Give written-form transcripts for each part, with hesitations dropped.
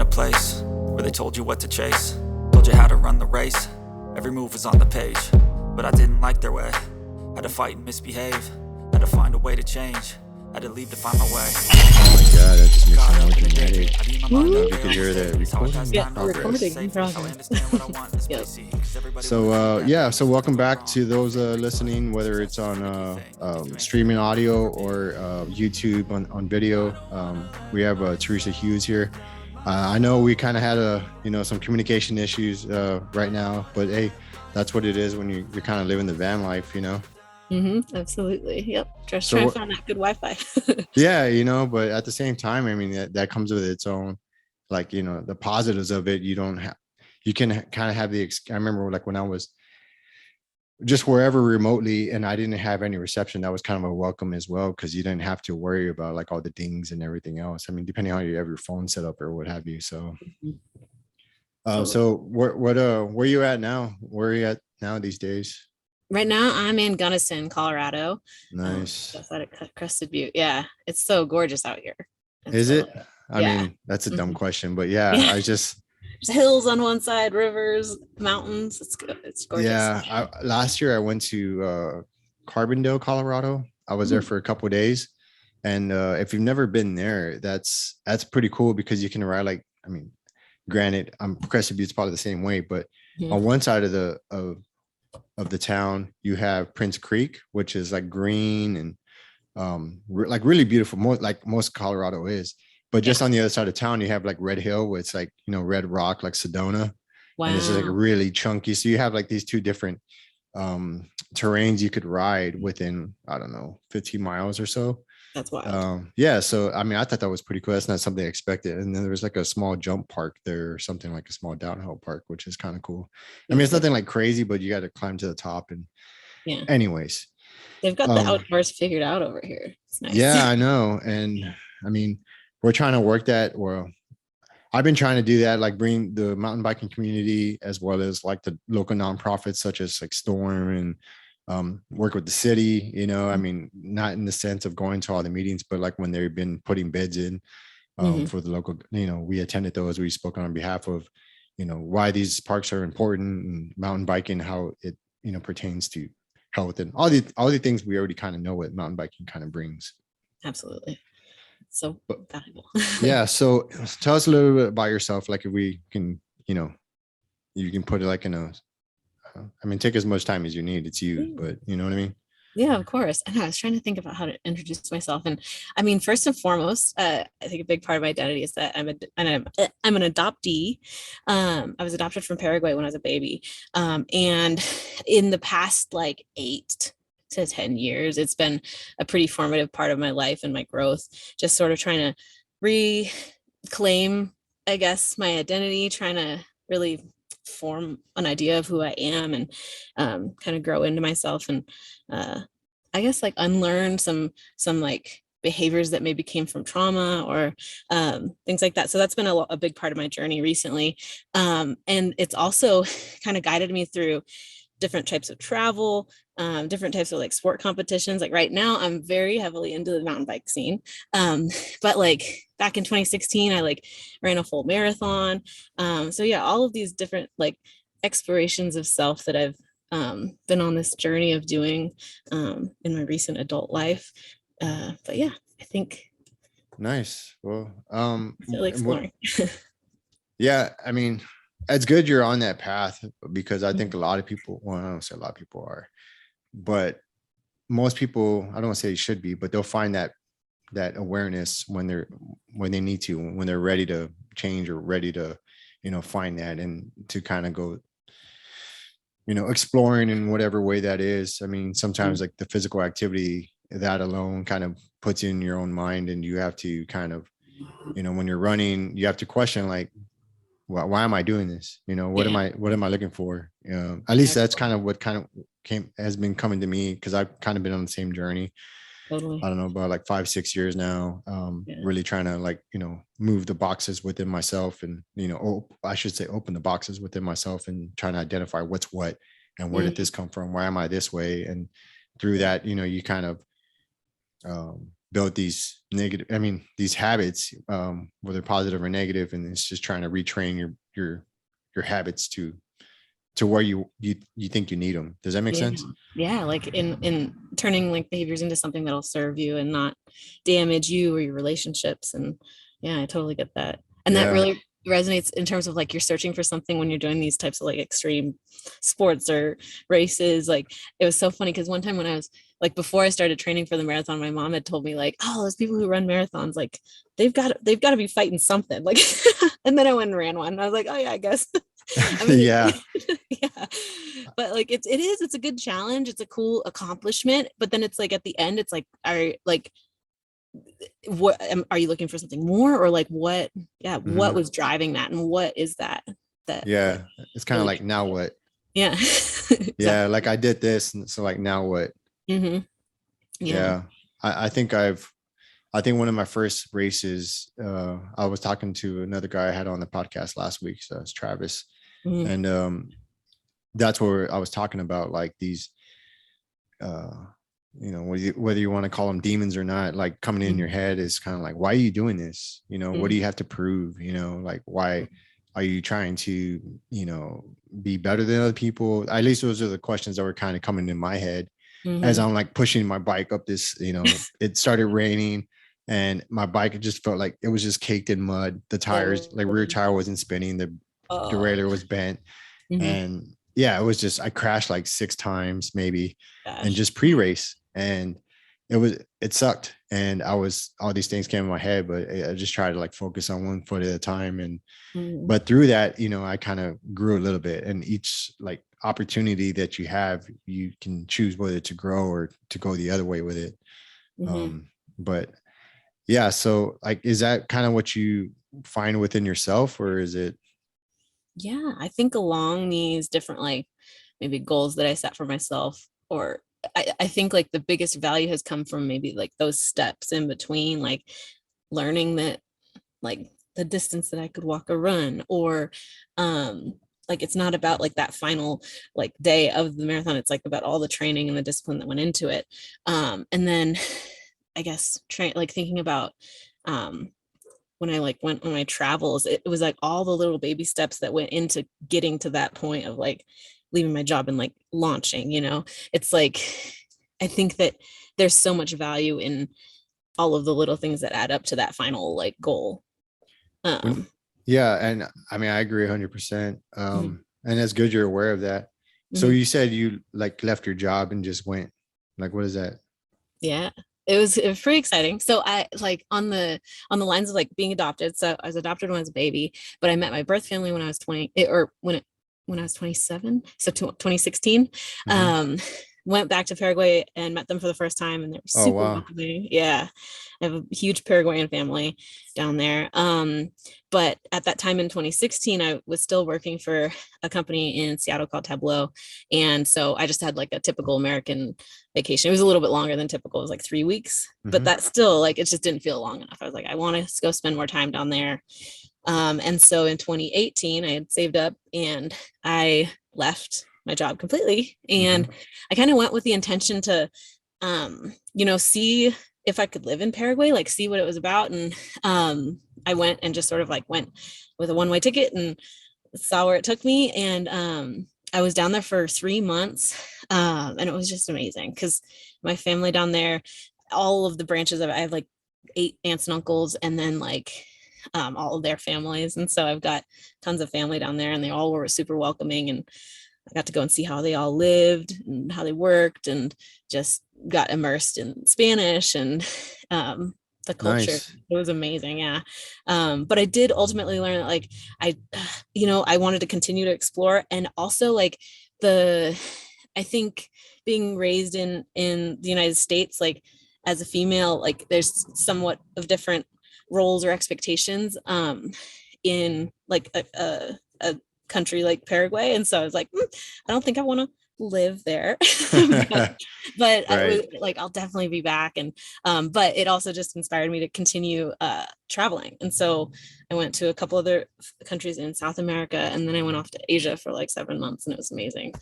a place where they told you what to chase, told you how to run the race. Every move was on the page, but I didn't like their way. Had to fight and misbehave, had to find a way to change, had to leave to find my way. Oh my god, that just makes me more dramatic. You could hear the recording. Yeah, recording. Yep. So welcome back to those listening, whether it's on streaming audio or YouTube on video. We have Teresa Hughes here. I know we kind of had some communication issues right now, but hey, that's what it is when you're kind of living the van life, Mm-hmm, absolutely. Yep. Just trying to find that good Wi-Fi. Yeah, but at the same time, I mean, that comes with its own, the positives of it. You can kind of have I remember like when I was just wherever remotely and I didn't have any reception, that was kind of a welcome as well, because you didn't have to worry about like all the dings and everything else. I mean, depending on how you have your phone set up or what have you. So, so where you at now? Where are you at now these days? Right now, I'm in Gunnison, Colorado. Nice. Outside of Crested Butte. Yeah, it's so gorgeous out here. Is it? I mean, that's a dumb question, but yeah. There's hills on one side, rivers, mountains. It's good. It's gorgeous. Yeah. Last year I went to Carbondale, Colorado. I was there for a couple of days, and if you've never been there, that's pretty cool because you can ride granted, Crested Butte's probably the same way, but on one side of the town you have Prince Creek, which is like green and really beautiful, more like most Colorado is. But just on the other side of town you have like Red Hill, where it's like red rock, like Sedona. Wow. And it's just like really chunky, so you have like these two different terrains you could ride within, I don't know, 15 miles or so. That's wild. So I mean, I thought that was pretty cool. That's not something I expected. And then there was like a small jump park there, or something like a small downhill park, which is kind of cool. I mean, it's nothing like crazy, but you got to climb to the top. And anyways, they've got the outdoors figured out over here. It's nice. Yeah, I know. And I mean, we're trying to work that. Well, I've been trying to do that, like bring the mountain biking community as well as like the local nonprofits such as like Storm, and work with the city, I mean, not in the sense of going to all the meetings, but like when they've been putting bids in for the local, we attended those. We spoke on behalf of, why these parks are important, and mountain biking, how it, pertains to health, and all the things we already kind of know what mountain biking kind of brings. Absolutely. So valuable. Yeah. So tell us a little bit about yourself. Like if we can, you can put it like in a, I mean, take as much time as you need. It's you, but you know what I mean? Yeah, of course. And I was trying to think about how to introduce myself. And I mean, first and foremost, I think a big part of my identity is that I'm an adoptee. I was adopted from Paraguay when I was a baby. And in the past, like 8 to 10 years, it's been a pretty formative part of my life and my growth, just sort of trying to reclaim, I guess, my identity, trying to really form an idea of who I am, and kind of grow into myself, and I guess like unlearn some like behaviors that maybe came from trauma or things like that. So that's been a big part of my journey recently, and it's also kind of guided me through different types of travel, different types of like sport competitions. Like right now I'm very heavily into the mountain bike scene, but like back in 2016 I like ran a full marathon. So yeah, all of these different like explorations of self that I've been on this journey of doing in my recent adult life. But yeah, I think nice. Well, really exploring. Yeah, I mean, it's good you're on that path, because I think a lot of people, well, I don't say a lot of people are, but most people, I don't want to say should be, but they'll find that awareness when they need to, when they're ready to change or ready to, find that, and to kind of go, exploring in whatever way that is. I mean, sometimes like the physical activity, that alone kind of puts you in your own mind, and you have to kind of, when you're running, you have to question like, why am I doing this? What am I looking for? At least that's kind of what kind of has been coming to me, because I've kind of been on the same journey. Totally. I don't know, about like 5-6 years now. Really trying to like, move the boxes within myself, and, I should say open the boxes within myself, and trying to identify what's what, and where did this come from? Why am I this way? And through that, you kind of built these negative, I mean, these habits, whether positive or negative, and it's just trying to retrain your habits to where you think you need them. Does that make Yeah. sense? Yeah. Like in turning like behaviors into something that'll serve you and not damage you or your relationships. And yeah, I totally get that. And that Yeah. really resonates in terms of like you're searching for something when you're doing these types of like extreme sports or races. Like it was so funny because one time when I was like before I started training for the marathon, my mom had told me like, oh, those people who run marathons, like they've got to be fighting something. Like and then I went and ran one. And I was like, oh yeah, I guess. I mean, Yeah. yeah, but like it's a good challenge. It's a cool accomplishment. But then it's like at the end, it's like, are you looking for something more or like what? Yeah, what was driving that, and what is that? That like Yeah. It's kind of really, like, now what? yeah, Yeah. exactly. Like I did this. And so like, now what? Hmm. Yeah. Yeah. I think one of my first races, I was talking to another guy I had on the podcast last week. So it's Travis. Mhm. And that's where I was talking about like these, whether you want to call them demons or not, like coming in your head is kind of like, why are you doing this? What do you have to prove? Like, why are you trying to, be better than other people? At least those are the questions that were kind of coming in my head as Mhm. I'm like pushing my bike up this, it started raining and my bike, it just felt like it was just caked in mud. The tires, like rear tire wasn't spinning, the Oh, derailleur was bent. mhm. And yeah, it was just, I crashed like 6 times maybe, and Gosh. just pre-race. And it sucked. And all these things came in my head, but I just tried to like focus on one foot at a time. And, Mhm. but through that, I kind of grew a little bit, and each like opportunity that you have, you can choose whether to grow or to go the other way with it. Mhm. But yeah, so like, is that kind of what you find within yourself, or is it? Yeah, I think along these different like maybe goals that I set for myself, or I think like the biggest value has come from maybe like those steps in between, like learning that like the distance that I could walk or run, or like it's not about like that final like day of the marathon. It's like about all the training and the discipline that went into it. And then I guess like thinking about when I like went on my travels, it was like all the little baby steps that went into getting to that point of like leaving my job and like launching, it's like I think that there's so much value in all of the little things that add up to that final like goal. When, um yeah, and I mean, I agree 100%. mhm, And it's good you're aware of that. So mhm. you said you like left your job and just went. Like, what is that? Yeah, it was pretty exciting. So I like on the lines of like being adopted. So I was adopted when I was a baby, but I met my birth family when I was 20, or when I was 27, so 2016. Mhm. um Went back to Paraguay and met them for the first time, and they were Oh, super wow. welcoming. Yeah, I have a huge Paraguayan family down there. But at that time in 2016, I was still working for a company in Seattle called Tableau, and so I just had like a typical American vacation. It was a little bit longer than typical. It was like 3 weeks, but Mhm. that still like it just didn't feel long enough. I was like, I want to go spend more time down there. And so in 2018, I had saved up and I left my job completely. And Mhm. I kind of went with the intention to, see if I could live in Paraguay, like see what it was about. And I went and just sort of like went with a one-way ticket and saw where it took me. And I was down there for 3 months. And it was just amazing because my family down there, all of the branches of it, I have like 8 aunts and uncles, and then like all of their families. And so I've got tons of family down there, and they all were super welcoming. And I got to go and see how they all lived and how they worked, and just got immersed in Spanish and the culture. Nice. It was amazing. Yeah. But I did ultimately learn that like I, I wanted to continue to explore. And also like I think being raised in the United States, like as a female, like there's somewhat of different roles or expectations in like a country like Paraguay. And so I was like, I don't think I want to live there. but, but I was Right. like, I'll definitely be back. And but it also just inspired me to continue traveling. And so I went to a couple other countries in South America, and then I went off to Asia for like 7 months, and it was amazing.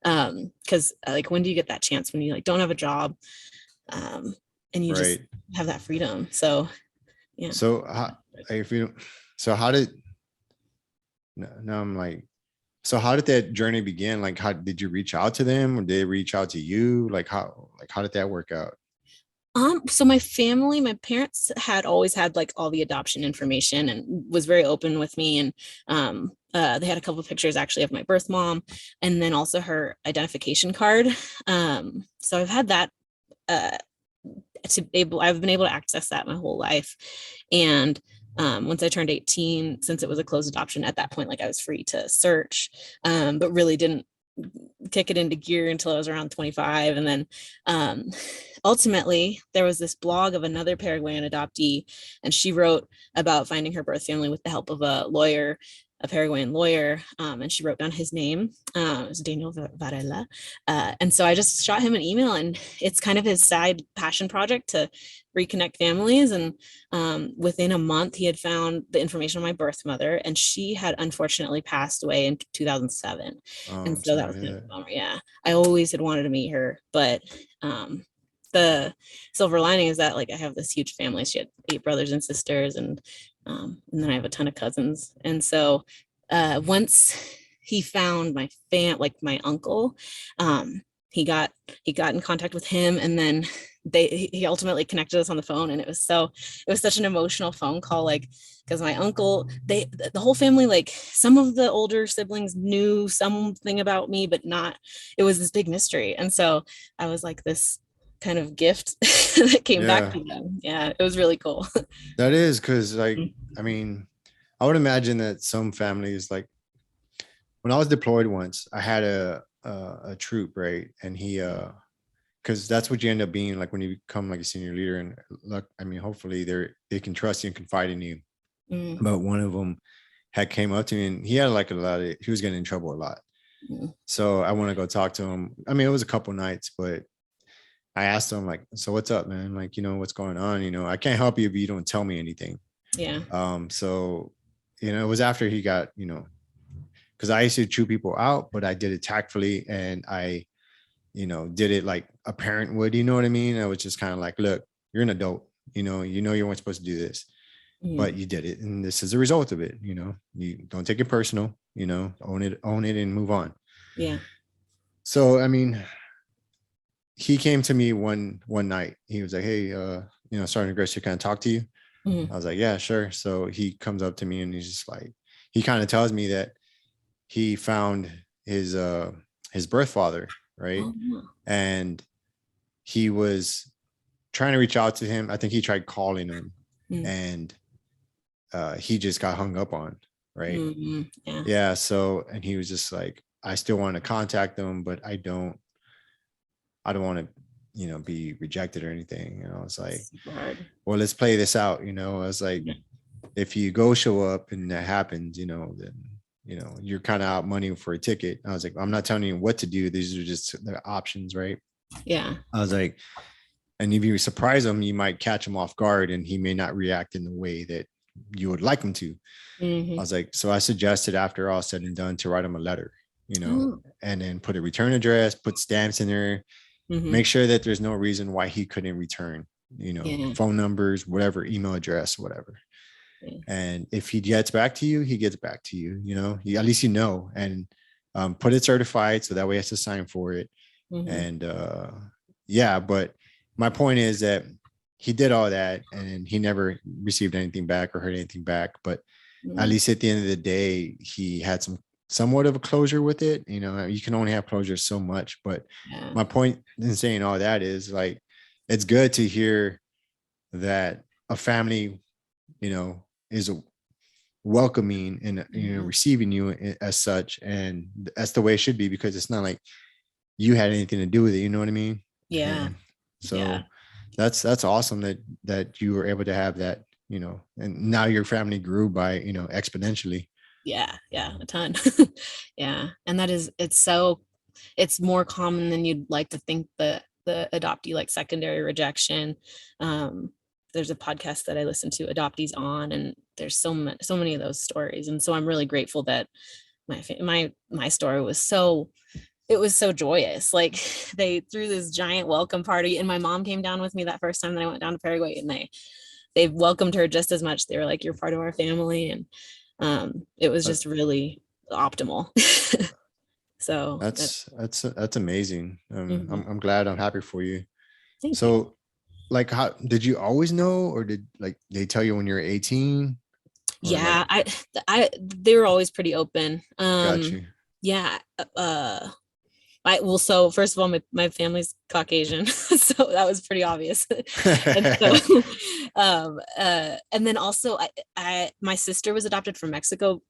Because like when do you get that chance when you like don't have a job? and you just Right. have that freedom. So yeah. So if you, so how did, no, I'm like, so how did that journey begin? Like, how did you reach out to them, or did they reach out to you? Like how did that work out? So my family, my parents had always had like all the adoption information and was very open with me. And they had a couple of pictures actually of my birth mom, and then also her identification card. So I've had that I've been able to access that my whole life. And once I turned 18, since it was a closed adoption at that point, like I was free to search, but really didn't kick it into gear until I was around 25. And then ultimately there was this blog of another Paraguayan adoptee, and she wrote about finding her birth family with the help of a lawyer, a Paraguayan lawyer, and she wrote down his name. It was Daniel Varela. And so I just shot him an email, and it's kind of his side passion project to reconnect families. And within a month, he had found the information on my birth mother, and she had unfortunately passed away in 2007. Oh, And I'm so that sorry to was hear kind of a that. bummer. Yeah, I always had wanted to meet her, but the silver lining is that like I have this huge family. She had 8 brothers and sisters, and then I have a ton of cousins. And so once he found my uncle, he got in contact with him, and then he ultimately connected us on the phone. And it was such an emotional phone call, like, because my uncle, the whole family, like some of the older siblings knew something about me, but not, it was this big mystery. And so I was like this kind of gift that came back Yeah, to them. Yeah, it was really cool. that is because, like, I mean, I would imagine that some families, like when I was deployed once, I had a troop, right? And he because that's what you end up being like when you become like a senior leader. And look, I mean, hopefully they can trust you and confide in you. Mm, But one of them had came up to me, and he had like he was getting in trouble a lot. mm, So I want to go talk to him. I mean, it was a couple nights, but I asked him like, so what's up, man? Like, what's going on? I can't help you if you don't tell me anything. yeah. So, it was after he got, because I used to chew people out, but I did it tactfully, and I, did it like a parent would, you know what I mean? I was just kind of like, look, you're an adult, you weren't supposed to do this, Mm, but you did it. And this is the result of it. You don't take it personal, own it and move on. yeah. So, I mean, he came to me one night. He was like, hey, Sergeant Gracie, can I talk to you? Mm, I was like, yeah, sure. So he comes up to me, and he's just like, he kind of tells me that he found his birth father, right? oh, wow. And he was trying to reach out to him. I think he tried calling him, Mm, and he just got hung up on, right? yeah. Yeah. So, and he was just like, I still want to contact them, but I don't want to, be rejected or anything. I was like, Super hard. well, let's play this out. I was like, Yeah. if you go show up and that happens, then, you're kind of out money for a ticket. I was like, I'm not telling you what to do. These are just the options, right? Yeah. I was like, and if you surprise him, you might catch him off guard, and he may not react in the way that you would like him to. I Mm-hmm. was like, so I suggested after all said and done to write him a letter, Oh. and then put a return address, put stamps in there, Mm-hmm. make sure that there's no reason why he couldn't return, Yeah. phone numbers, whatever, email address, whatever. Yeah. And if he gets back to you, he gets back to you, at least, and put it certified. So that way he has to sign for it. Mm-hmm. And yeah, but my point is that he did all that, and he never received anything back or heard anything back. But at Mm-hmm. least at the end of the day, he had somewhat of a closure with it. You can only have closure so much. But Yeah. my point in saying all that is like, it's good to hear that a family, is welcoming and, Mm-hmm. receiving you as such. And that's the way it should be, because it's not like you had anything to do with it. You know what I mean? Yeah. And Yeah. so that's awesome that you were able to have that, and now your family grew by, exponentially. Yeah. Yeah. A ton. Yeah. And it's more common than you'd like to think, the adoptee like secondary rejection. Um, there's a podcast that I listen to, Adoptees On, and there's so many of those stories. And so I'm really grateful that my story was so it was so joyous. Like they threw this giant welcome party, and my mom came down with me that first time that I went down to Paraguay, and they welcomed her just as much. They were like, "You're part of our family," and it was just really optimal. So that's amazing. Mhm. I'm glad. I'm happy for you. Thank you. So, like, how did you always know, or did like they tell you when you were 18? Or Yeah, like, they were always pretty open. got you. Yeah. So first of all, my family's Caucasian, so that was pretty obvious. And so, and then also my sister was adopted from Mexico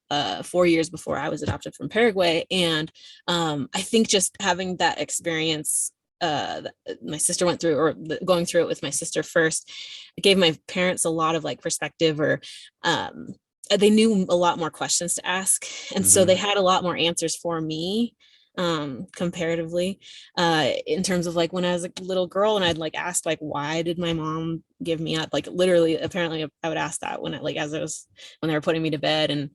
4 years before I was adopted from Paraguay. And I think just having that experience, my sister went through, or going through it with my sister first, it gave my parents a lot of like perspective, or they knew a lot more questions to ask. And so they had a lot more answers for me, comparatively, in terms of like when I was a little girl and I'd like asked like, why did my mom give me up? Like literally, apparently I would ask that when when they were putting me to bed, and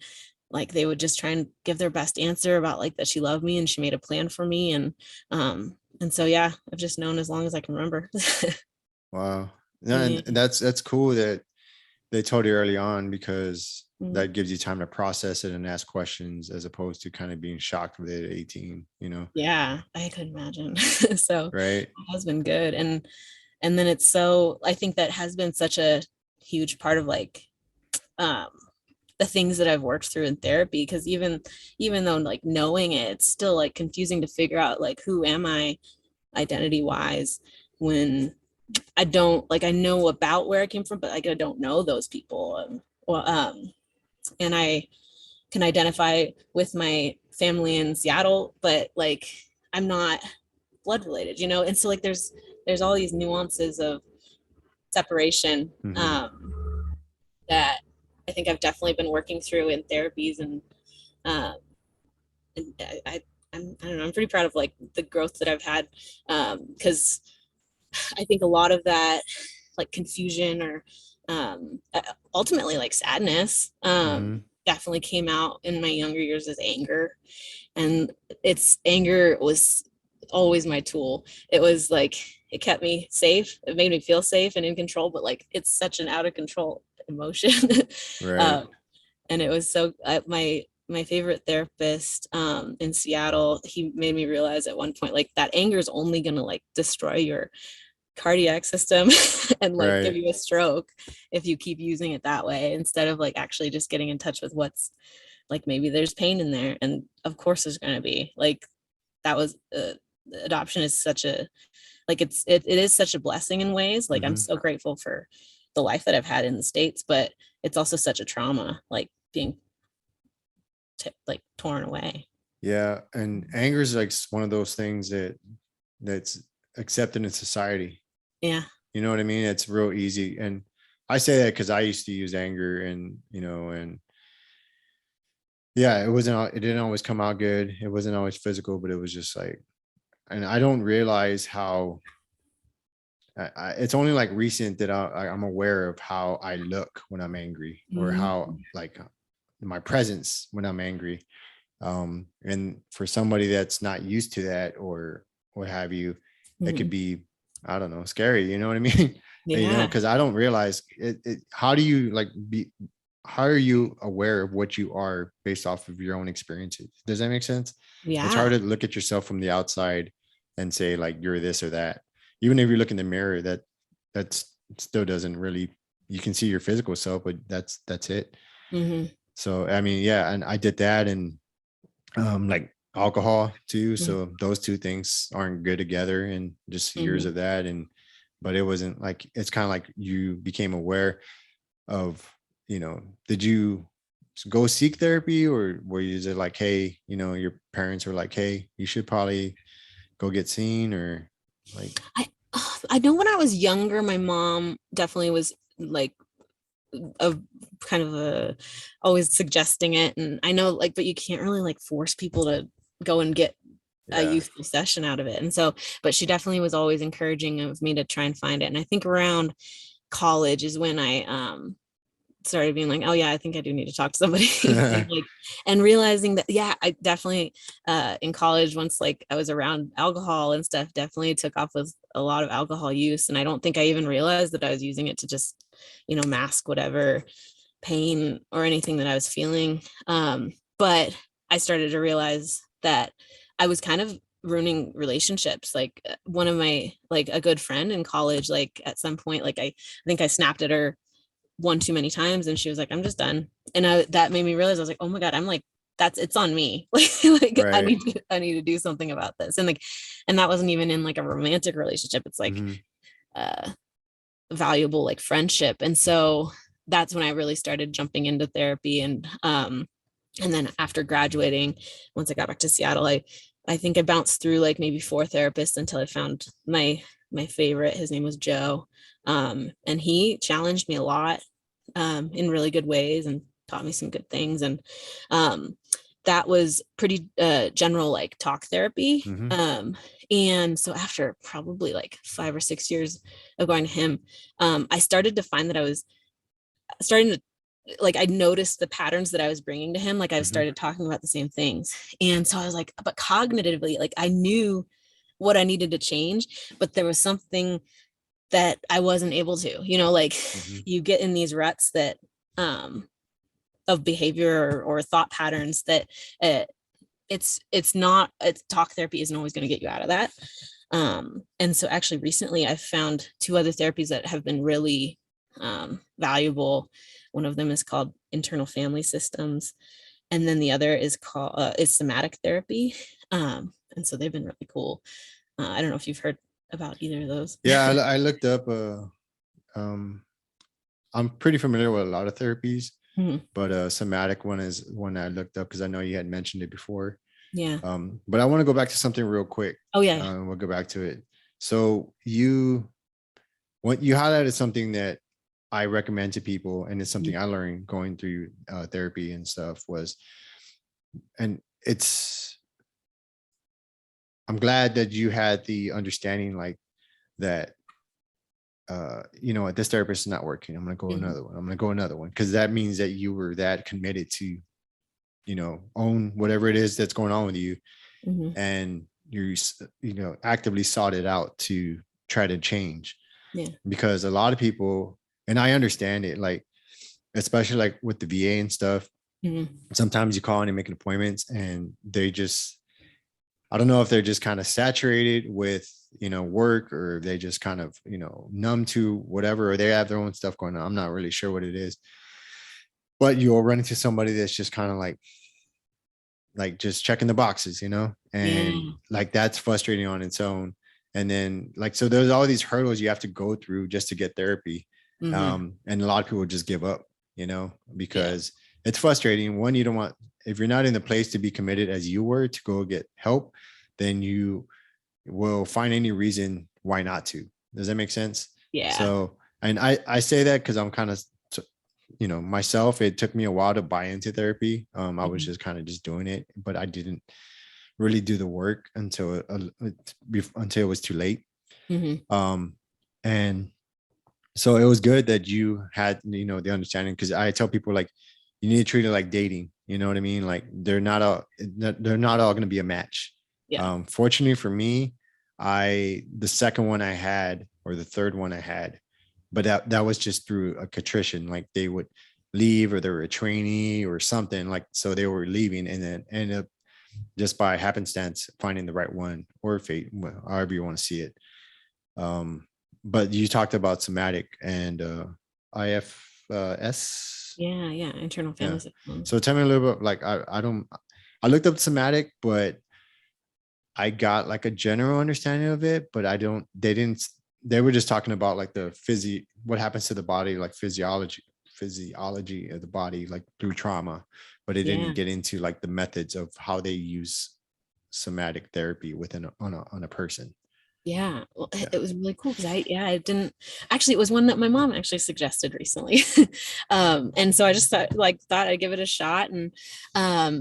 like they would just try and give their best answer about like that she loved me and she made a plan for me. And so, yeah, I've just known as long as I can remember. Wow. No, Yeah. and that's cool that they told you early on, because Mhm. that gives you time to process it and ask questions, as opposed to kind of being shocked with it at 18, Yeah, I could imagine. So right? it has been good. And then I think that has been such a huge part of like um the things that I've worked through in therapy, because even though like knowing it, it's still like confusing to figure out like who am I identity wise, when I don't like, I know about where I came from, but like I don't know those people. And I can identify with my family in Seattle, but like I'm not blood related, and so like there's all these nuances of separation, Mm-hmm. that I think I've definitely been working through in therapies. Um, and I don't know, I'm pretty proud of like the growth that I've had, because I think a lot of that like confusion, or ultimately like sadness, Mm-hmm. definitely came out in my younger years as anger. And anger was always my tool. It was like it kept me safe, it made me feel safe and in control, but like it's such an out of control emotion. Right. um, and it was so my favorite therapist, in Seattle, he made me realize at one point like that anger is only going to like destroy your cardiac system and like give Right. you a stroke if you keep using it that way, instead of like actually just getting in touch with what's like, maybe there's pain in there. And of course there's going to be like, that was adoption is such a like it is such a blessing in ways. Like I'm Mm-hmm. so grateful for the life that I've had in the States, but it's also such a trauma, like being like torn away. Yeah, and anger is like one of those things that's accepted in society. Yeah. You know what I mean? It's real easy, and I say that because I used to use anger, and and yeah, it didn't always come out good. It wasn't always physical, but it was just like, and I don't realize how. It's only like recent that I'm aware of how I look when I'm angry, or how like my presence when I'm angry. And for somebody that's not used to that, or what have you, it could be, I don't know, scary, you know what I mean? Yeah. Because I don't realize how do you like how are you aware of what you are based off of your own experiences? Does that make sense? It's Yeah. hard to look at yourself from the outside and say like you're this or that. Even if you look in the mirror, that's still doesn't really, you can see your physical self, but that's it. Mm-hmm. So I mean, yeah, and I did that, and like alcohol too. So those two things aren't good together, and just years Mm-hmm. of that. But it wasn't like, it's kind of like you became aware of, did you go seek therapy, or were you just like, hey, your parents were like, hey, you should probably go get seen, or like, I know when I was younger, my mom definitely was like a kind of always suggesting it. And I know like, but you can't really like force people to go and get a yeah. youthful session out of it. And so, but she definitely was always encouraging of me to try and find it. And I think around college is when I started being like, oh yeah, I think I do need to talk to somebody. and realizing that, yeah, I definitely in college, once like I was around alcohol and stuff, definitely took off with a lot of alcohol use. And I don't think I even realized that I was using it to just, mask whatever pain or anything that I was feeling. But I started to realize that I was kind of ruining relationships. Like one of my, like a good friend in college, like at some point, like I think I snapped at her one too many times, and she was like, I'm just done. And that made me realize, I was like, oh my God, I'm like, it's on me. like I Right. need to do something about this. And and that wasn't even in like a romantic relationship. It's like valuable like friendship. And so that's when I really started jumping into therapy. And then after graduating, once I got back to Seattle, I think I bounced through like maybe 4 therapists until I found my favorite. His name was Joe. And he challenged me a lot in really good ways and taught me some good things. And that was pretty general, like talk therapy. And so after probably like 5 or 6 years of going to him, I started to find that I was starting to, like, I noticed the patterns that I was bringing to him. Like I started talking about the same things. And so I was like, but cognitively, like I knew what I needed to change, but there was something that I wasn't able to, like you get in these ruts that, of behavior or thought patterns that talk therapy isn't always going to get you out of that. And so actually recently I've found 2 other therapies that have been really valuable. One of them is called internal family systems. And then the other is called is somatic therapy. And so they've been really cool. I don't know if you've heard about either of those. Yeah, I looked up. I'm pretty familiar with a lot of therapies, but somatic one is one I looked up because I know you had mentioned it before. Yeah. But I want to go back to something real quick. Oh yeah. We'll go back to it. So you highlighted something that I recommend to people, and it's something I learned going through therapy and stuff I'm glad that you had the understanding like that, this therapist is not working. I'm going to go another one. I'm going to go another one. Cause that means that you were that committed to, own whatever it is that's going on with you. And you actively sought it out to try to change. Yeah. Because a lot of people, and I understand it, like, especially like with the VA and stuff, sometimes you call in and make appointments and they just, I don't know if they're just kind of saturated with, work, or they just kind of, numb to whatever, or they have their own stuff going on. I'm not really sure what it is, but you'll run into somebody that's just kind of like just checking the boxes, and like, that's frustrating on its own. And then like, so there's all these hurdles you have to go through just to get therapy. And a lot of people just give up, because it's frustrating. One, you don't want, if you're not in the place to be committed as you were to go get help, then you will find any reason why not to. Does that make sense? Yeah. So, and I say that because I'm kind of, myself, it took me a while to buy into therapy. I was just kind of just doing it, but I didn't really do the work until it was too late. And so it was good that you had, the understanding, because I tell people, like, you need to treat it like dating. You know what I mean? Like, they're not all going to be a match. Yeah. Fortunately for me, the second one I had, or the third one I had, but that was just through a contrition. Like, they would leave, or they were a trainee or something, like, so they were leaving, and then ended up just by happenstance finding the right one, or fate, however you want to see it. But you talked about somatic and IFS. Yeah, internal family system. So tell me a little bit, like, I looked up somatic, but I got like a general understanding of it, but they were just talking about like what happens to the body, like physiology of the body, like through trauma, but it didn't get into like the methods of how they use somatic therapy on a person. Yeah, well, it was really cool because I didn't actually, it was one that my mom actually suggested recently. And so I just thought I'd give it a shot. And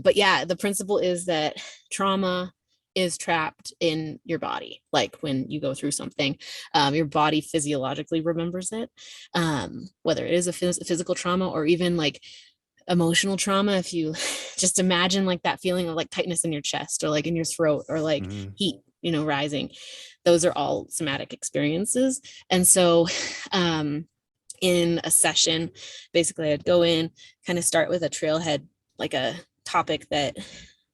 but yeah, the principle is that trauma is trapped in your body. Like when you go through something, your body physiologically remembers it, whether it is a physical trauma or even like emotional trauma. If you just imagine like that feeling of like tightness in your chest or like in your throat or like heat, rising, those are all somatic experiences. And so in a session, basically I'd go in, kind of start with a trailhead, like a topic that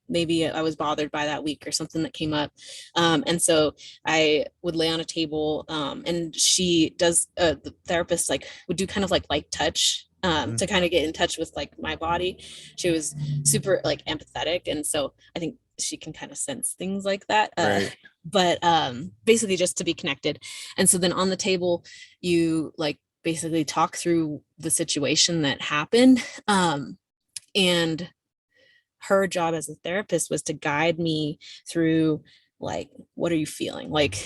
maybe I was bothered by that week or something that came up. And so I would lay on a table, and she does, the therapist like would do kind of like light touch, to kind of get in touch with like my body. She was super like empathetic. And so I think she can kind of sense things like that. Right. But basically just to be connected. And so then on the table, you like basically talk through the situation that happened. And her job as a therapist was to guide me through like, what are you feeling? Like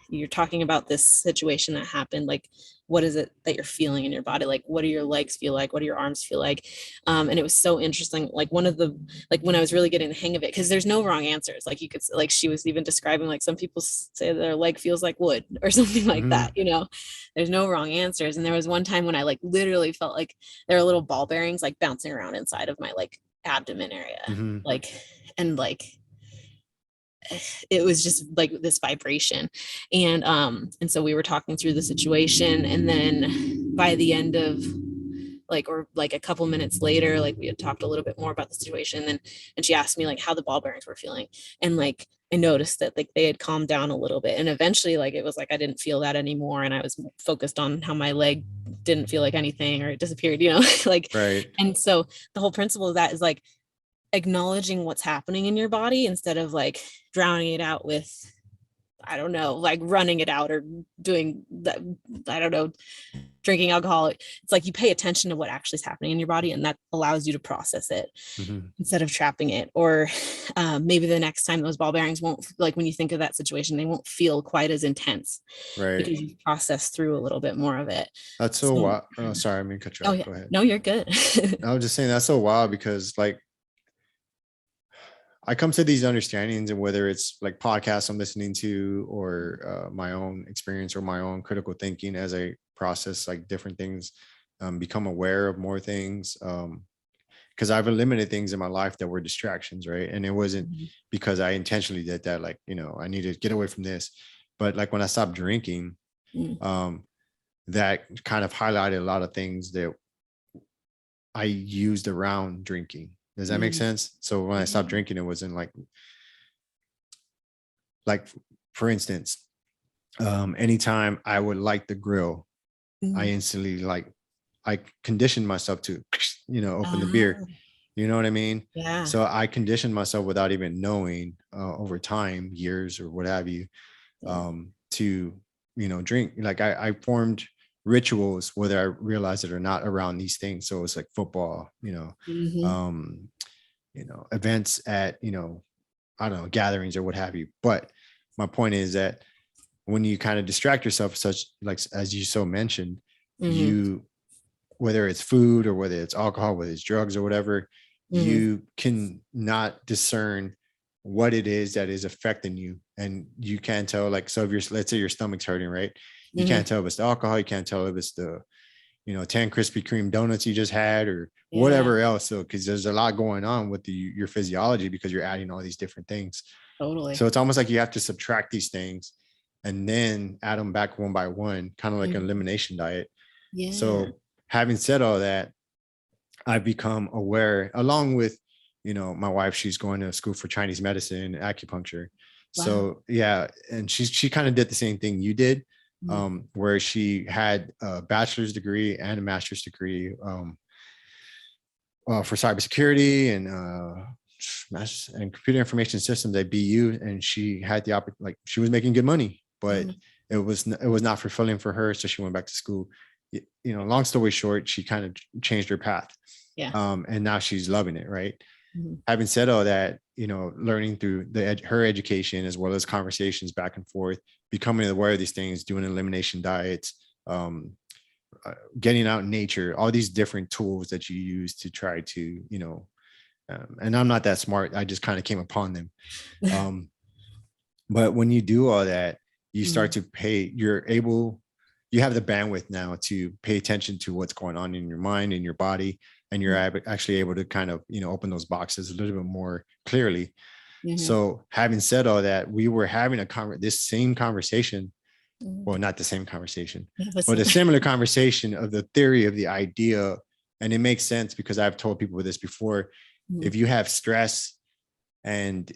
you're talking about this situation that happened. Like, what is it that you're feeling in your body? Like, what do your legs feel like? What do your arms feel like? And it was so interesting. Like one of the, like when I was really getting the hang of it, because there's no wrong answers. Like you could, like she was even describing, like some people say their leg feels like wood or something like that, there's no wrong answers. And there was one time when I like literally felt like there were little ball bearings like bouncing around inside of my like abdomen area, like, and like it was just like this vibration. And so we were talking through the situation, and then by the end of like, or like a couple minutes later, like we had talked a little bit more about the situation, and she asked me like how the ball bearings were feeling, and like I noticed that like they had calmed down a little bit, and eventually like it was like I didn't feel that anymore, and I was focused on how my leg didn't feel like anything or it disappeared, like Right. And so the whole principle of that is like acknowledging what's happening in your body instead of like drowning it out with, I don't know, like running it out or doing that, I don't know, drinking alcohol. It's like you pay attention to what actually is happening in your body, and that allows you to process it instead of trapping it. Or maybe the next time those ball bearings won't, like when you think of that situation, they won't feel quite as intense, Right. because you've processed through a little bit more of it. That's so wild. Oh, sorry, I mean cut you off. Yeah. Go ahead. No, you're good. I was just saying that's so wild because like I come to these understandings, and whether it's like podcasts I'm listening to or my own experience or my own critical thinking as I process like different things, become aware of more things. Because I've eliminated things in my life that were distractions, right? And it wasn't because I intentionally did that. Like, I need to get away from this. But like when I stopped drinking, that kind of highlighted a lot of things that I used around drinking. Does that make sense? So when I stopped drinking, it wasn't like for instance, anytime I would light the grill, I instantly I conditioned myself to, open the beer. You know what I mean? Yeah. So I conditioned myself without even knowing over time, years or what have you, to, drink. Like I formed rituals, whether I realized it or not, around these things. So it's like football, events at, I don't know, gatherings or what have you. But my point is that when you kind of distract yourself, such like, as you so mentioned, you, whether it's food or whether it's alcohol, whether it's drugs or whatever, you can not discern what it is that is affecting you. And you can't tell, like, so if let's say your stomach's hurting, right? You can't tell if it's the alcohol, you can't tell if it's the, 10 Krispy Kreme donuts you just had or whatever else. So, because there's a lot going on with your physiology because you're adding all these different things. Totally. So it's almost like you have to subtract these things and then add them back one by one, kind of like an elimination diet. Yeah. So having said all that, I've become aware, along with, my wife, she's going to school for Chinese medicine, acupuncture. Wow. So yeah. And she kind of did the same thing you did, where she had a bachelor's degree and a master's degree for cybersecurity and computer information systems at BU. And she had the opportunity, like she was making good money, but it was not fulfilling for her. So she went back to school. Long story short, she kind of changed her path. Yeah. And now she's loving it. Right. Having said all that, learning through her education, as well as conversations back and forth, becoming aware of these things, doing elimination diets, getting out in nature, all these different tools that you use to try to, and I'm not that smart. I just kind of came upon them. But when you do all that, you start Mhm. to you have the bandwidth now to pay attention to what's going on in your mind, in your body, and you're actually able to kind of, open those boxes a little bit more clearly. Mhm. So having said all that, we were having this same conversation. Mhm. Well, not the same conversation, Yeah, but a listen. similar conversation of the theory of the idea. And it makes sense because I've told people this before. Mhm. If you have stress and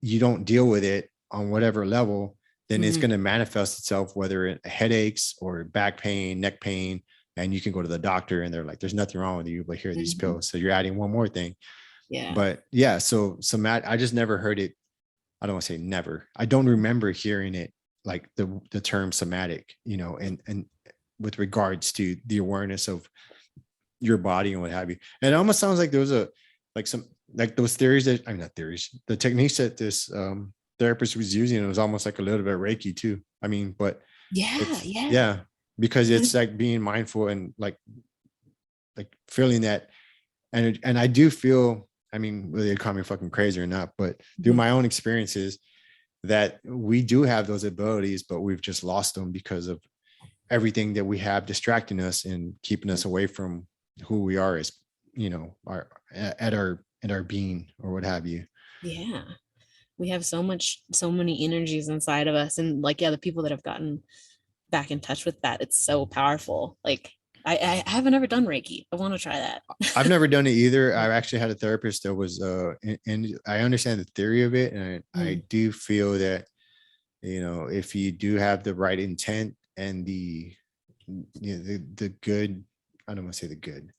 you don't deal with it on whatever level, then it's Mhm. going to manifest itself, whether it headaches or back pain, neck pain. And you can go to the doctor and they're like, there's nothing wrong with you, but here are these Mhm. pills. So you're adding one more thing. Yeah. But yeah, so Matt, I just never heard it. I don't want to say never. I don't remember hearing it like the term somatic, and with regards to the awareness of your body and what have you. And it almost sounds like there was some like those theories that, I mean, not theories, the techniques that this therapist was using, it was almost like a little bit Reiki too. I mean, but Yeah. it's, Yeah. yeah, because it's Mhm. like being mindful and like feeling that. And I do feel, I mean, whether they call me fucking crazy or not, but through Mhm. my own experiences, that we do have those abilities, but we've just lost them because of everything that we have distracting us and keeping us away from who we are as, our at our being or what have you. Yeah. We have so many energies inside of us. And like, yeah, the people that have gotten back in touch with that, it's so powerful. Like, I haven't ever done Reiki. I want to try that. I've never done it either. I've actually had a therapist that was and I understand the theory of it, and I Mhm. do feel that, if you do have the right intent and the good, I don't want to say the good,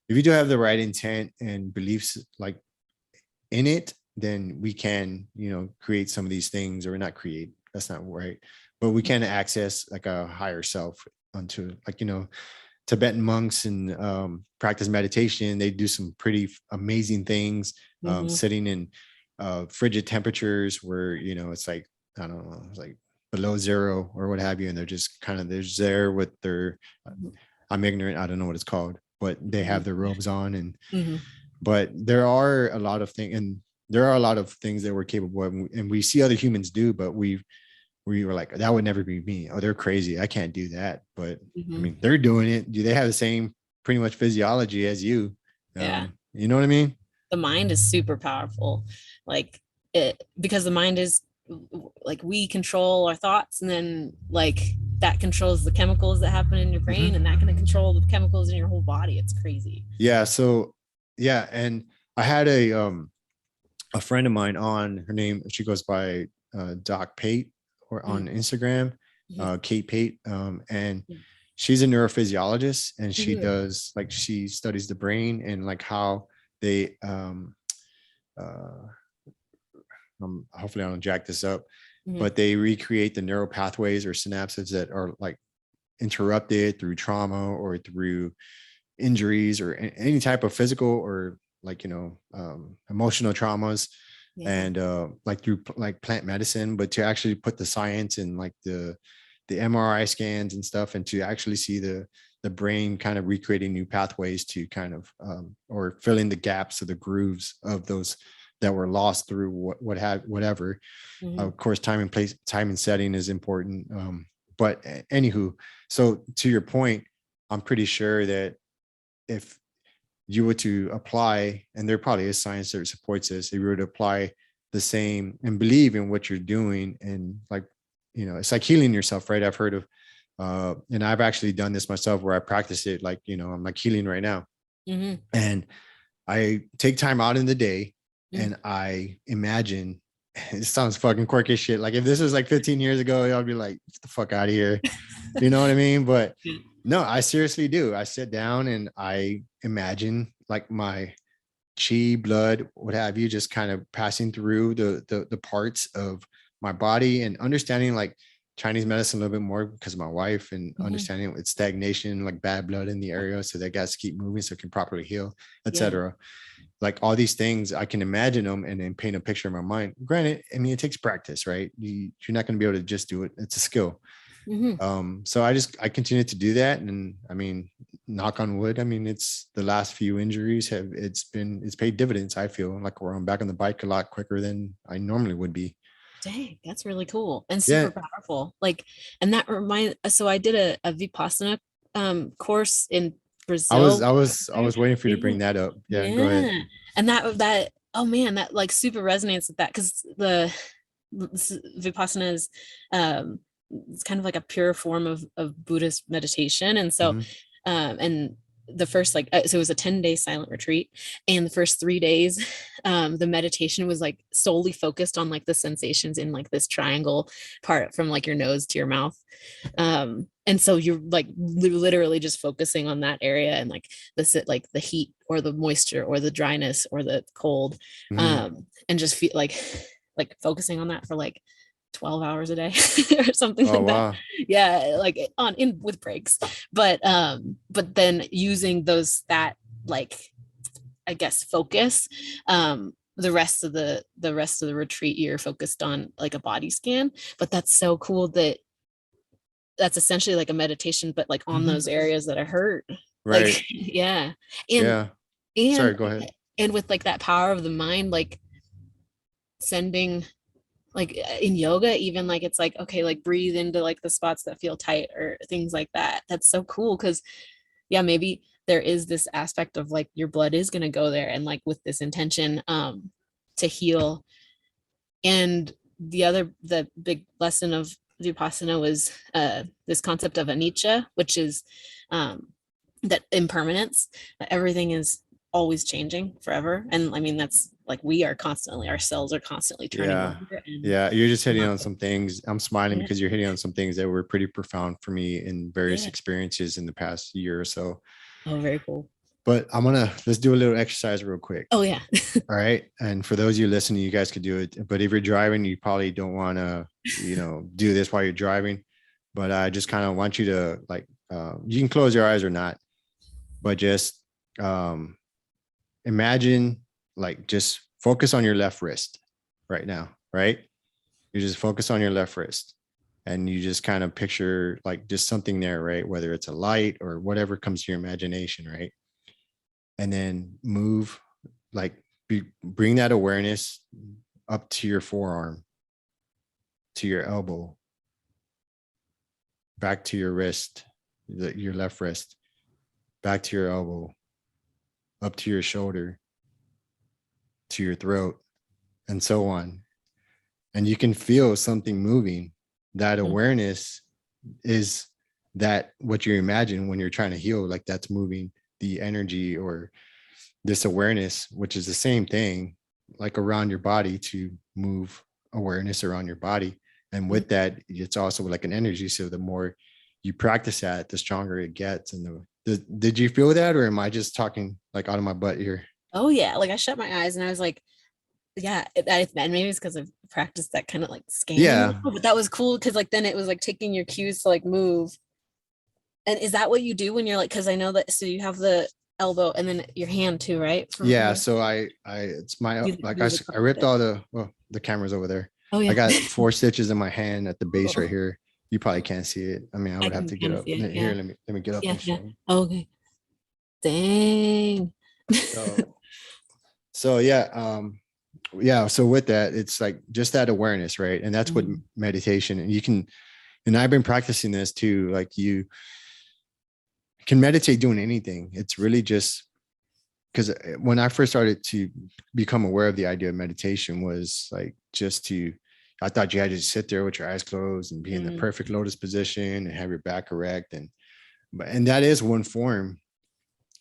if you do have the right intent and beliefs like in it, then we can, create some of these things, or not create, that's not right, but we can access like a higher self onto, like, Tibetan monks and practice meditation. They do some pretty amazing things, Mhm. sitting in frigid temperatures where, it's like, I don't know, it's like below zero or what have you. And they're just kind of, they're there with their, Mhm. I'm ignorant, I don't know what it's called, but they have their robes on. And, Mhm. but there are a lot of things, and there are a lot of things that we're capable of, and we see other humans do, but we were like, that would never be me. Oh, they're crazy, I can't do that. But I Mhm. mean, they're doing it. Do they have the same pretty much physiology as you? Yeah. You know what I mean? The mind is super powerful. Like, it, because the mind is like, we control our thoughts, and then like that controls the chemicals that happen in your brain, Mhm. and that can control the chemicals in your whole body. It's crazy. Yeah. So yeah, and I had a friend of mine on, her name, she goes by Doc Pate, or Mhm. on Instagram, Mhm. Kate Pate, and she's a neurophysiologist, and she Mhm. does, like, she studies the brain and like how they uh, hopefully I don't jack this up, Mhm. but they recreate the neural pathways or synapses that are like interrupted through trauma or through injuries or any type of physical or, like, emotional traumas, Yeah. and like through like plant medicine, but to actually put the science and like the MRI scans and stuff, and to actually see the brain kind of recreating new pathways to kind of or fill in the gaps or the grooves of those that were lost through whatever. Mhm. Of course, time and place, time and setting is important. But anywho, so to your point, I'm pretty sure that if you were to apply, and there probably is science that supports this, if you were to apply the same and believe in what you're doing, and like, it's like healing yourself, right? I've heard of, and I've actually done this myself where I practice it, like, I'm like healing right now. Mhm. And I take time out in the day Mhm. and I imagine, it sounds fucking quirky as shit. Like if this was like 15 years ago, I'd be like, get the fuck out of here. You know what I mean? But Yeah. no, I seriously do. I sit down and I imagine like my chi, blood, what have you, just kind of passing through the parts of my body, and understanding like Chinese medicine a little bit more because of my wife, and Mhm. understanding it's stagnation, like bad blood in the area, so that guys keep moving so it can properly heal, Yeah. etc. Like all these things, I can imagine them and then paint a picture in my mind. Granted, I mean, it takes practice, right? You're not going to be able to just do it. It's a skill. Mhm. So I continue to do that. And I mean, knock on wood, I mean, it's the last few injuries it's paid dividends. I feel like where I'm back on the bike a lot quicker than I normally would be. Dang, that's really cool and Yeah. super powerful. Like, and that so I did a Vipassana course in Brazil. I was waiting for you to bring that up. Yeah, go ahead. Yeah. And that oh man, that like super resonates with that, because the Vipassana is it's kind of like a pure form of Buddhist meditation. And so Mhm. And the first so it was a 10-day silent retreat, and the first 3 days the meditation was like solely focused on like the sensations in like this triangle part from like your nose to your mouth. And so you're like literally just focusing on that area, and like the heat or the moisture or the dryness or the cold, Mhm. and just feel like focusing on that for like 12 hours a day or something Oh like that. wow. Yeah, like on in with breaks. But then using that like, I guess, focus, the rest of the retreat you're focused on like a body scan. But that's so cool that that's essentially like a meditation, but like on Mhm. those areas that are hurt. Right. Like yeah. And Yeah. Sorry, and go ahead. and with like that power of the mind, like sending, like in yoga even, like it's like, okay, like breathe into like the spots that feel tight or things like that. That's so cool, because yeah, maybe there is this aspect of like your blood is going to go there, and like with this intention to heal. And the big lesson of Vipassana was this concept of anicca, which is that impermanence, that everything is always changing forever. And I mean, that's like, we are constantly, our cells are constantly turning Yeah. over. And Yeah. You're just hitting on some things. I'm smiling yeah, because you're hitting on some things that were pretty profound for me in various yeah. experiences in the past year or so. Oh, very cool. But let's do a little exercise real quick. Oh yeah. All right. And for those of you listening, you guys could do it. But if you're driving, you probably don't want to, do this while you're driving. But I just kind of want you to you can close your eyes or not, but just imagine, like, just focus on your left wrist right now, right? You just focus on your left wrist, and you just kind of picture like just something there, right? Whether it's a light or whatever comes to your imagination, right? And then move, like, bring that awareness up to your forearm, to your elbow, back to your wrist, your left wrist, back to your elbow, up to your shoulder, to your throat, and so on. And you can feel something moving. That awareness is that what you imagine when you're trying to heal, like that's moving the energy or this awareness, which is the same thing, like around your body, to move awareness around your body. And with that, it's also like an energy. So the more you practice that, the stronger it gets. And did you feel that, or am I just talking like out of my butt here? Oh yeah. Like I shut my eyes and I was like, yeah, and maybe it's because I've practiced that kind of like scanning, Yeah. but that was cool because like then it was like taking your cues to like move. And is that what you do when you're like, because I know that, so you have the elbow and then your hand too, right? Yeah. So it's my, I ripped all the cameras over there. Oh yeah. I got 4 stitches in my hand at the base right here. You probably can't see it. I mean, I would have to get up here. here. Let me get up Yeah, and show yeah. you. Oh, okay. Dang. So yeah. So with that, it's like just that awareness, right? And that's what meditation, and you can, and I've been practicing this too. Like you can meditate doing anything. It's really just because when I first started to become aware of the idea of meditation was like I thought you had to just sit there with your eyes closed and be in the perfect lotus position and have your back erect. And that is one form.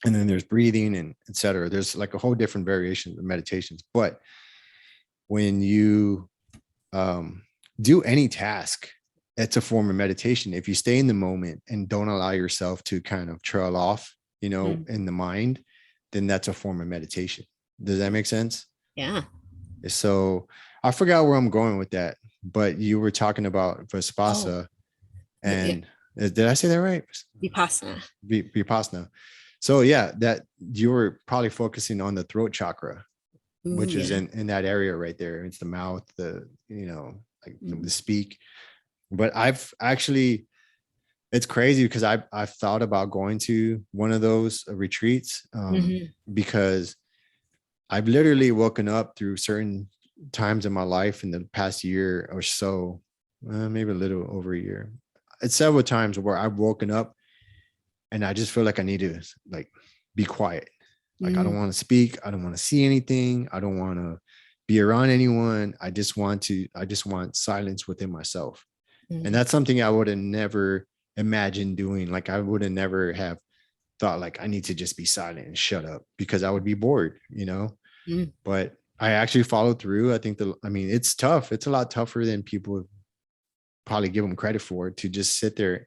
And then there's breathing and et cetera. There's like a whole different variation of meditations. But when you do any task, it's a form of meditation. If you stay in the moment and don't allow yourself to kind of trail off, in the mind, then that's a form of meditation. Does that make sense? Yeah. So I forgot where I'm going with that, but you were talking about Vipassana. And did I say that right? Vipassana. Vipassana. So yeah, that you were probably focusing on the throat chakra, which is in that area right there. It's the mouth, the speak. But I've actually, it's crazy because I've thought about going to one of those retreats because I've literally woken up through certain times in my life in the past year or so, maybe a little over a year, it's several times where I've woken up and I just feel like I need to like be quiet. Like I don't want to speak. I don't want to see anything. I don't want to be around anyone. I just want silence within myself. And that's something I would have never imagined doing. Like I would have never have thought like I need to just be silent and shut up because I would be bored, but I actually followed through. I think it's tough. It's a lot tougher than people probably give them credit for, to just sit there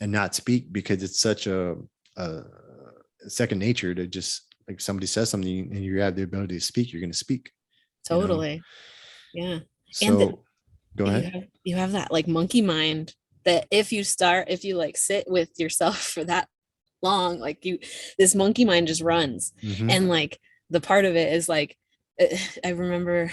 and not speak, because it's such a second nature to just, like, somebody says something and you have the ability to speak, you're going to speak. Totally. Yeah. So and go ahead. you have that like monkey mind that if you like sit with yourself for that long, like this monkey mind just runs. And like the part of it is like, I remember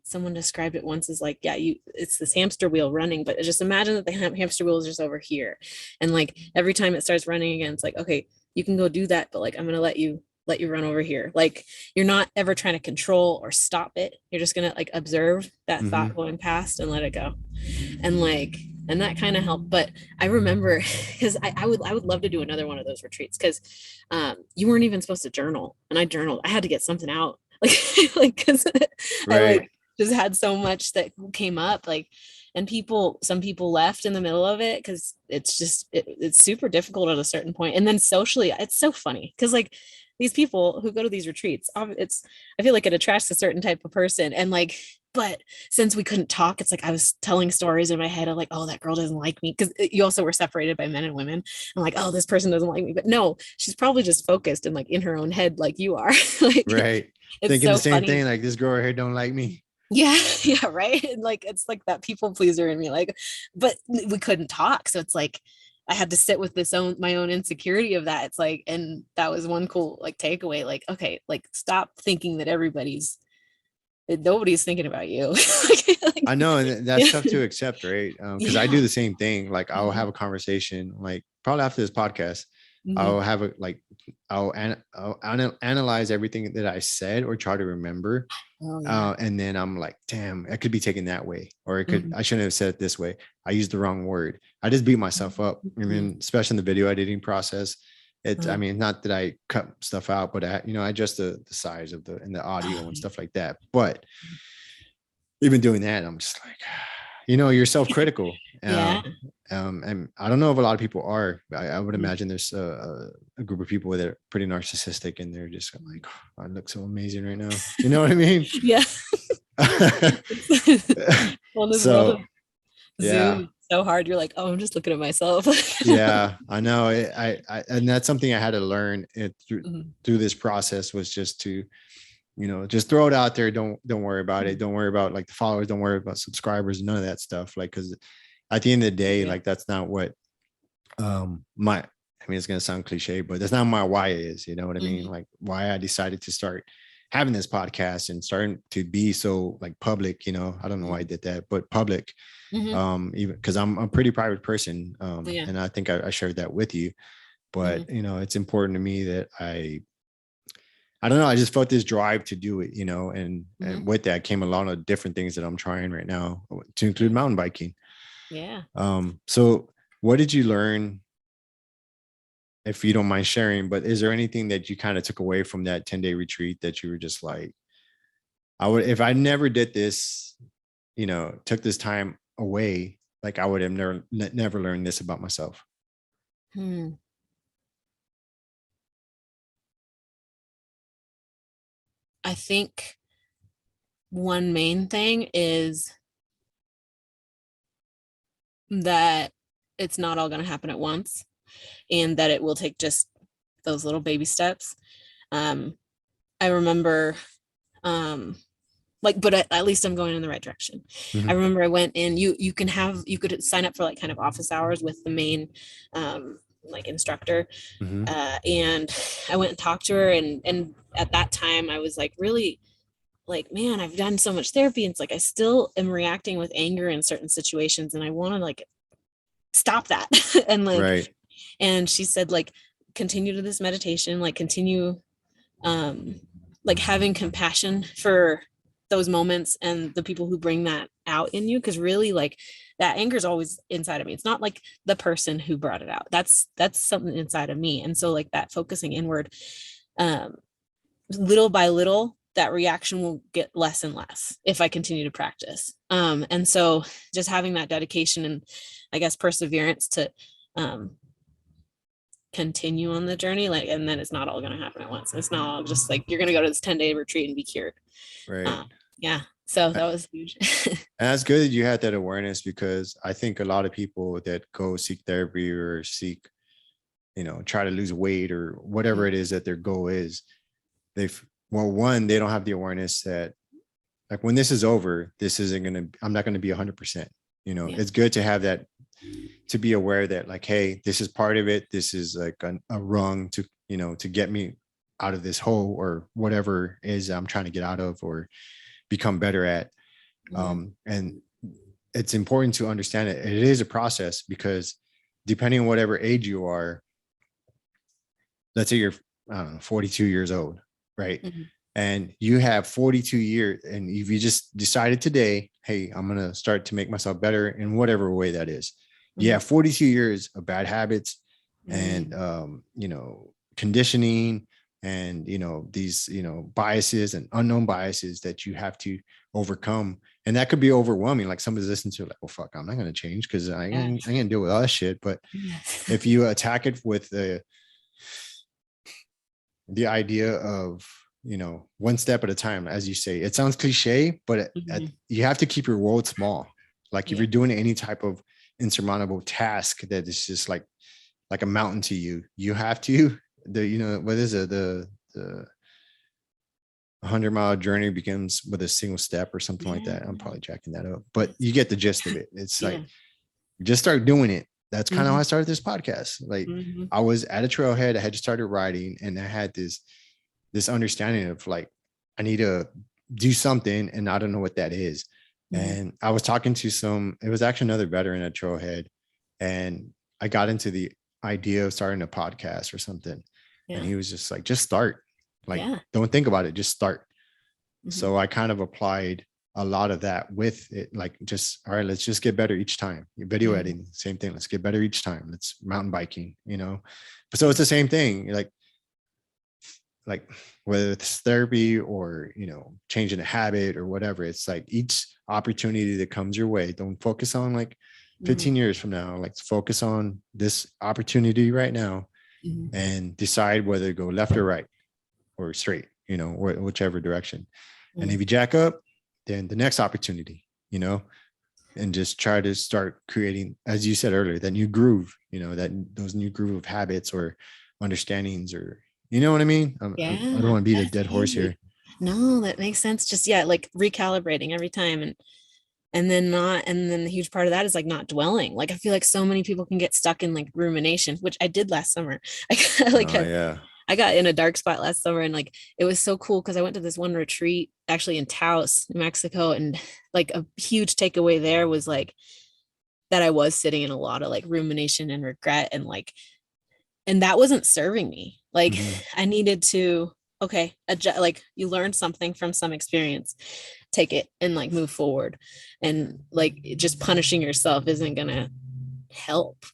someone described it once as like, it's this hamster wheel running, but just imagine that the hamster wheel is just over here. And like every time it starts running again, it's like, okay, you can go do that, but like, I'm going to let you run over here. Like you're not ever trying to control or stop it. You're just going to like observe that thought going past and let it go. And like, and that kind of helped. But I remember, because I would love to do another one of those retreats, because you weren't even supposed to journal, and I journaled. I had to get something out, like because I like just had so much that came up, like, and some people left in the middle of it because it's just it's super difficult at a certain point. And then socially, it's so funny because like these people who go to these retreats, I feel like it attracts a certain type of person, and like, but since we couldn't talk, it's like I was telling stories in my head of like, oh, that girl doesn't like me, because you also were separated by men and women. I'm like, oh, this person doesn't like me, but no, she's probably just focused and like in her own head like you are. Like, right. Thinking so the same funny thing, like this girl right here don't like me. Yeah, right. And like it's like that people pleaser in me, like, but we couldn't talk, so it's like I had to sit with my own insecurity of that. It's like, and that was one cool like takeaway, like, okay, like stop thinking that nobody's thinking about you. Like, I know, and that's tough to accept, right? Because I do the same thing. Like I'll have a conversation, like probably after this podcast, I'll have I'll analyze everything that I said or try to remember. And then I'm like, damn, I could be taken that way, or I shouldn't have said it this way. I used the wrong word. I just beat myself up. I mean, especially in the video editing process. I mean, not that I cut stuff out, but I adjust the size of the audio and stuff like that. But even doing that, I'm just like, you're self-critical. And I don't know if a lot of people are. I would imagine there's a group of people that are pretty narcissistic, and they're just like, oh, I look so amazing right now. You know what I mean? Yeah. So yeah, so hard. You're like, oh, I'm just looking at myself. Yeah, I know. I and that's something I had to learn through this process, was just to, just throw it out there. Don't worry about it. Don't worry about like the followers. Don't worry about subscribers. None of that stuff. Like, because at the end of the day, like that's not what it's going to sound cliche, but that's not my why is, you know what I mean? Like why I decided to start having this podcast and starting to be so like public, I don't know why I did that, but public, even because I'm a pretty private person. And I think I shared that with you, but it's important to me that I don't know. I just felt this drive to do it, and with that came a lot of different things that I'm trying right now, to include mountain biking. Yeah. So what did you learn, if you don't mind sharing, but is there anything that you kind of took away from that 10-day retreat that you were just like, if I never did this, took this time away, like I would have never learned this about myself? I think one main thing is that it's not all going to happen at once, and that it will take just those little baby steps. I remember, but at least I'm going in the right direction. I remember I went in, you could sign up for like kind of office hours with the main, like instructor. And I went and talked to her, and at that time I was like, really, like, man, I've done so much therapy, and it's like I still am reacting with anger in certain situations, and I want to like stop that. And like, right. And she said, like, continue to this meditation, like continue like having compassion for those moments and the people who bring that out in you, because really like that anger is always inside of me. It's not like the person who brought it out. That's something inside of me. And so like that focusing inward, little by little, that reaction will get less and less if I continue to practice. And so just having that dedication and I guess perseverance to continue on the journey, like, and then it's not all going to happen at once. It's not all just like you're going to go to this 10-day retreat and be cured. Right. Yeah. So that was huge. And that's good that you had that awareness, because I think a lot of people that go seek therapy or seek, try to lose weight or whatever it is that their goal is, they don't have the awareness that like when this is over, I'm not going to be 100%. It's good to have that, to be aware that like, hey, this is part of it. This is like a rung to, to get me out of this hole or whatever it is I'm trying to get out of or become better at. And it's important to understand it. It is a process, because depending on whatever age you are, let's say you're, 42 years old, right? Mm-hmm. And you have 42 years, and if you just decided today, hey, I'm going to start to make myself better in whatever way that is. Mm-hmm. You have 42 years of bad habits and, conditioning and, these, biases and unknown biases that you have to overcome. And that could be overwhelming. Like somebody's listening to it, like, well, fuck, I'm not going to change because I ain't going to deal with all that shit. But if you attack it with the idea of, one step at a time, as you say, it sounds cliche, but you have to keep your world small. Like if you're doing any type of insurmountable task that is just like a mountain to you, you have to, what is it? The 100-mile journey begins with a single step or something like that. I'm probably jacking that up, but you get the gist of it. It's like, just start doing it. That's kind of how I started this podcast. Like I was at a trailhead. I had just started riding, and I had this understanding of like, I need to do something and I don't know what that is. And I was talking to it was actually another veteran at trailhead. And I got into the idea of starting a podcast or something. And he was just like, just start, like, don't think about it, just start. So I kind of applied a lot of that with it. Like, just, all right, let's just get better each time. Video editing, same thing. Let's get better each time. Let's mountain biking, but so it's the same thing. Like whether it's therapy or, changing a habit or whatever, it's like each opportunity that comes your way, don't focus on like 15 years from now, like focus on this opportunity right now and decide whether to go left or right or straight, or whichever direction. And if you jack up, then the next opportunity, and just try to start creating, as you said earlier, that new groove, those new groove of habits or understandings, or, you know what I mean? I don't want to beat a dead horse here. No, that makes sense. Just, like recalibrating every time. And then the huge part of that is like not dwelling. Like, I feel like so many people can get stuck in like rumination, which I did last summer. I got in a dark spot last summer, and like, it was so cool because I went to this one retreat actually in Taos, New Mexico. And like a huge takeaway there was like that I was sitting in a lot of like rumination and regret, and like, and that wasn't serving me. Like I needed to, adjust, like you learn something from some experience, take it and like move forward. And like, just punishing yourself isn't going to help.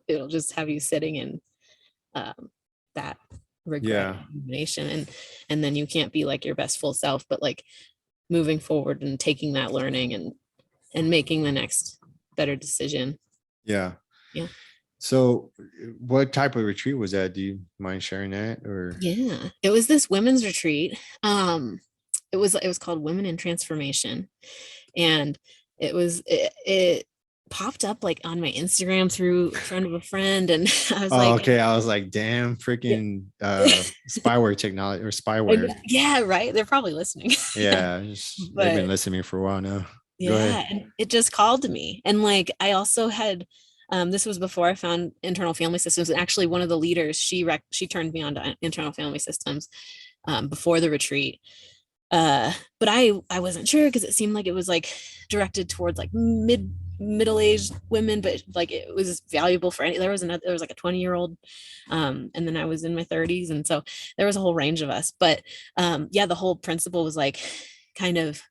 It'll just have you sitting in that regret and rumination, and then you can't be like your best full self, but like moving forward and taking that learning and making the next better decision. Yeah. So what type of retreat was that? Do you mind sharing that? Or it was this women's retreat. It was called Women in Transformation, and it popped up like on my Instagram through a friend of a friend, and I was I was like, damn, freaking spyware technology or spyware. Yeah, right. They're probably listening. They've been listening for a while now. And it just called to me, and like I also had. This was before I found internal family systems. And actually one of the leaders, she turned me on to internal family systems before the retreat. But I wasn't sure because it seemed like it was like directed towards like middle-aged women, but like it was valuable for there was like a 20-year-old. And then I was in my 30s. And so there was a whole range of us. But the whole principle was like kind of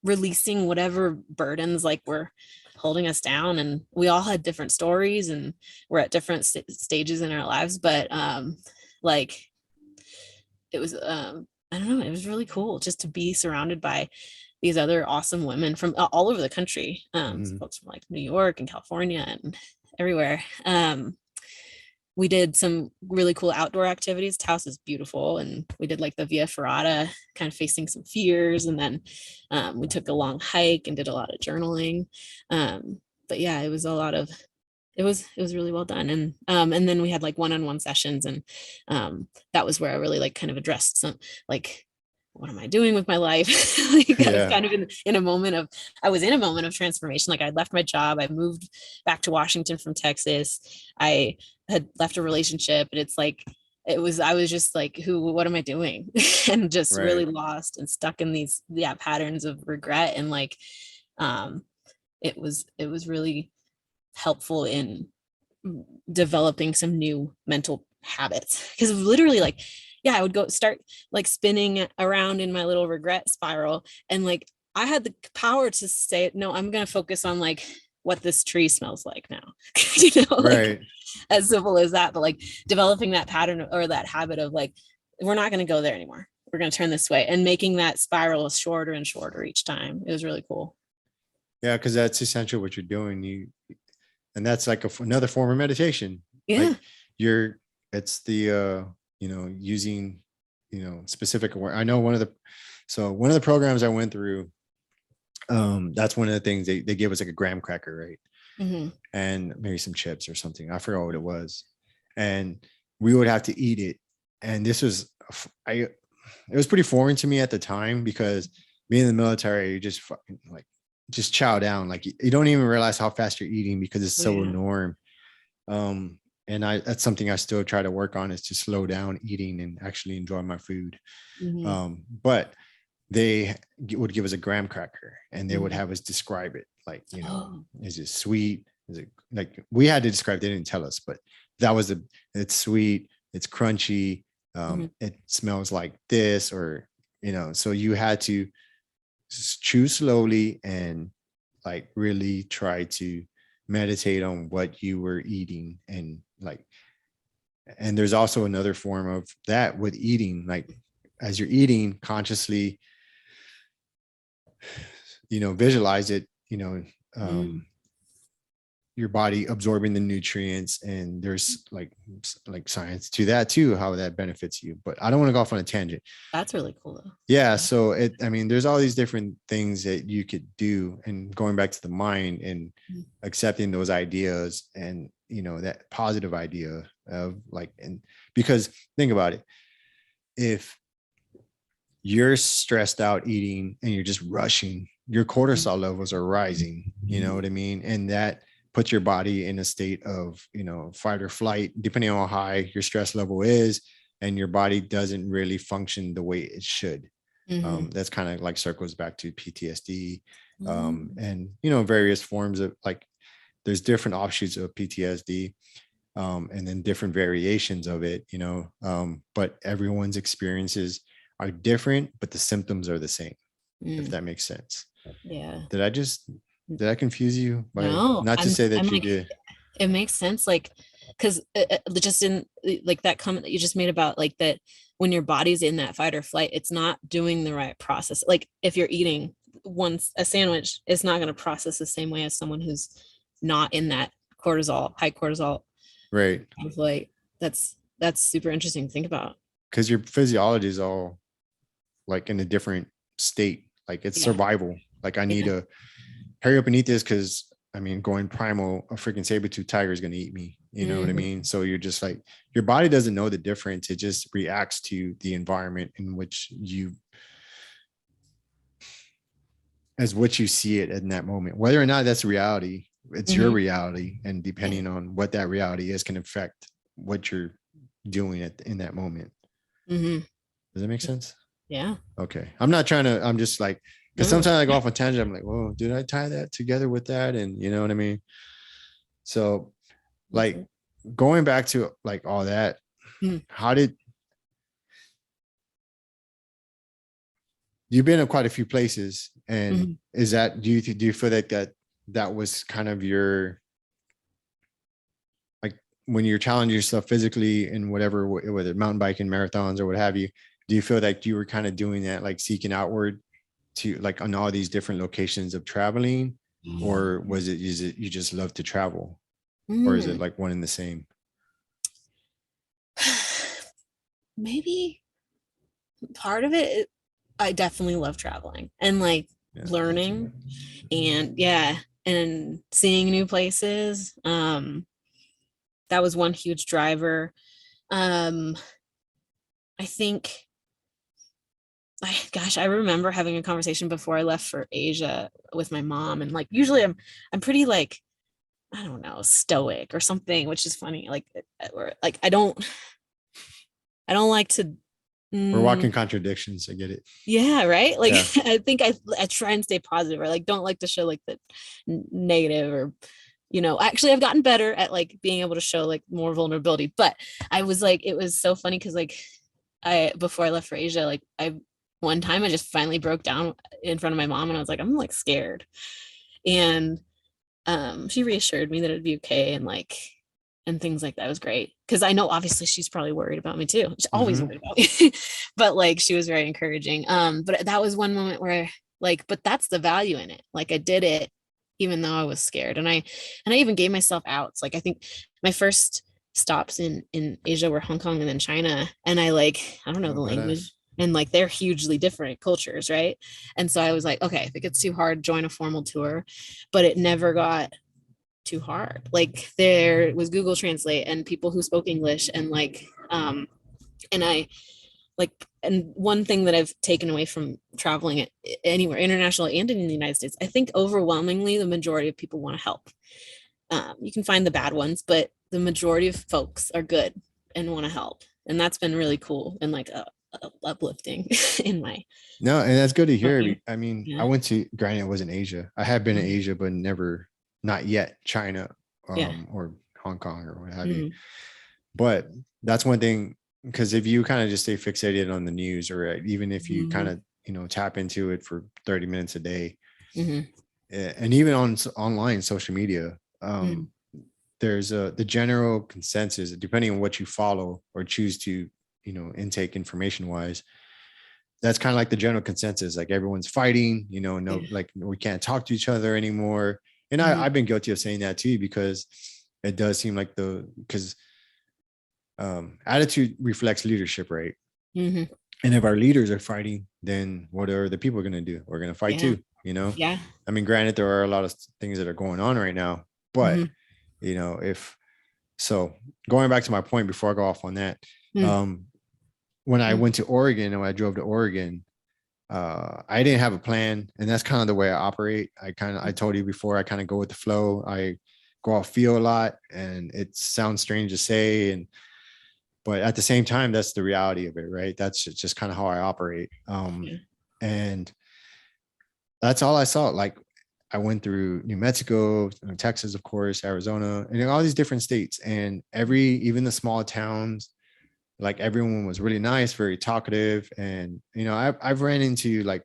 releasing whatever burdens like were holding us down. And we all had different stories and we're at different stages in our lives, but like it was I don't know, it was really cool just to be surrounded by these other awesome women from all over the country, folks from like New York and California and everywhere. We did some really cool outdoor activities. Taos is beautiful, and we did like the Via Ferrata, kind of facing some fears, and then we took a long hike and did a lot of journaling. But yeah, it was a lot of it was really well done. And then we had like one-on-one sessions, and that was where I really like kind of addressed some like, what am I doing with my life? Like I was kind of in a moment of, I was in a moment of transformation. Like I left my job, I moved back to Washington from Texas. I had left a relationship, and it's like, I was just like, what am I doing? And just really lost and stuck in these patterns of regret. And like, it was really helpful in developing some new mental habits, because literally like, I would go start like spinning around in my little regret spiral, and like I had the power to say, no, I'm going to focus on like what this tree smells like now. Like, as simple as that. But like developing that pattern or that habit of like, we're not going to go there anymore, we're going to turn this way, and making that spiral shorter and shorter each time. It was really cool. Yeah, because that's essentially what you're doing. And that's like another form of meditation. Yeah. Like it's the using specific aware. I know one of the programs I went through, that's one of the things they gave us like a graham cracker, right? And maybe some chips or something. I forgot what it was, and we would have to eat it. And this was it was pretty foreign to me at the time, because being in the military, you just fucking like just chow down. Like you don't even realize how fast you're eating because it's so norm. And that's something I still try to work on, is to slow down eating and actually enjoy my food. But they would give us a graham cracker, and they would have us describe it. Like, is it sweet? Is it, like, we had to describe, they didn't tell us, but that was it's sweet, it's crunchy, it smells like this, or, so you had to chew slowly and like really try to meditate on what you were eating. And like, and there's also another form of that with eating, like as you're eating, consciously, visualize it, your body absorbing the nutrients, and there's like science to that too, how that benefits you. But I don't want to go off on a tangent. That's really cool though. Yeah. So there's all these different things that you could do, and going back to the mind and accepting those ideas, and that positive idea of like, and because think about it, if you're stressed out eating and you're just rushing, your cortisol levels are rising, you know what I mean? And that puts your body in a state of, fight or flight, depending on how high your stress level is, and your body doesn't really function the way it should. That's kind of like circles back to PTSD, and, various forms of like, there's different offshoots of PTSD, and then different variations of it, but everyone's experiences are different, but the symptoms are the same, if that makes sense. Yeah. Did I confuse you? No, not to say that you did. It makes sense. Like, because just in like that comment that you just made about like that, when your body's in that fight or flight, it's not doing the right process. Like if you're eating a sandwich, it's not going to process the same way as someone who's not in that high cortisol. Right. Like that's super interesting to think about. Because your physiology is all like in a different state. Like it's survival. Like I need to hurry up and eat this, because going primal, a freaking saber-tooth tiger is going to eat me. You know what I mean? So you're just like, your body doesn't know the difference. It just reacts to the environment in which you see it in that moment. Whether or not that's reality, it's your reality. And depending on what that reality is, can affect what you're doing in that moment. Does that make sense? Yeah. Okay. I'm just like, because sometimes I go off on tangent. I'm like, whoa, did I tie that together with that? And you know what I mean? So like going back to like all that, how did you've been to quite a few places, and Mhm. is that, do you feel that was kind of your, like, when you're challenging yourself physically in whatever, whether mountain biking, marathons, or what have you, do you feel like you were kind of doing that, like seeking outward to, like, on all these different locations of traveling, or is it you just love to travel, or is it Mm. like one and the same? Maybe part of it, I definitely love traveling and like Yeah. learning and yeah, and seeing new places. That was one huge driver. Um, I think I remember having a conversation before I left for Asia with my mom, and like usually I'm pretty like, I don't know, stoic or something, which is funny. Like or like I don't like to We're walking mm, contradictions. I get it. yeah, right. Like Yeah. I think I try and stay positive, or like don't like to show like the negative, or actually I've gotten better at like being able to show like more vulnerability. But I was like, it was so funny because like I before I left for Asia, like I one time I just finally broke down in front of my mom and I was like, I'm like scared. And she reassured me that it'd be okay, and like and things like that. It was great because I know obviously she's probably worried about me too. She's always Mhm. worried about me. But like she was very encouraging. But that was one moment where like, but that's the value in it. Like I did it even though I was scared. And I even gave myself outs. Like I think my first stops in Asia were Hong Kong and then China. And I don't know Oh, the badass. language. And like they're hugely different cultures, right? And so I was like, okay, if it gets too hard, join a formal tour. But it never got too hard. Like there was Google Translate and people who spoke English, and like and I like, and one thing that I've taken away from traveling anywhere internationally and in the United States, I think overwhelmingly the majority of people want to help. You can find the bad ones, but the majority of folks are good and want to help, and that's been really cool and like uplifting in my No, and that's good to hear. working. I mean, I Yeah. went to, granted, it wasn't Asia. I have been in Mhm. Asia, but never, not yet, China, Yeah. or Hong Kong or what have you. Mhm. But that's one thing, because if you kind of just stay fixated on the news, or even if you kind Mhm. of, tap into it for 30 minutes a day, Mhm. and even on online social media, Mhm. there's the general consensus, depending on what you follow or choose to, intake information wise, that's kind of like the general consensus. Like everyone's fighting, Yeah. no, like we can't talk to each other anymore. And Mhm. I've been guilty of saying that too, because it does seem like because attitude reflects leadership, right? Mhm. And if our leaders are fighting, then what are the people going to do? We're going to fight Yeah. too. Yeah. I mean, granted, there are a lot of things that are going on right now, but Mhm. if so, going back to my point before I go off on that, Mhm. um, when I went to Oregon and when I drove to Oregon, I didn't have a plan, and that's kind of the way I operate. I told you before, I kind of go with the flow. I go off feel a lot, and it sounds strange to say, but at the same time, that's the reality of it, right? That's just kind of how I operate. Yeah. And that's all I saw. Like I went through New Mexico, Texas, of course, Arizona, and all these different states, and even the small towns, like everyone was really nice, very talkative. And I've ran into, like,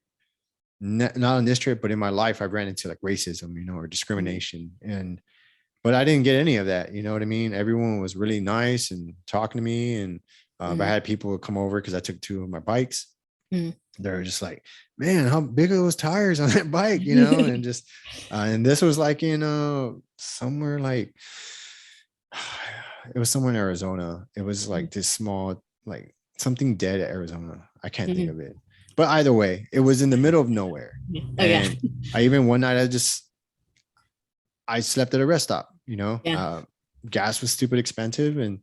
not on this trip, but in my life, I've ran into like racism, or Mhm. discrimination, but I didn't get any of that. You know what I mean? Everyone was really nice and talking to me, and I Mhm. had people come over because I took two of my bikes. Mhm. They're just like, man, how big are those tires on that bike? And just, and this was like in somewhere like, it was somewhere in Arizona. It was like this small, like something dead at Arizona. I can't think Mhm. of it. But either way, it was in the middle of nowhere. Yeah. Oh yeah. And I even one night I slept at a rest stop, Yeah. gas was stupid expensive. And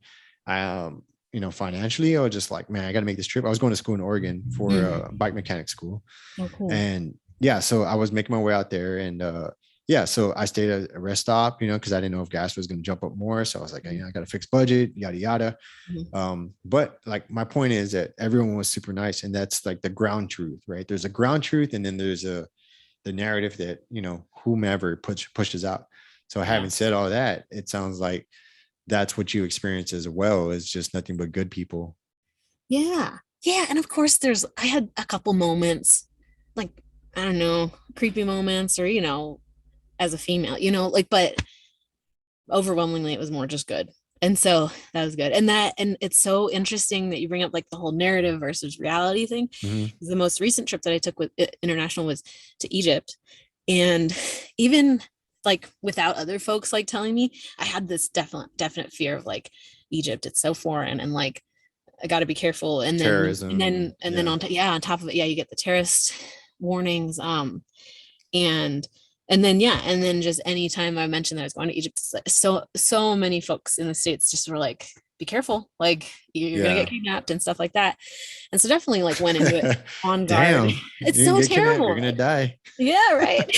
financially, I was just like, man, I got to make this trip. I was going to school in Oregon for Mhm. a bike mechanic school. Oh cool. And yeah, so I was making my way out there, and yeah, so I stayed at a rest stop, because I didn't know if gas was going to jump up more. So I was like, Mhm. I got a fixed budget, yada yada. Mhm. But like my point is that everyone was super nice, and that's like the ground truth, right? There's a ground truth, and then there's the narrative that whomever pushes out. So Yeah. having said all that, it sounds like that's what you experience as well. Is just nothing but good people. Yeah. Yeah. And of course I had a couple moments like, I don't know, creepy moments or, as a female, like, but overwhelmingly it was more just good. And so that was good. And it's so interesting that you bring up like the whole narrative versus reality thing. Mhm. The most recent trip that I took with international was to Egypt. And even like without other folks like telling me, I had this definite fear of like Egypt. It's so foreign and like I got to be careful. And then Terrorism. on top of it, you get the terrorist warnings. And and then just anytime I mentioned that I was going to Egypt, so many folks in the States just were like, be careful, like you're gonna get kidnapped and stuff like that. And so definitely like went into it on guard. Damn, It's you so get kidnapped, terrible. you're gonna die. Yeah, right.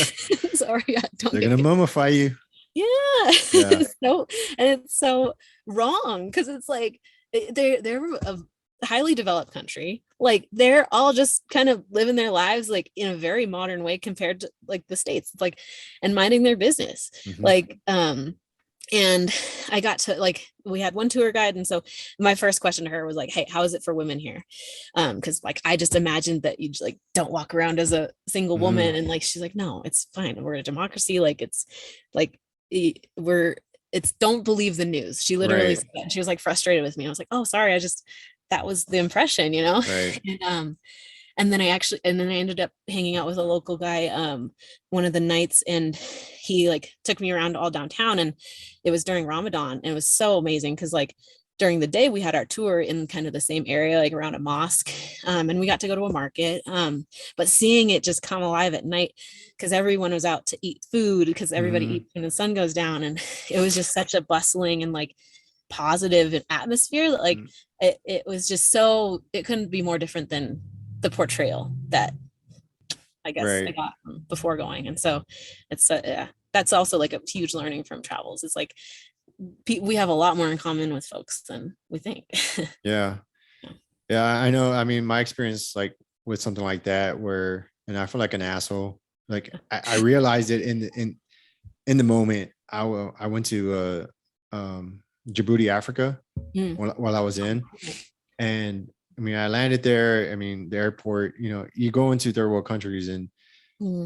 Sorry, They're gonna mummify you. Yeah. Yeah. It's so wrong because it's like they're a highly developed country. Like they're all just kind of living their lives like in a very modern way compared to like the States. It's like and minding their business. Mhm. Like and I got to like we had one tour guide and so my first question to her was like, hey, how is it for women here? Because like I just imagined that you like don't walk around as a single woman and like she's like, no, it's fine, we're a democracy, like it's like we're it's don't believe the news. She literally said that. She was like frustrated with me. I was like, oh, sorry, that was the impression, Right. And then I ended up hanging out with a local guy one of the nights, and he like took me around all downtown, and it was during Ramadan, and it was so amazing because like during the day we had our tour in kind of the same area, like around a mosque, and we got to go to a market, but seeing it just come alive at night because everyone was out to eat food because everybody eats when the sun goes down, and it was just such a bustling and like positive atmosphere that like it was just so it couldn't be more different than the portrayal that I guess I got before going. And so it's yeah, that's also like a huge learning from travels. It's like we have a lot more in common with folks than we think. Yeah. Yeah, I know. I mean, my experience like with something like that where and I feel like an asshole. Like I realized it in the moment. I went to Djibouti, Africa while I was in. And I mean, I landed there. I mean, the airport, you go into third world countries and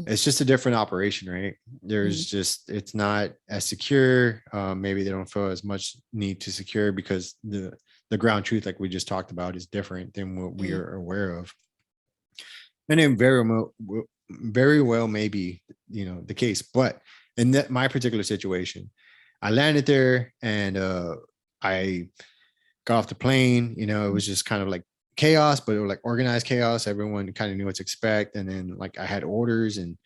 it's just a different operation, right? There's just, it's not as secure. Maybe they don't feel as much need to secure because the ground truth, like we just talked about, is different than what we are aware of. And it very well may be, the case. But in my particular situation, I landed there and I got off the plane. It was just kind of like chaos, but it was like organized chaos. Everyone kind of knew what to expect. And then like I had orders and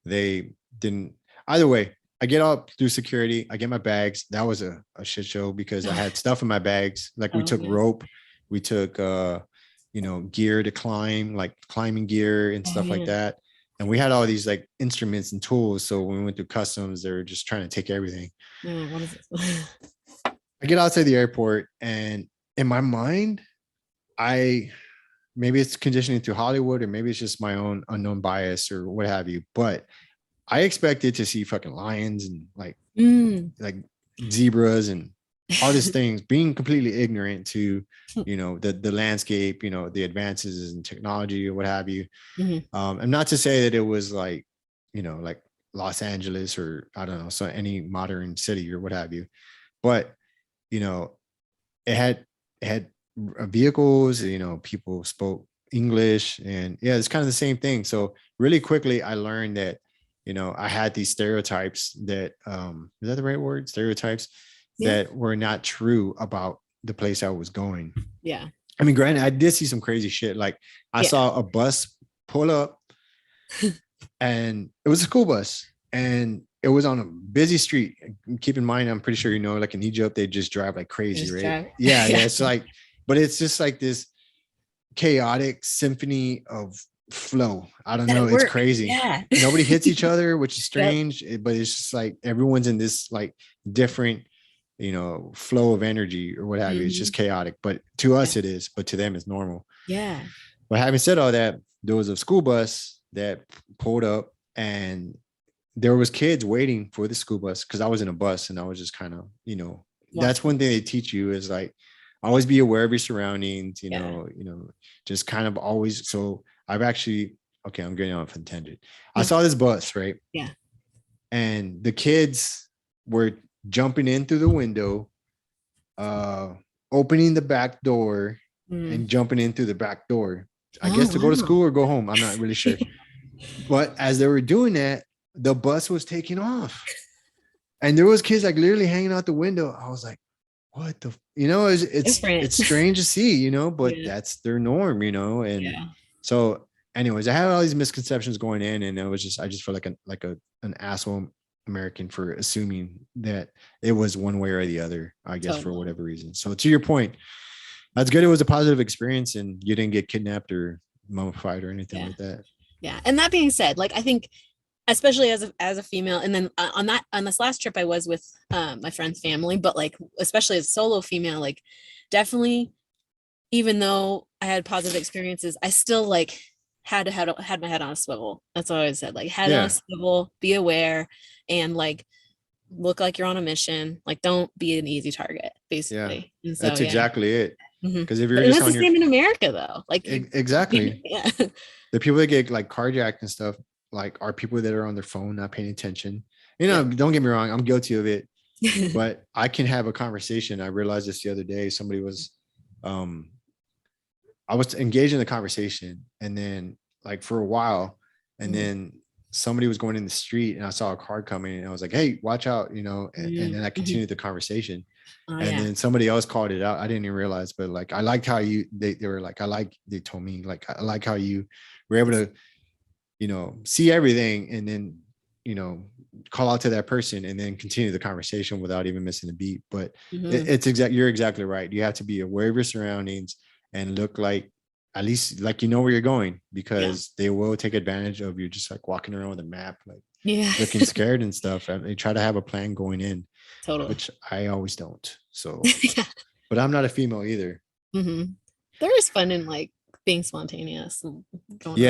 they didn't. Either way, I get up through security. I get my bags. That was a shit show because I had stuff in my bags. Like we took rope, we took gear to climb, like climbing gear and stuff like that. And we had all these like instruments and tools. So when we went through customs, they were just trying to take everything. What is this? I get outside the airport and in my mind, maybe it's conditioning to Hollywood or maybe it's just my own unknown bias or what have you, but I expected to see fucking lions and like zebras and all these things, being completely ignorant to, the landscape, the advances in technology or what have you. And not to say that it was like, like Los Angeles or I don't know, so any modern city or what have you, but it had vehicles, people spoke English and yeah, it's kind of the same thing. So really quickly, I learned that, I had these stereotypes that, is that the right word? Stereotypes that were not true about the place I was going. Yeah. I mean, granted, I did see some crazy shit. Like I saw a bus pull up and it was a school bus and it was on a busy street. Keep in mind, I'm pretty sure, like in Egypt, they just drive like crazy, right? Yeah. It's like, but it's just like this chaotic symphony of flow. I don't know. It's crazy. Yeah. Nobody hits each other, which is strange, but it's just like everyone's in this like different, flow of energy or what have you. It's just chaotic, but to us it is, but to them it's normal. Yeah. But having said all that, there was a school bus that pulled up and there was kids waiting for the school bus because I was in a bus and I was just kind of, that's one thing they teach you is like, always be aware of your surroundings, just kind of always. So I've actually okay, I'm getting off on a tangent. I saw this bus, right? Yeah. And the kids were jumping in through the window, opening the back door and jumping in through the back door. I guess to go to school or go home. I'm not really sure. But as they were doing that, the bus was taking off. And there was kids like literally hanging out the window. I was like, what the, it's strange to see, but that's their norm, and so anyways, I had all these misconceptions going in, and I just felt like an asshole American for assuming that it was one way or the other, I guess, for whatever reason. So to your point, that's good. It was a positive experience and you didn't get kidnapped or mummified or anything like that. Yeah. And that being said, like, I think especially as a female, and then on this last trip I was with my friend's family, but like especially as a solo female, like definitely, even though I had positive experiences, I still like had my head on a swivel. That's what I always said, like head on a swivel, be aware, and like look like you're on a mission. Like don't be an easy target, basically. Yeah, so, that's exactly it. Because if you're just that's the same in America though, like exactly. Yeah. The people that get like carjacked and stuff like are people that are on their phone, not paying attention. Don't get me wrong, I'm guilty of it, but I can have a conversation. I realized this the other day. Somebody was, I was engaged in the conversation, and then like for a while, and then somebody was going in the street, and I saw a car coming, and I was like, "Hey, watch out!" and then I continued the conversation, then somebody else called it out. I didn't even realize, but like I liked how they were like, they told me like I like how you were able to, see everything and then, call out to that person and then continue the conversation without even missing a beat. But you're exactly right. You have to be aware of your surroundings and look like, at least like, where you're going, because they will take advantage of you just like walking around with a map, like looking scared and stuff. And they try to have a plan going in, which I always don't. So, but I'm not a female either. There is fun in like being spontaneous and going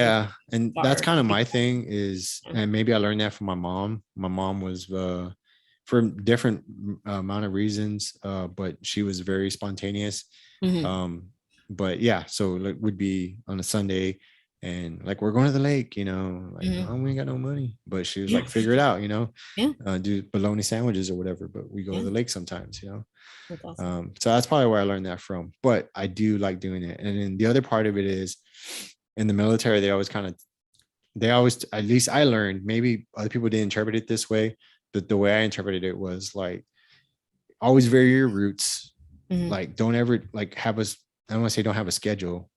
and that's kind of my thing is, and maybe I learned that from my mom. My mom was for different amount of reasons, but she was very spontaneous. But so it would be on a Sunday and like we're going to the lake, like oh, we ain't got no money, but she was like, figure it out, do bologna sandwiches or whatever, but we go to the lake sometimes, That's awesome. So that's probably where I learned that from, but I do like doing it. And then the other part of it is in the military, they always, at least I learned, maybe other people didn't interpret it this way, but the way I interpreted it was like, always vary your routes. Like don't ever like have us, I don't want to say don't have a schedule,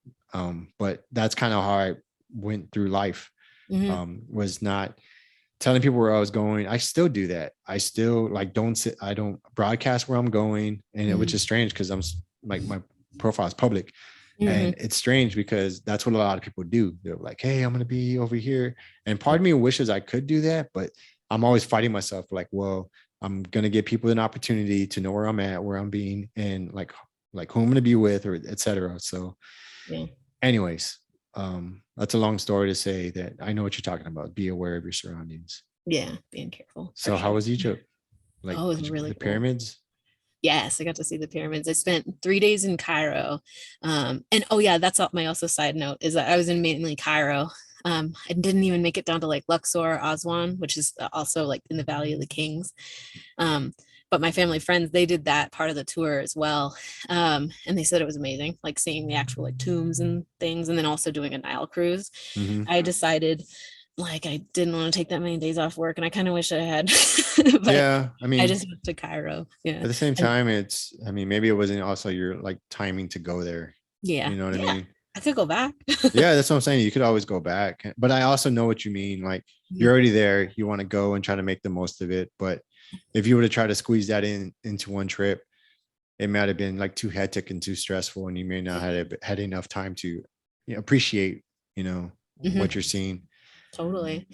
but that's kind of how I went through life, was not telling people where I was going. I still do that. I still like I don't broadcast where I'm going, and which is strange because I'm like my profile is public, and it's strange because that's what a lot of people do. They're like, hey, I'm going to be over here. And part of me wishes I could do that, but I'm always fighting myself like, well, I'm going to give people an opportunity to know where I'm at, where I'm being, and like who I'm going to be with, or etc. So anyways, that's a long story to say that I know what you're talking about. Be aware of your surroundings. Yeah, being careful. So how was Egypt? Like, it was really cool. Pyramids? Yes, I got to see the pyramids. I spent 3 days in Cairo. And that's my also side note is that I was in mainly Cairo. I didn't even make it down to like Luxor, Aswan, which is also like in the Valley of the Kings. But my family friends, they did that part of the tour as well. And they said it was amazing, like seeing the actual like tombs and things, and then also doing a Nile cruise. I decided like I didn't want to take that many days off work, and I kind of wish I had. But I mean, I just went to Cairo. Yeah. At the same time, maybe it wasn't also your like timing to go there. Yeah. You know what I mean? I could go back. Yeah, that's what I'm saying. You could always go back. But I also know what you mean. Like you're already there. You want to go and try to make the most of it. But if you were to try to squeeze that into one trip, it might have been like too hectic and too stressful, and you may not have had enough time to appreciate, what you're seeing. Totally.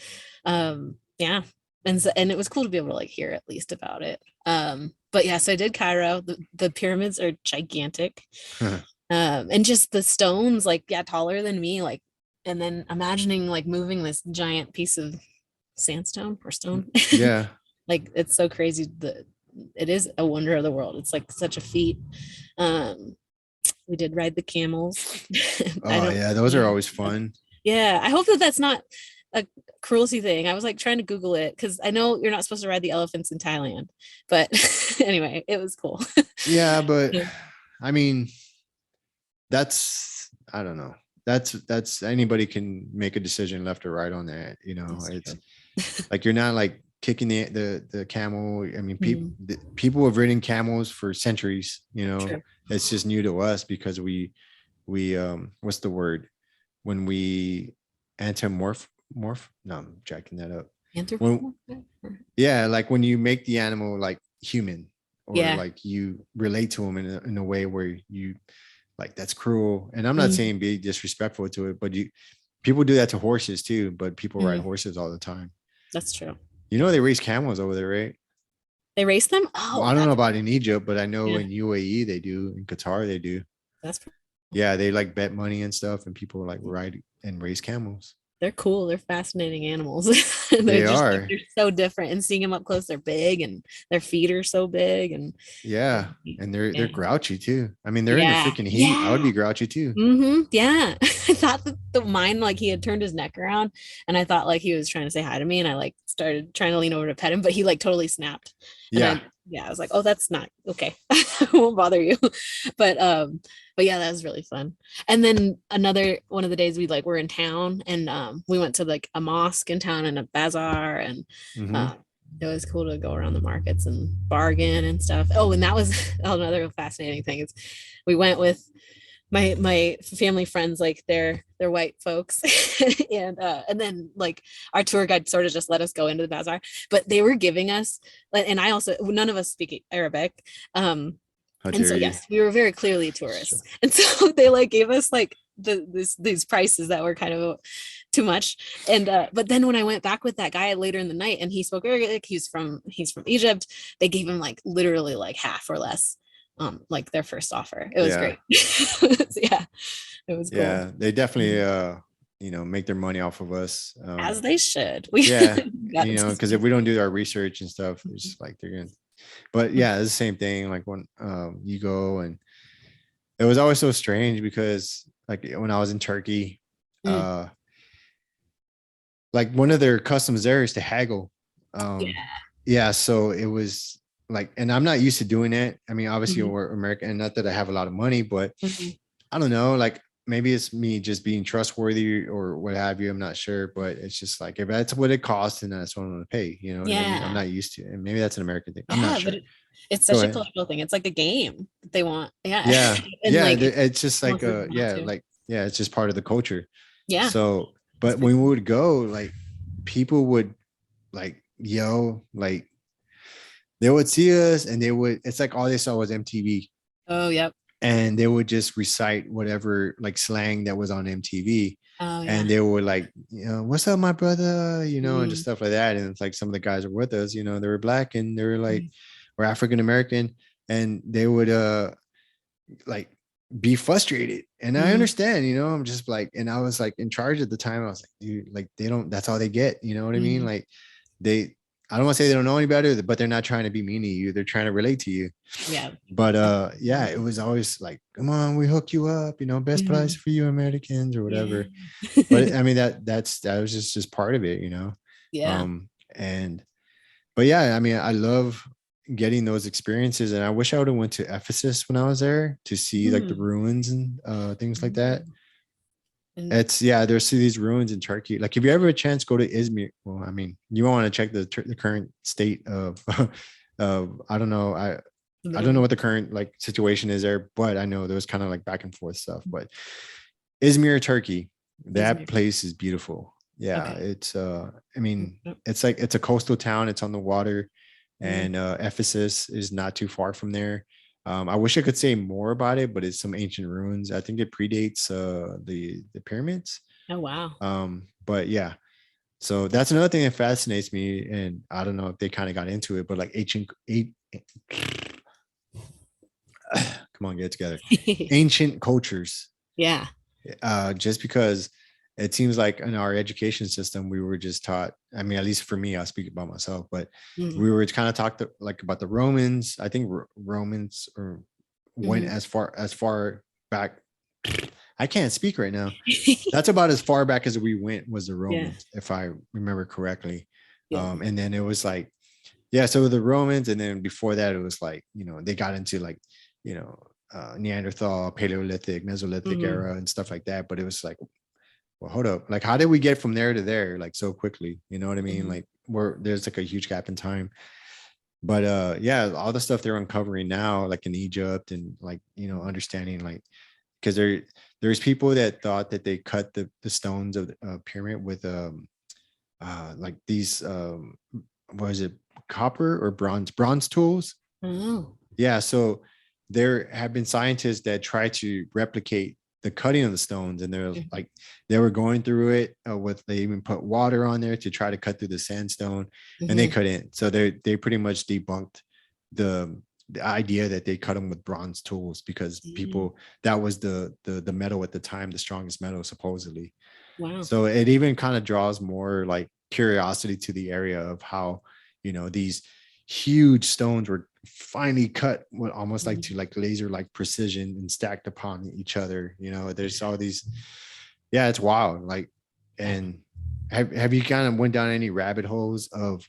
Yeah. And it was cool to be able to like hear at least about it. But yeah, so I did Cairo. The pyramids are gigantic. And just the stones, like, taller than me, like, and then imagining like moving this giant piece of sandstone or stone. Yeah. Like, it's so crazy that it is a wonder of the world. It's like such a feat. We did ride the camels. Oh yeah, those are always fun. Yeah, I hope that that's not a cruelty thing. I was like trying to Google it because I know you're not supposed to ride the elephants in Thailand, but anyway, it was cool. Yeah, but I mean, I don't know. That's anybody can make a decision left or right on that. That's It's true. like you're not like kicking the camel. I mean, Mhm. people have ridden camels for centuries. True. It's just new to us because we what's the word when we antimorph morph? No, I'm jacking that up. When Anthropomorphic? Yeah, like when you make the animal like human, or Yeah. like you relate to them in a way where you like, that's cruel. And I'm not Mhm. saying be disrespectful to it, but people do that to horses too, but people ride Mhm. horses all the time. That's true. They raise camels over there, right? They race them? Well, Oh, I don't know that's about in Egypt, but I know yeah. in UAE they do, in Qatar they do. That's Yeah, they like bet money and stuff, and people like ride and raise camels. they're cool. They're fascinating animals. They're They just like, are. they're so different. And seeing them up close, they're big and their feet are so big. And Yeah. And they're yeah. grouchy too. I mean, they're in the Yeah. freaking heat. I would Yeah. be grouchy too. Yeah. I thought that the mine, like he had turned his neck around and I thought like he was trying to say hi to me. And I like started trying to lean over to pet him, but he like totally snapped. And Yeah. I was like, oh, that's not okay. I won't bother you. But yeah, that was really fun. And then another one of the days we like were in town and we went to like a mosque in town and a bazaar and Mm-hmm. um it was cool to go around the markets and bargain and stuff. Oh, and that was another fascinating thing is we went with my family friends, like they're white folks and then like our tour guide sort of just let us go into the bazaar, but they were giving us, and I also, none of us speak Arabic, How and so dare you? yes, we were very clearly Sure. tourists, and so they like gave us like these prices that were kind of too much. And but then when I went back with that guy later in the night and he spoke Arabic, he's from Egypt, they gave him like literally like half or less, like their first offer. It was Yeah. great. Yeah, it was cool. Yeah. They definitely make their money off of us. As they should. We Yeah. got it. Because if we don't do our research and stuff, it's like they're gonna, but yeah, it's the same thing. Like when you go, and it was always so strange because like when I was in Turkey, Mm, uh like one of their customs there is to haggle. yeah. Yeah, so it was like, and I'm not used to doing it. I mean, obviously Mhm, we're American, and not that I have a lot of money, but mhm. I don't know, like maybe it's me just being trustworthy or what have you. I'm not sure, but it's just like, if that's what it costs, then that's what I'm going to pay. You know what I mean? I'm Yeah. not used to it. And maybe that's an American thing. I'm not Yeah, but sure. it's Go such a ahead. cultural thing. It's like a game that they want. Yeah. Yeah. And Yeah. like It's just like, most of them not to. yeah, it's just part of the culture. Yeah. So, It's but pretty when we cool. would go, like people would like yell, like they would see us and it's like all they saw was MTV, Oh, yep. and they would just recite whatever like slang that was on MTV. Oh, And yeah. they were like, what's up, my brother, and just Mm, stuff like that. And it's like some of the guys are with us, they were black and they were like, mm, we're African American, and they would like be frustrated. And I mm, understand, I'm just like, and I was like in charge at the time. I was like, dude, like they don't, that's all they get. You know what I mean? mm. Like they, I don't want to say they don't know any better, but they're not trying to be mean to you. They're trying to relate to you. Yeah. But That's yeah, it was always like, come on, we hook you up, best price mhm. for you Americans or Yeah. whatever. But I mean that was just part of it. Yeah. Um and but yeah, I mean, I love getting those experiences, and I wish I would have went to Ephesus when I was there to see like the Mm, ruins and things like that. mm. And It's yeah, there's these ruins in Turkey. Like if you ever a chance, go to Izmir. Well, I mean, you want to check the current state of of I don't know. the I don't Middle know East. what the current like situation is there, but I know there was kind of like back and forth stuff. But Izmir, Turkey, that Izmir. place is beautiful. Yeah, Okay. it's I mean, Yep. it's like it's a coastal town, it's on the water, Mm, and Ephesus is not too far from there. I wish I could say more about it, but it's some ancient ruins. I think it predates the pyramids. oh, wow. But yeah, so that's another thing that fascinates me, and I don't know if they kind of got into it, but like come on, get it together. Ancient cultures. Yeah. Just because it seems like in our education system, we were just taught, I mean, at least for me, I'll speak about myself, but Mm, we were kind of talked like about the Romans. I think Romans or went mhm. as far back. I I can't speak right now. That's about as far back as we went, was the Yeah. Romans, if I remember correctly. Yeah. And then it was like, yeah, so the Romans, and then before that, it was like, you know, they got into like, you know, Neanderthal, Paleolithic, Mesolithic Mhm. era and stuff like that. But it was like, well, hold up, like, how did we get from there to there like so quickly? You know what I mean? Mhm. Like, there's like a huge gap in time. But yeah, all the stuff they're uncovering now, like in Egypt, and like, you know, understanding like, because there's people that thought that they cut the stones of the pyramid with like these what is it, copper or bronze tools. Oh. Yeah, so there have been scientists that try to replicate the cutting of the stones, and they're Mhm. like, they were going through it with, they even put water on there to try to cut through the sandstone, and they Mhm. couldn't. So they pretty much debunked the idea that they cut them with bronze tools, because Mm. people, that was the metal at the time, the strongest metal supposedly. Wow. So it even kind of draws more like curiosity to the area of how, you know, these huge stones were finely cut with almost like to Mhm. like laser like precision and stacked upon each other. You know, there's all these, yeah, it's wild. Like, and have you kind of went down any rabbit holes of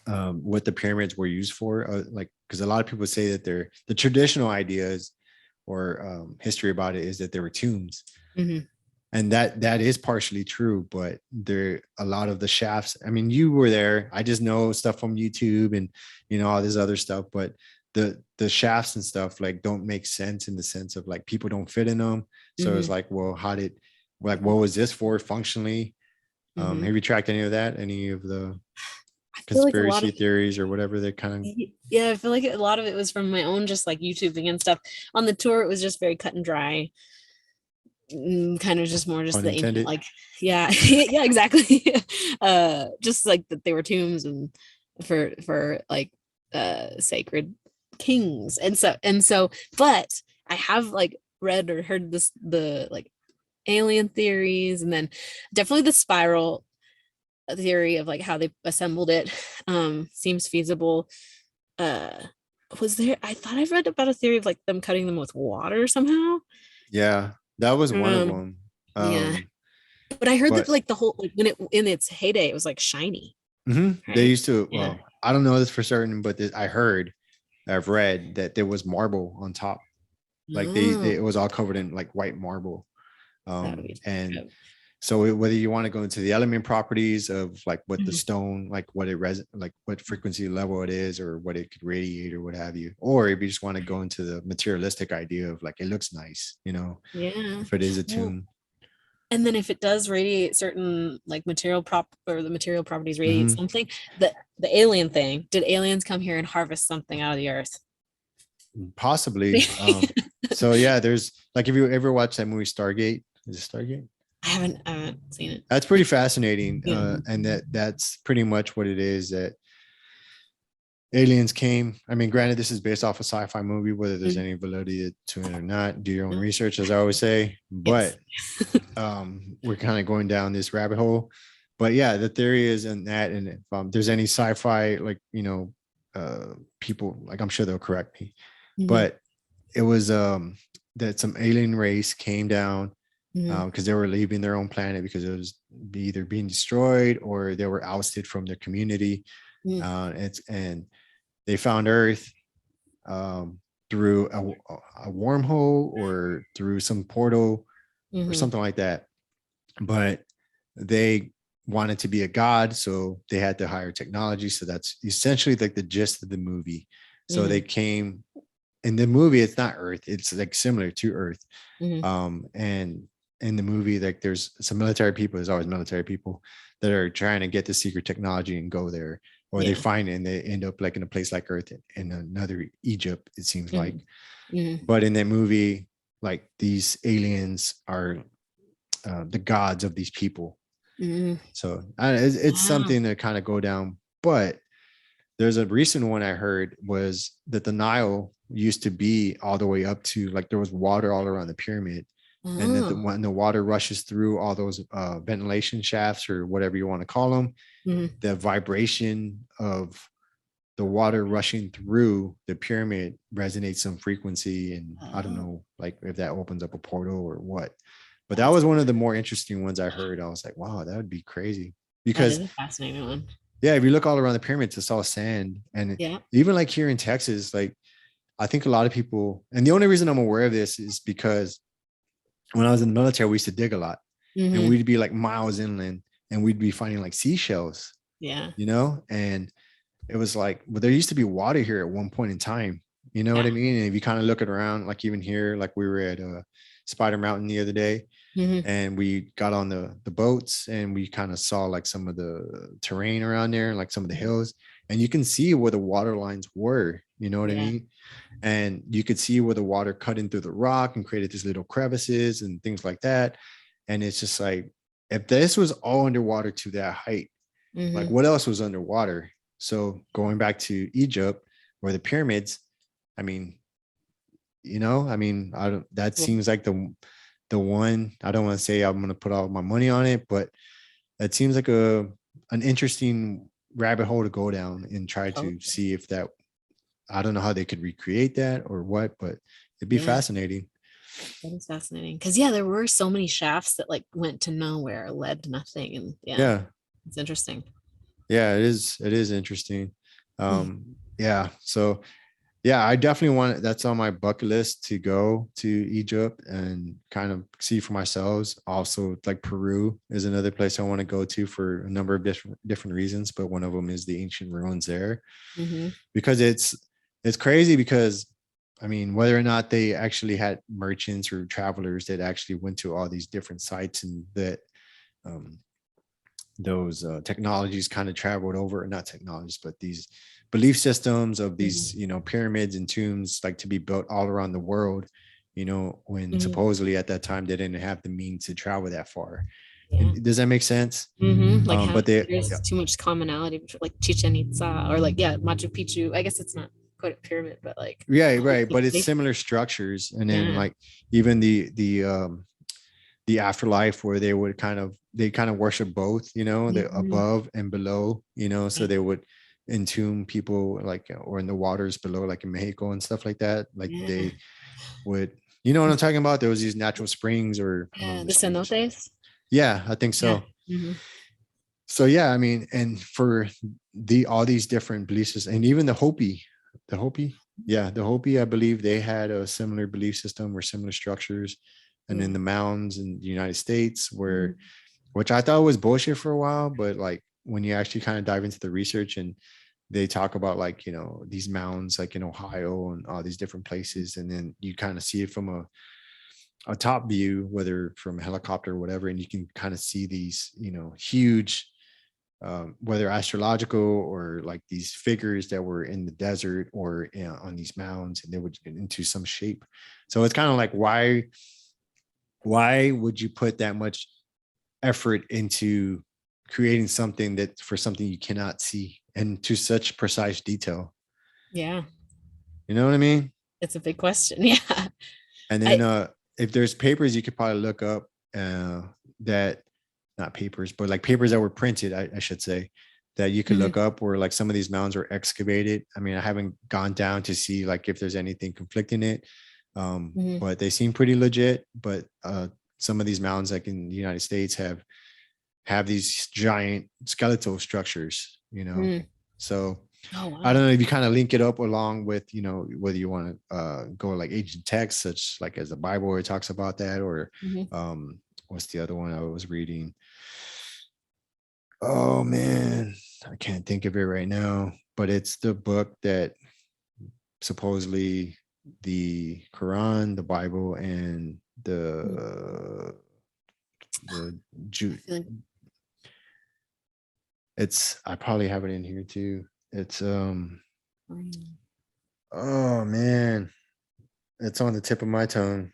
what the pyramids were used for? Like, because a lot of people say that they're, the traditional ideas or history about it is that they were tombs, Mhm. and that is partially true, but there, a lot of the shafts, I mean, you were there, I just know stuff from YouTube and, you know, all this other stuff, but the shafts and stuff like don't make sense, in the sense of like people don't fit in them. So it's Mhm. like, well, how did, like, what was this for functionally? Mhm. Have you tracked any of that, any of the I feel like a lot conspiracy of theories or whatever they kind of? yeah, I feel like a lot of it was from my own just like YouTubing and stuff. On the tour, it was just very cut and dry. Kind of just more just Pun the ancient, intended. like, yeah, yeah, exactly. Just like that they were tombs and for like sacred kings. And so, but I have like read or heard this, the like alien theories, and then definitely the spiral theory of like how they assembled it seems feasible. uh was there, I thought I've read about a theory of like them cutting them with water somehow. Yeah, that was one of um them. yeah, but I heard that But like the whole, like when it in its heyday it was like shiny, they right? used to, Yeah. well, I don't know this for certain, but I heard, I've read that there was marble on top. Like they, Oh, it was all covered in like white marble. that would be And dope. so whether you want to go into the element properties of like what the Mhm. stone, like what it like what frequency level it is, or what it could radiate or what have you, or if you just want to go into the materialistic idea of like, it looks nice, you know, Yeah. if it is a Well, tomb. and then if it does radiate certain like material prop, or the material properties radiate Mhm. something, the alien thing, did aliens come here and harvest something out of the earth? Possibly. So yeah, there's like, if you ever watch that movie Stargate, is it Stargate? I haven't seen it. That's pretty fascinating. Yeah. And that's pretty much what it is, that aliens came. I mean, granted, this is based off a sci-fi movie, whether there's Mhm. any validity to it or not, do your own No. research, as I always say. Yes. But we're kind of going down this rabbit hole. But yeah, the theory is in that, and if there's any sci-fi, like, you know, people, like, I'm sure they'll correct me, Mhm. but it was that some alien race came down Mhm. because they were leaving their own planet, because it was either being destroyed or they were ousted from their community. Mhm. And they found Earth um, through a wormhole or through some portal or Mhm. something like that. But they wanted to be a god, so they had to hire technology. So that's essentially like the gist of the movie. So they Mhm. came in the movie. It's not Earth. It's like similar to Earth. Mhm. And in the movie, like, there's some military people. There's always military people that are trying to get the secret technology and go there, or they Yeah. find it and they end up like in a place like Earth, in another Egypt, it seems like. Mhm. Mhm. But in that movie, like, these aliens are the gods of these people. Mhm. So it's Wow. something to kind of go down. But there's a recent one I heard, was that the Nile used to be all the way up to, like, there was water all around the pyramid, and that Oh. when the water rushes through all those ventilation shafts or whatever you want to call them, Mhm. the vibration of the water rushing through the pyramid resonates some frequency, and I don't know, like if that opens up a portal or what. But that was one of the more interesting ones I heard. I was like, wow, that would be crazy. That Because is a fascinating one. yeah, if you look all around the pyramids, it's all sand. And Yeah. even like here in Texas, like I think a lot of people, and the only reason I'm aware of this is because when I was in the military, we used to dig a lot, and we'd be like miles inland, and we'd be finding like seashells, Yeah. you know, and it was like, well, there used to be water here at one point in time. You know what I mean? And if you kind of look at around, like even here, like we were at Spider Mountain the other day, and we got on the boats, and we kind of saw like some of the terrain around there, like some of the hills, and you can see where the water lines were. You know what I mean? And you could see where the water cut in through the rock and created these little crevices and things like that. And it's just like, if this was all underwater to that height, like what else was underwater? So going back to Egypt or the pyramids, I mean, you know, I mean, that seems like the one. I don't want to say I'm going to put all my money on it, but it seems like an interesting rabbit hole to go down and try to see if that, I don't know how they could recreate that or what, but it'd be fascinating. That is fascinating. Because there were so many shafts that like went to nowhere, led to nothing. And it's interesting. Yeah, it is interesting. Yeah. So yeah, I definitely want, that's on my bucket list to go to Egypt and kind of see for myself. Also, like Peru is another place I want to go to for a number of different reasons, but one of them is the ancient ruins there, because it's crazy. Because I mean, whether or not they actually had merchants or travelers that actually went to all these different sites, and that those technologies kind of traveled over, not technologies, but these belief systems of these, you know, pyramids and tombs, like to be built all around the world, you know, when supposedly at that time they didn't have the means to travel that far. Does that make sense? Like but there's too much commonality between like Chichen Itza or like Machu Picchu. I guess it's not quite a pyramid, but like right, but it's similar structures. And then like even the afterlife, where they kind of worship both, you know, the above and below, you know, so they would entomb people like, or in the waters below, like in Mexico and stuff like that. Like they would, you know what I'm talking about? There was these natural springs, or the cenotes. Yeah, I think so. So yeah, I mean, and for all these different beliefs, and even the Hopi, I believe they had a similar belief system or similar structures. And then the mounds in the United States, which I thought was bullshit for a while, but like when you actually kind of dive into the research, and they talk about like, you know, these mounds like in Ohio and all these different places, and then you kind of see it from a top view, whether from a helicopter or whatever, and you can kind of see these, you know, huge, whether astrological or like these figures that were in the desert or on these mounds, and they would get into some shape. So it's kind of like, why would you put that much effort into creating something that for something you cannot see, and to such precise detail? Yeah. You know what I mean? It's a big question. Yeah. And then if there's papers you could probably look up, that, not papers, but like papers that were printed, I should say, that you could look up, where like some of these mounds were excavated. I mean, I haven't gone down to see like if there's anything conflicting it. But they seem pretty legit. But some of these mounds, like in the United States, have these giant skeletal structures, you know. So I don't know if you kind of link it up along with, you know, whether you want to go like ancient texts, such like as the Bible, where it talks about that, or what's the other one I was reading? Oh man, I can't think of it right now, but it's the book that supposedly the Quran, the Bible, and the Jew. I probably have it in here too. It's oh man, it's on the tip of my tongue.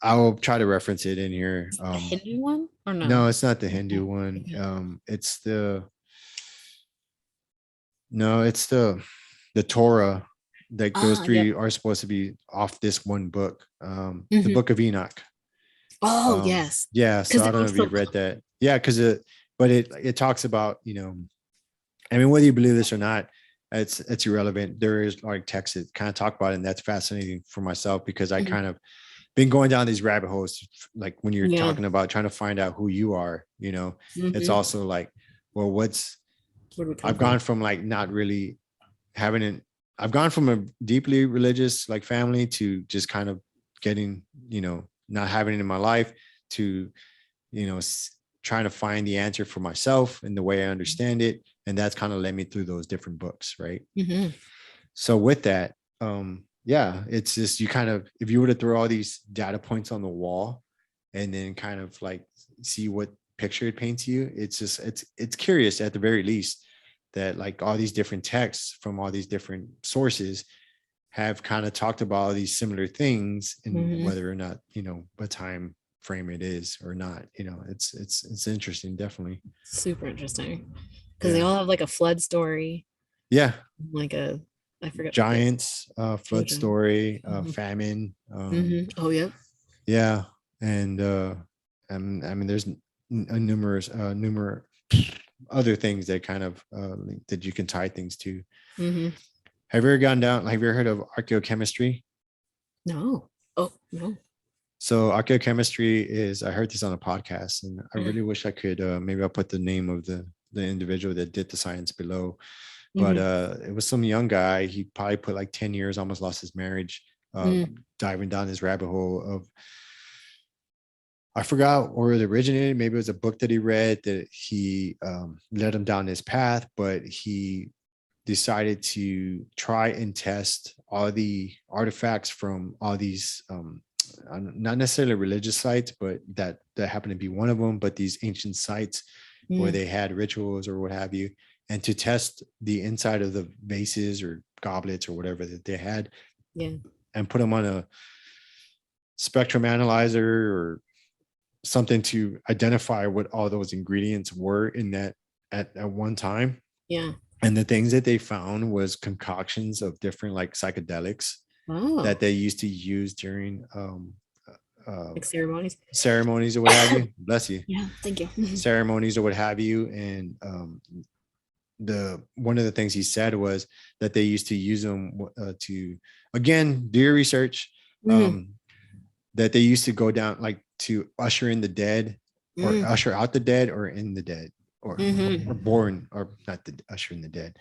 I will try to reference it in here. The Hindu one or no? No, it's not the Hindu one. It's the Torah. Like those three are supposed to be off this one book, the Book of Enoch. Oh yes. Yeah. So I don't know if you read that. Yeah, because it talks about, you know, I mean, whether you believe this or not, it's irrelevant. There is like texts that kind of talk about it, and that's fascinating for myself because I kind of been going down these rabbit holes. Like when you're Yeah. talking about trying to find out who you are, you know, it's also like, well, Where do we come I've from? gone from like not really having an, I've gone from a deeply religious like family to just kind of getting, you know, not having it in my life to, you know, trying to find the answer for myself and the way I understand it. And that's kind of led me through those different books. Right. So with that, yeah, it's just, you kind of, if you were to throw all these data points on the wall and then kind of like see what picture it paints you, it's just, it's curious at the very least that like all these different texts from all these different sources have kind of talked about all these similar things, and whether or not, you know, what time frame it is or not, you know, it's interesting, definitely. Super interesting. Because they all have like a flood story. Yeah. Like a, I forget. Giants, flood story, Mhm. famine. Oh, yeah. Yeah. And I mean, there's numerous other things that kind of that you can tie things to. Have you ever gone down, have you ever heard of archaeochemistry? No. Oh, no. So archaeochemistry is, I heard this on a podcast, and I really wish I could, maybe I'll put the name of the individual that did the science below. But it was some young guy. He probably put like 10 years, almost lost his marriage, diving down this rabbit hole of, I forgot where it originated. Maybe it was a book that he read that he led him down this path, but he decided to try and test all the artifacts from all these, not necessarily religious sites, but that happened to be one of them, but these ancient sites where they had rituals or what have you, and to test the inside of the vases or goblets or whatever that they had, and put them on a spectrum analyzer or something to identify what all those ingredients were in that at one time. Yeah. And the things that they found was concoctions of different like psychedelics that they used to use during like ceremonies or what have you. Bless you. Yeah, thank you. Ceremonies or what have you. And the one of the things he said was that they used to use them to, again, do your research, that they used to go down like to usher in the dead or usher out the dead or in the dead or born, or not the usher in the dead,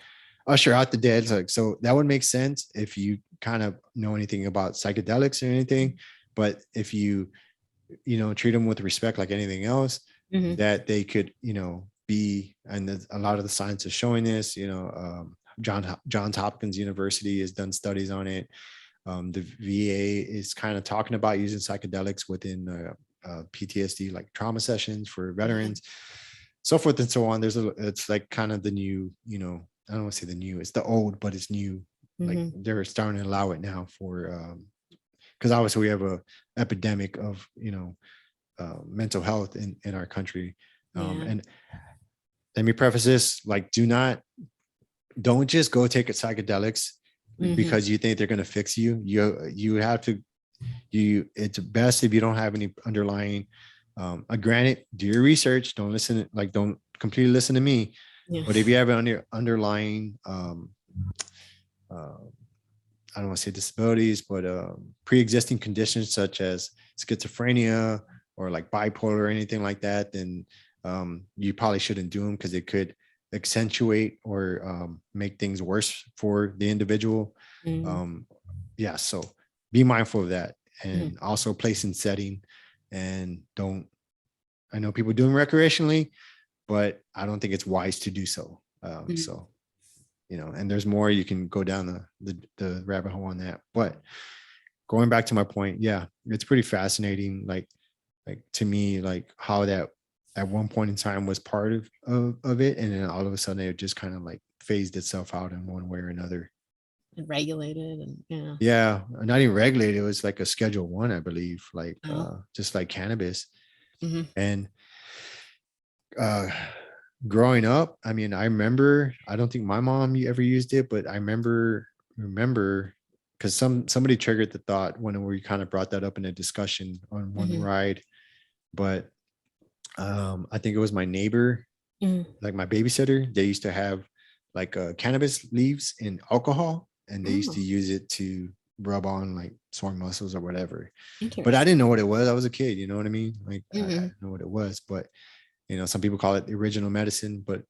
usher out the dead. Like, so that would make sense if you kind of know anything about psychedelics or anything. But if you know, treat them with respect like anything else, that they could, you know, be, and a lot of the science is showing this, you know, Johns Hopkins University has done studies on it. The VA is kind of talking about using psychedelics within PTSD, like trauma sessions for veterans, so forth and so on. It's like kind of the new, you know, I don't want to say the new, it's the old, but it's new. Like they're starting to allow it now for, because obviously we have a epidemic of, you know, mental health in our country. And let me preface this, like, don't just go take a psychedelics because you think they're going to fix you. You have to, it's best if you don't have any underlying, granted, do your research, don't completely listen to me. But if you have an underlying, I don't want to say disabilities, but pre-existing conditions such as schizophrenia or like bipolar or anything like that, then you probably shouldn't do them because it could accentuate or make things worse for the individual. Yeah, so be mindful of that, and also place and setting, and don't, I know people doing recreationally, but I don't think it's wise to do so. So, you know, and there's more, you can go down the rabbit hole on that. But going back to my point, yeah, it's pretty fascinating. Like to me, like how that at one point in time was part of it, and then all of a sudden it just kind of like phased itself out in one way or another. And regulated, and yeah, not even regulated. It was like a Schedule 1, I believe, like just like cannabis. And growing up, I mean, I remember, I don't think my mom ever used it, but I remember because somebody triggered the thought when we kind of brought that up in a discussion on one ride. But I think it was my neighbor, like my babysitter, they used to have like cannabis leaves in alcohol, and they used to Oh, use it to rub on like sore muscles or whatever. But I interesting. didn't know what it was. I was a kid, you know what I mean? Like I Hmm. didn't know what it was, but some people call it the original medicine. But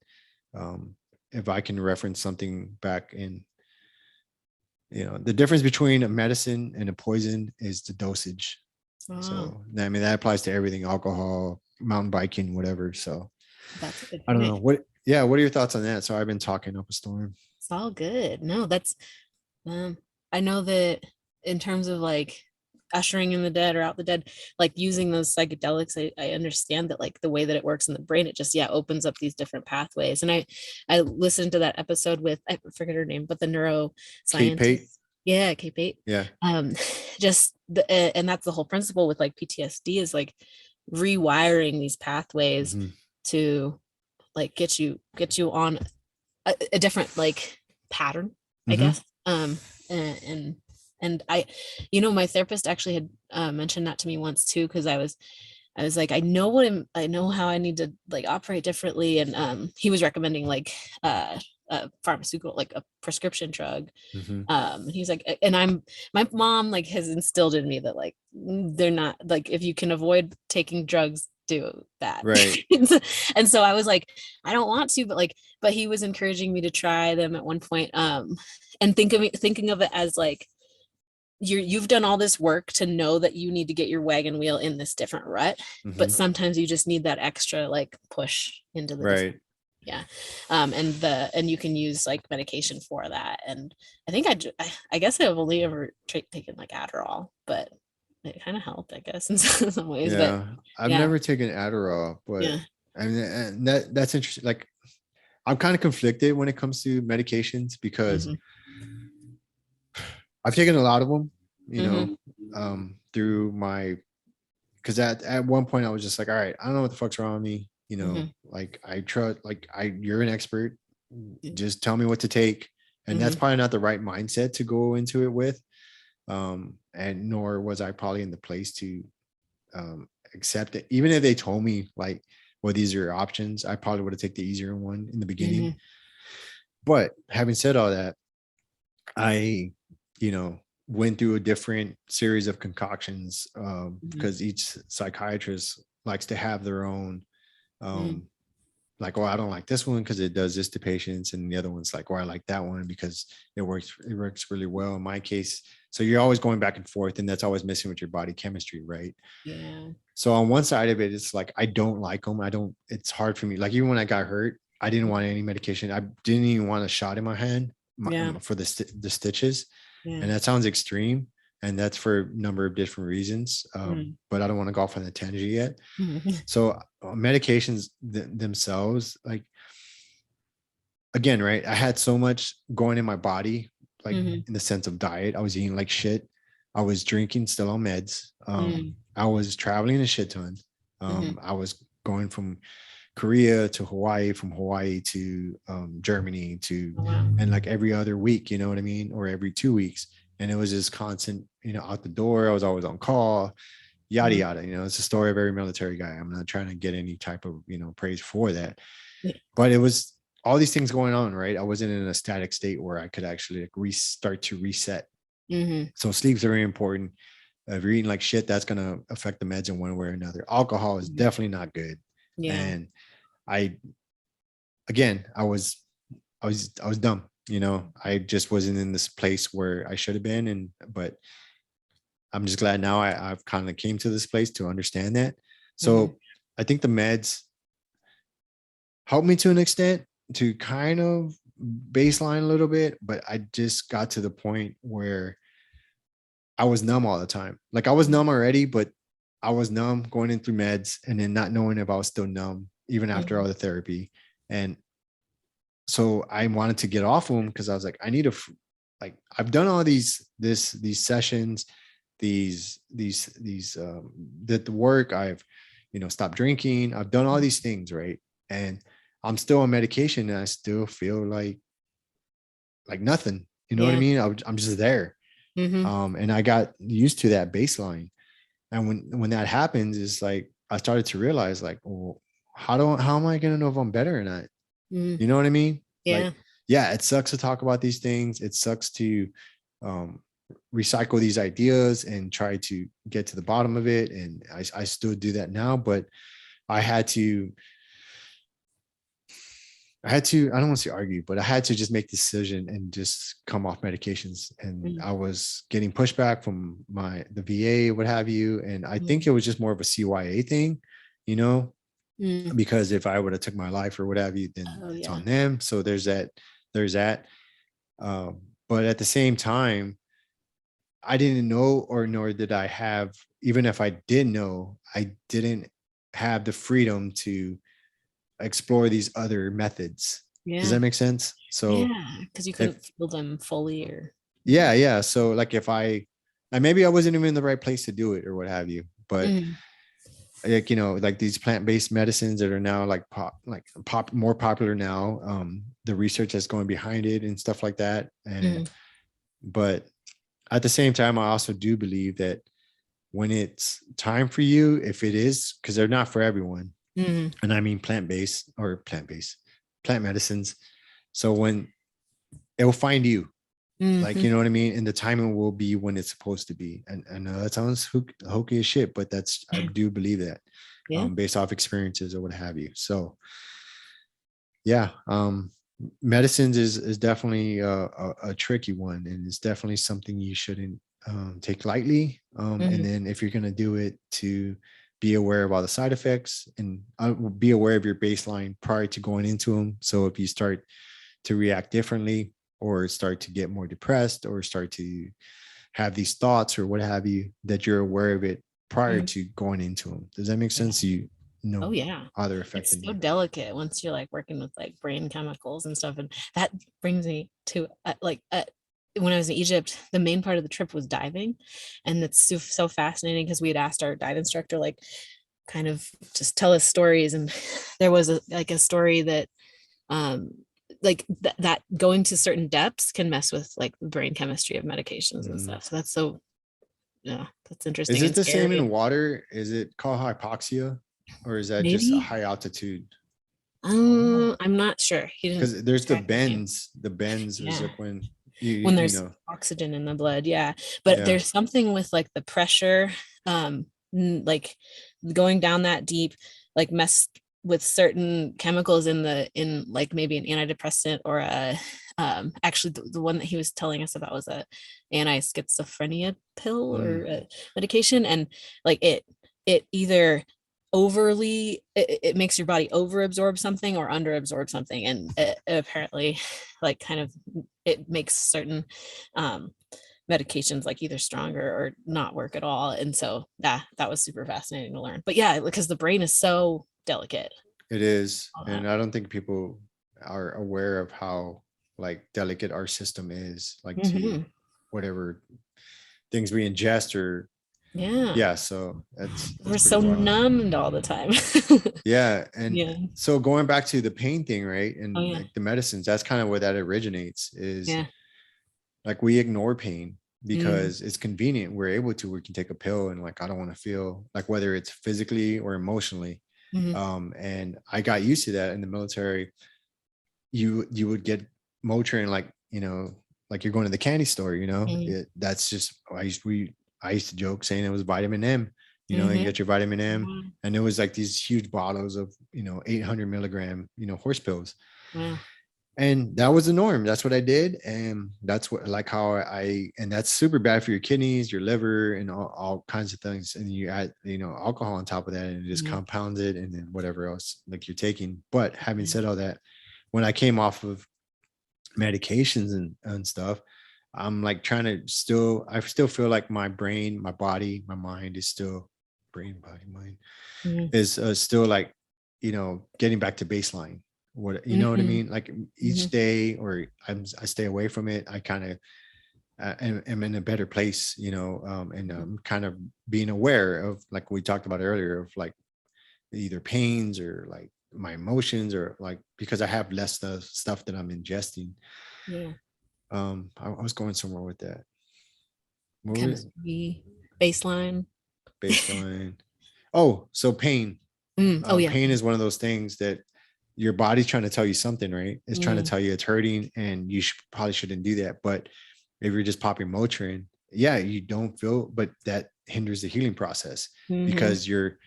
if I can reference something back in, the difference between a medicine and a poison is the dosage. Oh, So I mean that applies to everything: alcohol, mountain biking, whatever. So that's a good I don't know point. what. Yeah, what are your thoughts on that? So I've been talking up a storm. It's all good. No, that's I know that in terms of like ushering in the dead or out the dead, like using those psychedelics, I understand that like the way that it works in the brain, it just opens up these different pathways. And I listened to that episode with, I forget her name, but the Kate Pate. neuroscientist. Yeah, Pate. Yeah. Just and that's the whole principle with like PTSD is like rewiring these pathways Mhm. to like get you on a different like pattern, I Mhm. guess. And and I, my therapist actually had mentioned that to me once too, because I was like, I know how I need to like operate differently, and he was recommending like a pharmaceutical, like a prescription drug. Mhm. And he's like, and my mom like has instilled in me that like they're not like, if you can avoid taking drugs, do that. Right. And so I was like, I don't want to, but he was encouraging me to try them at one point. And thinking of it as like you've done all this work to know that you need to get your wagon wheel in this different rut, but Mhm. sometimes you just need that extra like push into the different. Right. Yeah. And you can use like medication for that. And I think I guess I've only ever taken like Adderall, but it kind of helped, I guess, in some ways. But Yeah. I've yeah. never taken Adderall, but Yeah. I mean and that's interesting. Like I'm kind of conflicted when it comes to medications because Hmm. I've taken a lot of them, Hmm. through my, because at one point I was just like, all right, I don't know what the fuck's wrong with me. Hmm. Like I trust, like you're an expert. Just tell me what to take. And that's Hmm. probably not the right mindset to go into it with. And nor was I probably in the place to accept it. Even if they told me like, well, these are your options, I probably would have taken the easier one in the beginning. Hmm. But having said all that, I, went through a different series of concoctions, Hmm. because each psychiatrist likes to have their own, Hmm. um, like, oh, I don't like this one because it does this to patients, and the other one's like, oh, I like that one because it works really well in my case. So you're always going back and forth, and that's always missing with your body chemistry, right? Yeah. So on one side of it, it's like I don't like them. I don't. It's hard for me. Like even when I got hurt, I didn't want any medication. I didn't even want a shot in my hand Yeah. for the stitches, Yeah. and that sounds extreme, and that's for a number of different reasons. Mm. But I don't want to go off on a tangent yet. Mhm. So medications themselves, like again, right? I had so much going in my body, like Mhm. in the sense of diet. I was eating like shit. I was drinking still on meds. Mm. I was traveling a shit ton. Mhm. I was going from Korea to Hawaii, from Hawaii to Germany to, Oh, wow. and like every other week, you know what I mean? Or every 2 weeks. And it was just constant, out the door. I was always on call, yada, Mhm. yada. It's the story of every military guy. I'm not trying to get any type of, praise for that. Yeah. But it was all these things going on, right? I wasn't in a static state where I could actually like restart to reset. Mhm. So sleep's very important. If you're eating like shit, that's going to affect the meds in one way or another. Alcohol is Mhm. definitely not good. Yeah. And I, again, I was dumb. I just wasn't in this place where I should have been. But I'm just glad now I've kind of came to this place to understand that. Mhm. So I think the meds helped me to an extent to kind of baseline a little bit, but I just got to the point where I was numb all the time. Like I was numb already, but I was numb going in through meds and then not knowing if I was still numb even after Mhm. all the therapy. And so I wanted to get off of them because I was like, I need like I've done all these sessions, the work. I've stopped drinking. I've done all these things, right? And I'm still on medication and I still feel like nothing. You know what I Yeah. mean? I'm just there. Mhm. And I got used to that baseline. And when that happens, it's like I started to realize like, well, how am I gonna know if I'm better or not? Mhm. You know what I mean? Like Yeah. yeah, it sucks to talk about these things. It sucks to recycle these ideas and try to get to the bottom of it. And I still do that now, but I had to, I don't want to say argue, but I had to just make the decision and just come off medications. And I was getting pushback from the VA, what have you. And I think it was just more of a CYA thing, you know, because if I would have took my life or what have you, then it's on them. So there's that. But at the same time, I didn't know, or nor did I have, even if I did know, I didn't have the freedom to explore these other methods. Does that make sense? So because you couldn't feel them fully, or yeah. So like if maybe I wasn't even in the right place to do it or what have you, but like, you know, like these plant-based medicines that are now more popular now, the research that's going behind it and stuff like that. And but at the same time, I also do believe that when it's time for you, if it is, because they're not for everyone, and I mean plant medicines. So when it will find you, like, you know what I mean? And the timing will be when it's supposed to be. And I know that sounds hokey as shit, but I do believe that based off experiences or what have you. So yeah, medicines is definitely a tricky one, and it's definitely something you shouldn't take lightly. And then if you're going to do it, to be aware of all the side effects, and be aware of your baseline prior to going into them. So if you start to react differently, or start to get more depressed, or start to have these thoughts or what have you, that you're aware of it prior to going into them. Does that make sense? You know, how they're affecting it's so you. delicate once you're like working with like brain chemicals and stuff. And that brings me to when I was in Egypt, the main part of the trip was diving, and it's so fascinating because we had asked our dive instructor, like, kind of just tell us stories, and there was a story that that going to certain depths can mess with like the brain chemistry of medications and stuff. So that's interesting. Is it the same in water? Is it called hypoxia, or is that just a high altitude? I'm not sure. Because there's the bends. The bends is like when there's oxygen in the blood. But there's something with like the pressure, like going down that deep, like mess with certain chemicals in like maybe an antidepressant, or a actually the one that he was telling us about was a anti-schizophrenia pill or a medication, and like it either overly it makes your body overabsorb something or underabsorb something, and it apparently like kind of it makes certain medications like either stronger or not work at all. And so that was super fascinating to learn. But because the brain is so delicate. It is. And I don't think people are aware of how like delicate our system is, like to whatever things we ingest, or so we're so numbed all the time. And so going back to the pain thing, right? And like the medicines, that's kind of where that originates, is like we ignore pain because it's convenient. We can take a pill, and like I don't want to feel, like, whether it's physically or emotionally. And I got used to that in the military. You would get Motrin, like, you know, like you're going to the candy store, you know. That's just, I used to joke saying it was vitamin M, you know. You get your vitamin M, and it was like these huge bottles of, you know, 800 milligram, you know, horse pills. And that was the norm. That's what I did. And that's what, like, how and that's super bad for your kidneys, your liver, and all kinds of things. And you add, you know, alcohol on top of that, and it just compounds it, and then whatever else like you're taking. But having said all that, when I came off of medications and stuff, I'm like I still feel like my brain, my body, my mind is still is still like, you know, getting back to baseline. What, you know what I mean? Like each day, or I stay away from it, I kind of am in a better place, you know, and I'm kind of being aware of, like we talked about earlier, of like either pains or like my emotions, or like, because I have less stuff that I'm ingesting. I was going somewhere with that. Baseline. Oh, so pain. Pain is one of those things that your body's trying to tell you something, right? It's trying to Mm. tell you it's hurting and you probably shouldn't do that. But if you're just popping Motrin, yeah, you don't feel, but that hinders the healing process Mhm. because you're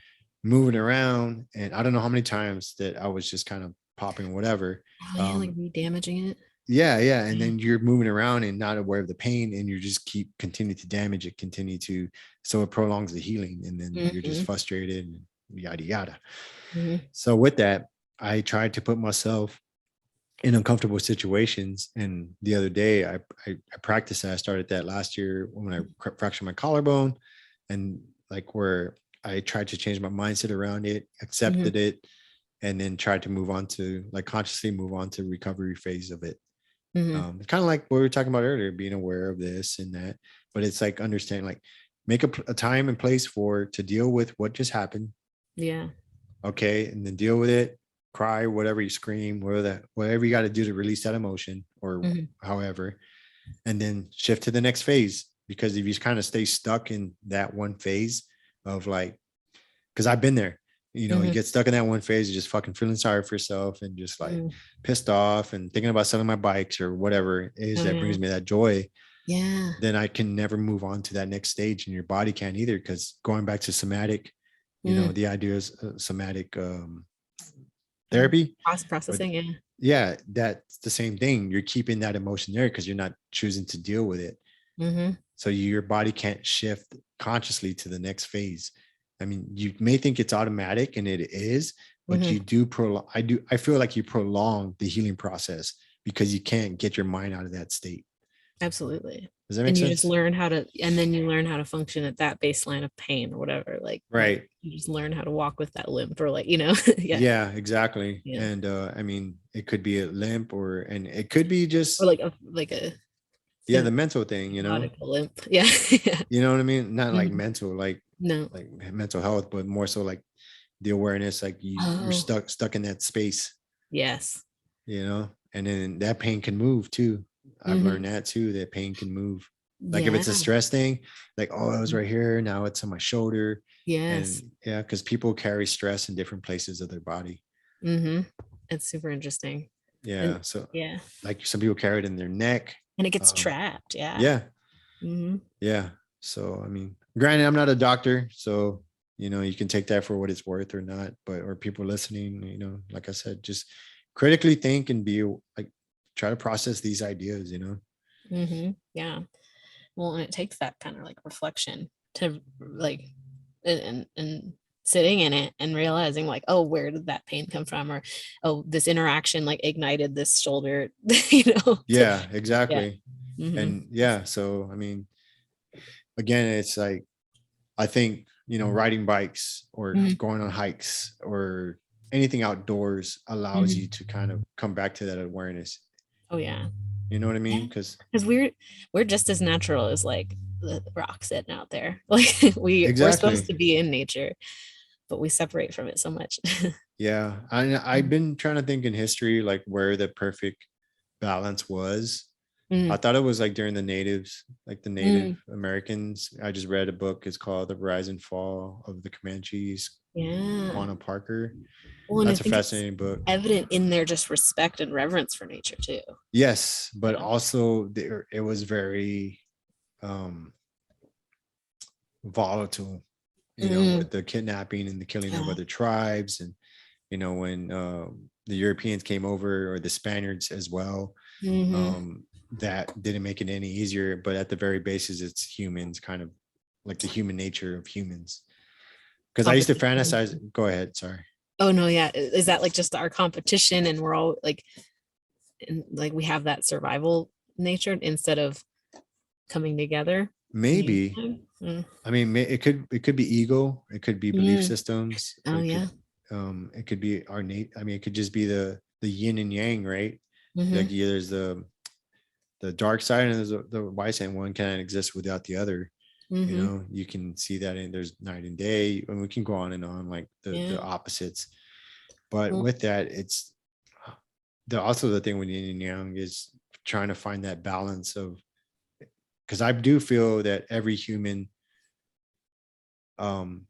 moving around. And I don't know how many times that I was just kind of popping whatever. Oh, yeah, like re-damaging it. Yeah. And Yeah. then you're moving around and not aware of the pain, and you just continue to damage it, so it prolongs the healing, and then you're just Mhm. frustrated and yada yada. Mhm. So with that, I tried to put myself in uncomfortable situations. And the other day I practiced that. I started that last year when I fractured my collarbone, and like where I tried to change my mindset around it, accepted it, and then tried to move on to like consciously move on to recovery phase of it. Mhm. Kind of like what we were talking about earlier, being aware of this and that, but it's like understanding, like make a time and place to deal with what just happened. Yeah. Okay. And then deal with it, cry, whatever, you scream, whatever you got to do to release that emotion, or Mhm. however, and then shift to the next phase. Because if you kind of stay stuck in that one phase of like, because I've been there, you Mhm. get stuck in that one phase, you're just fucking feeling sorry for yourself and just like Mhm. pissed off and thinking about selling my bikes or whatever it is Oh, that yeah. brings me that joy. Yeah. Then I can never move on to that next stage, and your body can't either. Because going back to somatic, Mm. the idea is somatic therapy. Or, Processing. Yeah. yeah, that's the same thing. You're keeping that emotion there because you're not choosing to deal with it. Mm-hmm. So your body can't shift consciously to the next phase. I mean, you may think it's automatic, and it is, but Mm-hmm. you do prolong. I feel like you prolong the healing process because you can't get your mind out of that state. Absolutely. Does that make And you sense? just learn how to, and then you learn how to function at that baseline of pain or whatever. Like Right. you just learn how to walk with that limp, or like, yeah. Yeah, exactly. Yeah. And I mean, it could be a limp, and it could be just Or like a the mental thing, physiological limp. Yeah. Yeah. you know what I mean? Not like Mhm. mental, like No. mental health, but more so like the awareness, like you're Oh, stuck in that space, yes. and then that pain can move too. I've Mhm. learned that too, that pain can move. Like if Yeah. it's a stress thing, like, oh, it was right here, now it's on my shoulder. Yes. And yeah, because people carry stress in different places of their body. Mm-hmm. It's super interesting. And Yeah. So yeah. like some people carry it in their neck. And it gets trapped. Yeah. Yeah. Mm-hmm. Yeah. So, I mean, granted, I'm not a doctor, so, you can take that for what it's worth or not, or people listening, like I said, just critically think and be like, try to process these ideas, Mm-hmm. Yeah. Well, and it takes that kind of like reflection to like, and sitting in it and realizing like, oh, where did that pain come from? Or, oh, this interaction like ignited this shoulder, Yeah, Yeah. exactly. Mm-hmm. And yeah, so, I mean, again, it's like, I think, riding bikes or Mhm. going on hikes or anything outdoors allows Mhm. you to kind of come back to that awareness. Oh yeah. You know what I mean? Yeah. Because Because we're just as natural as like the rock sitting out there. Like we're supposed exactly. to be in nature, but we separate from it so much. Yeah. I've been trying to think in history, like where the perfect balance was. I Mm. thought it was like during the natives, like the Native Mm. Americans. I just read a book. It's called The Rise and Fall of the Comanches, Yeah. Quanah Parker. Well, and I That's a think it's fascinating book. evident in their just respect and reverence for nature too. Yes, but Yeah. also it was very um volatile, Mm. with the kidnapping and the killing of Yeah. other tribes. And when the Europeans came over, or the Spaniards as well, Mm-hmm. that didn't make it any easier. But at the very basis, it's humans, kind of like the human nature of humans. Because I used to Competition. fantasize. Go ahead, sorry. Oh no, yeah. Is that like just our competition, and we're all like, and like we have that survival nature instead of coming together in Maybe. unison? Mm. I mean, it could be ego, it could be belief Mm. systems, Oh yeah. it could be our Nate. I mean, it could just be the yin and yang, right? Mm-hmm. Like, yeah, there's the dark side, and there's the white side. One can't exist without the other. Mm-hmm. You can see that there's night and day, and we can go on and on, like the Yeah. opposites. But Well, with that, it's also the thing with yin and yang is trying to find that balance of, because I do feel that every human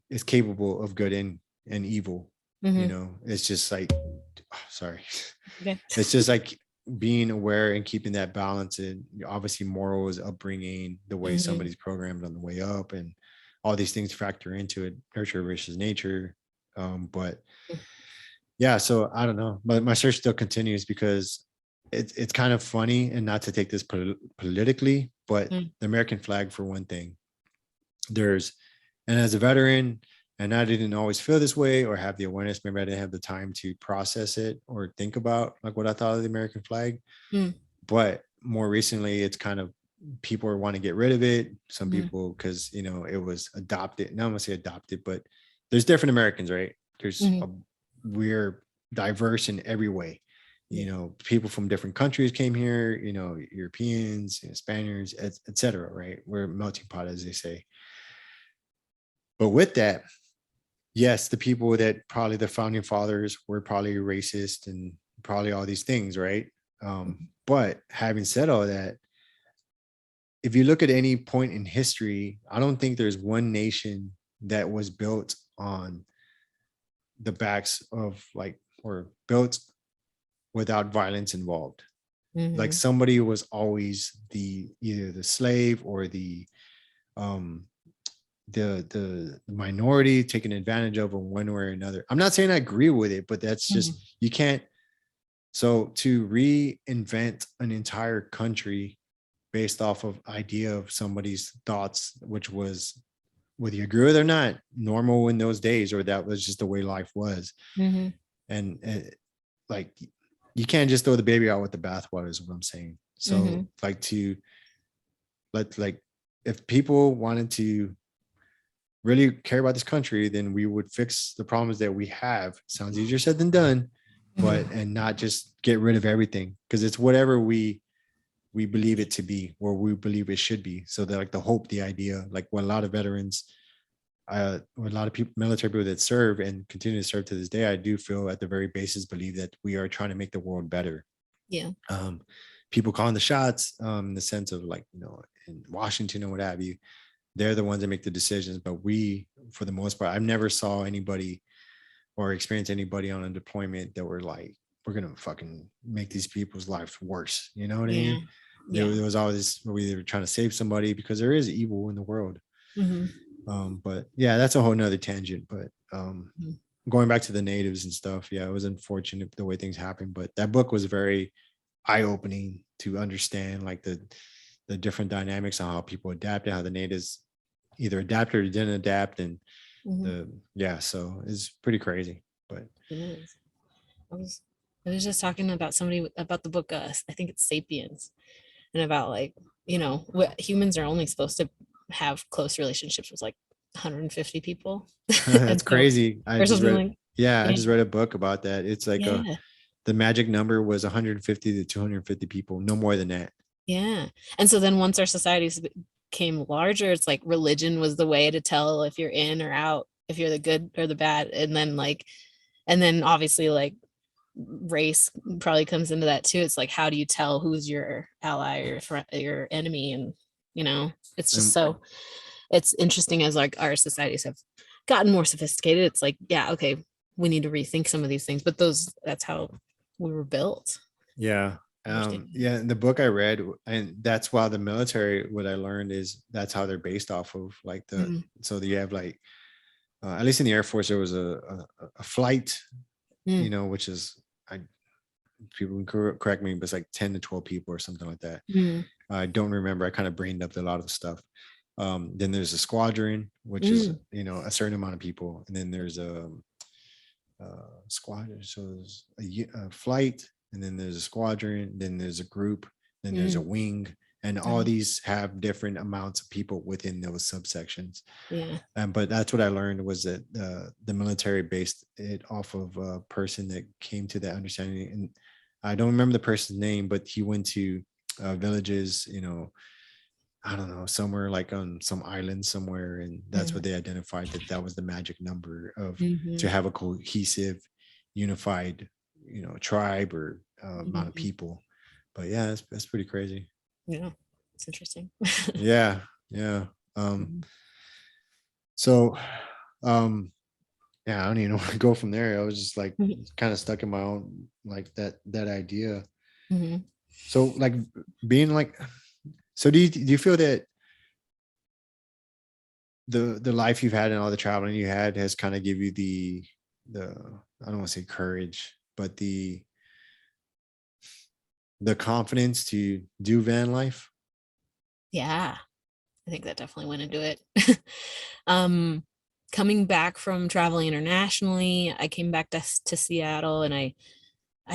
is capable of good and evil. mm-hmm. It's just like sorry. Okay. It's just like being aware and keeping that balance, and obviously morals, upbringing, the way somebody's programmed on the way up, and all these things factor into it, nurture versus nature. But yeah, so I don't know, but my search still continues because it's kind of funny, and not to take this politically, but the American flag, for one thing, and as a veteran, and I didn't always feel this way or have the awareness, maybe I didn't have the time to process it or think about like what I thought of the American flag. But more recently, it's kind of, people want to get rid of it. Some people, because, you know, it was adopted. No, I'm gonna say adopted, but there's different Americans, right? We're diverse in every way. You know, people from different countries came here, you know, Europeans, you know, Spaniards, et cetera, right? We're a melting pot, as they say. But with that, yes, the people that probably the founding fathers were probably racist and probably all these things, right? But having said all that, if you look at any point in history, I don't think there's one nation that was built on the backs of like, or built without violence involved. Like somebody was always either the slave or the minority taken advantage of in one way or another. I'm not saying I agree with it, but that's just, you can't. So to reinvent an entire country based off of idea of somebody's thoughts, which was, whether you agree with it or not, normal in those days, or that was just the way life was. And like, you can't just throw the baby out with the bathwater is what I'm saying. So like, to like, if people wanted to really care about this country, then we would fix the problems that we have. Sounds easier said than done, but and not just get rid of everything, because it's whatever we believe it to be, or we believe it should be. So that, like, the hope, the idea, like what a lot of veterans, a lot of people, military people that serve and continue to serve to this day, I do feel at the very basis believe that we are trying to make the world better. Yeah. People calling the shots, in the sense of, like, you know, in Washington or what have you, they're the ones that make the decisions. But we, for the most part, I've never saw anybody or experienced anybody on a deployment that were like, we're going to fucking make these people's lives worse. You know what I mean? There was always, we were trying to save somebody, because there is evil in the world. But yeah, that's a whole nother tangent. But going back to the natives and stuff, yeah, it was unfortunate the way things happened. But that book was very eye-opening to understand, like, the different dynamics on how people adapted, how the natives either adapted or didn't adapt. And so it's pretty crazy. But it is. I was just talking about somebody about the book, I think it's Sapiens, and about, like, you know, what humans are only supposed to have close relationships with like 150 people. That's crazy. I just read a book about that. It's like the magic number was 150 to 250 people, no more than that. Yeah. And so then once our societies became larger, it's like religion was the way to tell if you're in or out, if you're the good or the bad. And then obviously, like, race probably comes into that too. It's like, how do you tell who's your ally or your friend, your enemy? And, you know, it's just so, it's interesting as, like, our societies have gotten more sophisticated. It's like, yeah, okay, we need to rethink some of these things, but that's how we were built. Yeah. In the book I read, and that's why the military, what I learned is that's how they're based off of, like, so you have, like, at least in the Air Force, there was a flight, you know, which is, people can correct me, but it's like 10 to 12 people or something like that. I don't remember. I kind of brained up a lot of the stuff. Then there's a squadron, which is, you know, a certain amount of people. And then there's a squadron. So there's a flight, and then there's a squadron, then there's a group, then there's a wing. And all these have different amounts of people within those subsections. But that's what I learned, was that the military based it off of a person that came to that understanding. And I don't remember the person's name, but he went to villages, you know, I don't know, somewhere like on some island somewhere. And that's what they identified, that was the magic number of to have a cohesive, unified, you know, tribe or amount of people. But yeah, that's pretty crazy. Yeah, it's interesting. Yeah. So yeah, I don't even know where to go from there. I was just like Mhm. kind of stuck in my own, like that idea. Mhm. So like being like, so do you feel that the life you've had and all the traveling you had has kind of give you the I don't want to say courage, but the confidence to do van life? Yeah, I think that definitely went into it. um, Coming back from traveling internationally, I came back to Seattle, and I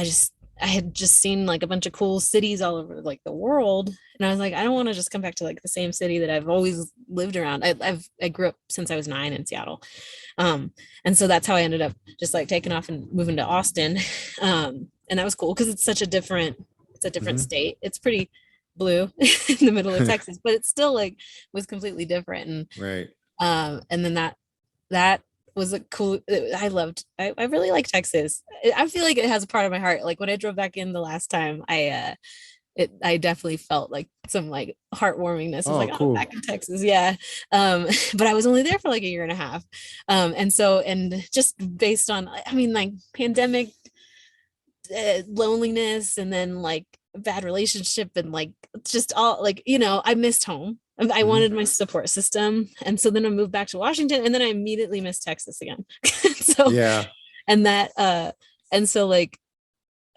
just I had just seen like a bunch of cool cities all over like the world, and I was like, I don't want to just come back to like the same city that I've always lived around. I grew up since I was 9 in Seattle, um, and so that's how I ended up just like taking off and moving to Austin, and that was cool because it's a different Hmm. state. It's pretty blue in the middle of Texas, but it's still like was completely different, Right. and then that was a cool. I really like Texas. I feel like it has a part of my heart. Like when I drove back in the last time, I definitely felt like some like heartwarmingness. I was Oh, like, oh, I'm cool. back in Texas, yeah. But I was only there for like a year and a half, and just based on, I mean, like pandemic, loneliness, and then like bad relationship, and like just all like I missed home. I Hmm. wanted my support system, and so then I moved back to Washington, and then I immediately missed Texas again. So Yeah. and that and so like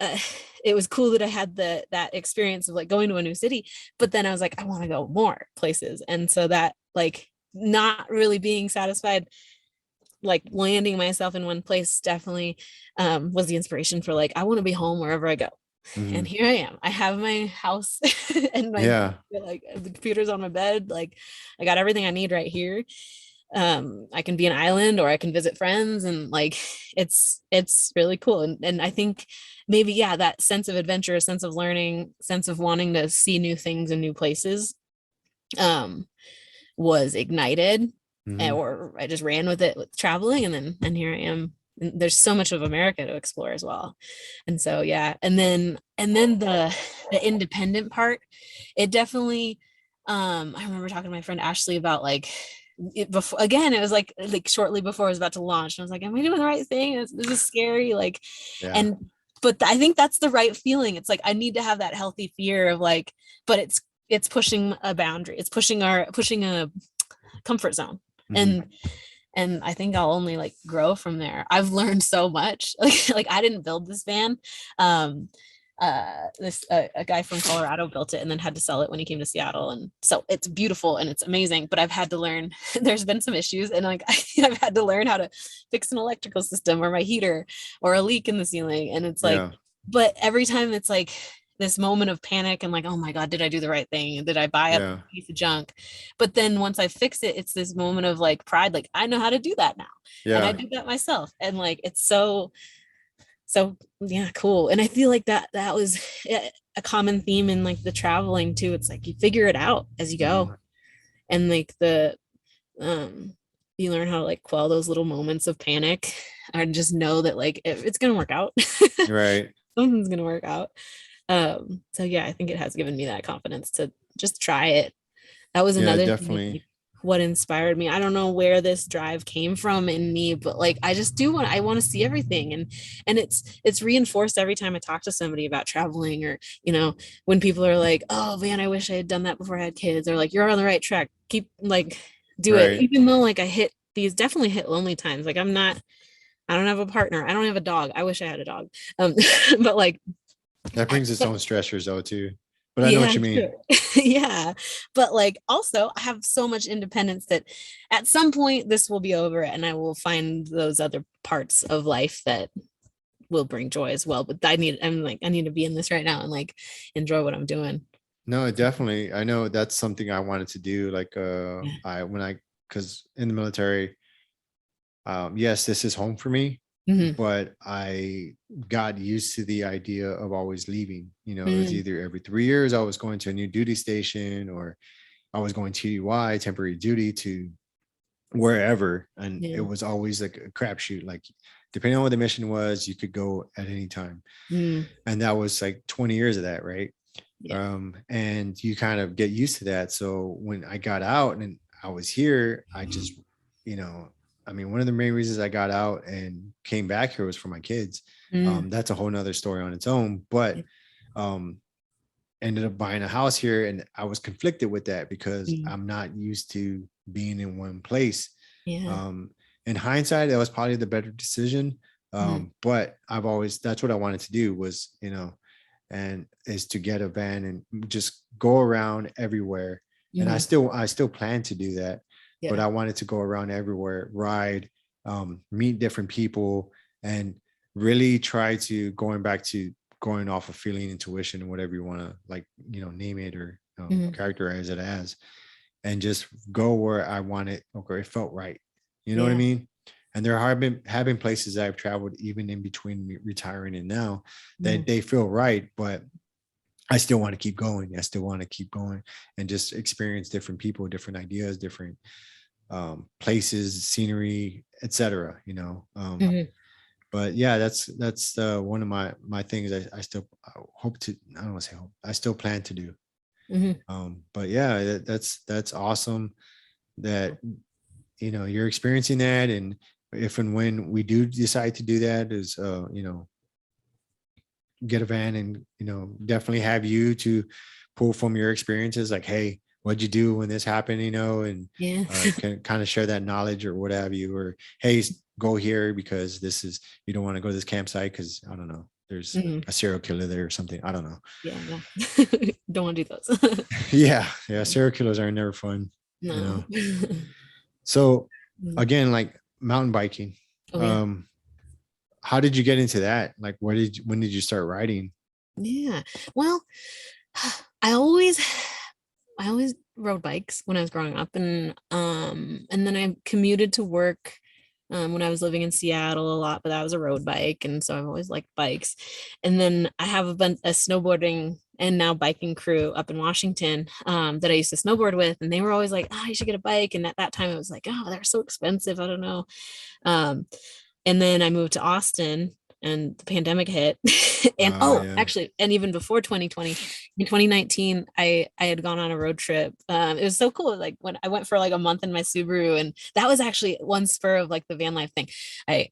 uh, it was cool that I had that experience of like going to a new city, but then I was like, I want to go more places, and so that like not really being satisfied, like landing myself in one place definitely was the inspiration for like I want to be home wherever I go. And Hmm. here I am. I have my house and my Yeah. like the computer's on my bed. Like I got everything I need right here. I can be an island or I can visit friends, and like it's really cool. And I think maybe yeah, that sense of adventure, a sense of learning, sense of wanting to see new things and new places um was ignited, Hmm. or I just ran with it with traveling, and here I am. And there's so much of America to explore as well. And so yeah, and then the independent part, it definitely I remember talking to my friend Ashley about like it before again, it was like shortly before I was about to launch. And I was like, am I doing the right thing? This is scary. Like, Yeah. and but I think that's the right feeling. It's like I need to have that healthy fear of like, but it's pushing a boundary. It's pushing a comfort zone. Hmm. And I think I'll only like grow from there. I've learned so much. Like I didn't build this van. Um this a guy from Colorado built it and then had to sell it when he came to Seattle, and so it's beautiful and it's amazing, but I've had to learn there's been some issues, and like I've had to learn how to fix an electrical system or my heater or a leak in the ceiling, and it's like, Yeah. but every time it's like this moment of panic and like, oh my god, did I do the right thing, did I buy a Yeah. piece of junk? But then once I fix it, it's this moment of like pride, like I know how to do that now, and I Yeah. do that myself, and like it's so yeah, cool. And I feel like that was a common theme in like the traveling too. It's like you figure it out as you Hmm. go, and like the um you learn how to like quell those little moments of panic, and just know that like it's gonna work out. Right. Something's gonna work out. So yeah, I think it has given me that confidence to just try it. That was Yeah, another thing of definitely. like what inspired me. I don't know where this drive came from in me, but like I want to see everything, and it's reinforced every time I talk to somebody about traveling, or when people are like, oh man, I wish I had done that before I had kids, or like you're on the right track, keep like do it, Right. even though like definitely hit lonely times. Like I don't have a partner, I don't have a dog, I wish I had a dog. um but like That brings its but own stressors though too. But I know what yeah, you mean. sure. Yeah. But like also I have so much independence that at some point this will be over and I will find those other parts of life that will bring joy as well. But I need to be in this right now and like enjoy what I'm doing. No, definitely. I know that's something I wanted to do. Like Yeah. I when I because in the military, yes, this is home for me, Hmm. but I got used to the idea of always leaving. It was Hmm. either every 3 years I was going to a new duty station, or I was going TDY, temporary duty, to wherever. And it Yeah. was always like a crapshoot. Like depending on what the mission was, you could go at any time. Mm. And that was like 20 years of that, right? Yeah. And you kind of get used to that. So when I got out and I was here, I just, you know, I mean, one of the main reasons I got out and came back here was for my kids. That's a whole nother story on its own, but ended up buying a house here, and I was conflicted with that because I'm not used to being in one place. In hindsight, that was probably the better decision. But that's what I wanted to do was, and is to get a van and just go around everywhere. And I still plan to do that, but I wanted to go around everywhere, ride, meet different people, and really try to going off of feeling, intuition, whatever you want to name it or characterize it as, and just go where I wanted or it felt right. You know what I mean? And there have been places that I've traveled even in between me retiring and now that they feel right, but I still want to keep going. I still want to keep going and just experience different people, different ideas, different places, scenery, etc. But yeah, that's one of my things I still hope to, I don't want to say hope, I still plan to do. But yeah, that's awesome that, you're experiencing that. And if and when we do decide to do that is, get a van and, definitely have you to pull from your experiences. Like, hey, what'd you do when this happened, and can kind of share that knowledge or what have you, or, hey, go here because you don't want to go to this campsite because I don't know, there's a serial killer there or something. I don't know. Don't want to do those. yeah serial killers are never fun. No. So again, like mountain biking, how did you get into that? Like, when did you start riding? Well, I always rode bikes when I was growing up, and then I commuted to work when I was living in Seattle a lot, but that was a road bike, and so I've always liked bikes. And then I have a snowboarding and now biking crew up in Washington that I used to snowboard with, and they were always like, "Oh, you should get a bike." And at that time, it was like, "Oh, they're so expensive. I don't know." And then I moved to Austin, and the pandemic hit. And actually, and even before 2020, in 2019, I had gone on a road trip. It was so cool. Like when I went for like a month in my Subaru, and that was actually one spur of like the van life thing. I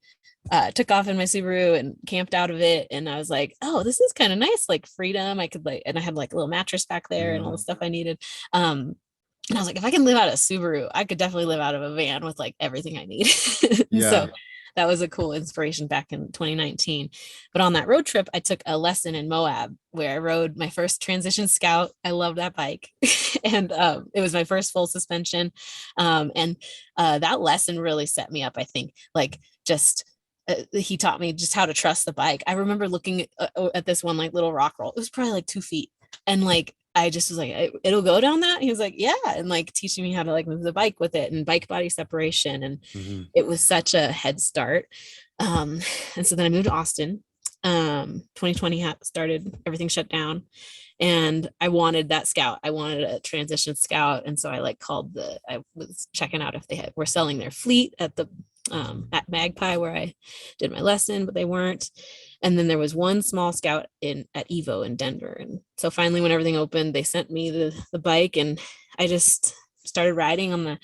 took off in my Subaru and camped out of it, and I was like, oh, this is kind of nice, like freedom. I could and I had like a little mattress back there and all the stuff I needed. And I was like, if I can live out of a Subaru, I could definitely live out of a van with like everything I need. So that was a cool inspiration back in 2019. But on that road trip, I took a lesson in Moab where I rode my first Transition Scout. I love that bike. And it was my first full suspension. And that lesson really set me up, I think, like just he taught me just how to trust the bike. I remember looking at this one like little rock roll. It was probably like 2 feet. And like, I just was like, it'll go down that. He was like, yeah. And like teaching me how to like move the bike with it and bike body separation. And it was such a head start. And so then I moved to Austin. 2020 started, everything shut down. And I wanted that Scout. I wanted a Transition Scout. And so I like I was checking out if they were selling their fleet at at Magpie where I did my lesson, but they weren't. And then there was one small Scout at Evo in Denver. And so finally, when everything opened, they sent me the bike, and I just started riding on the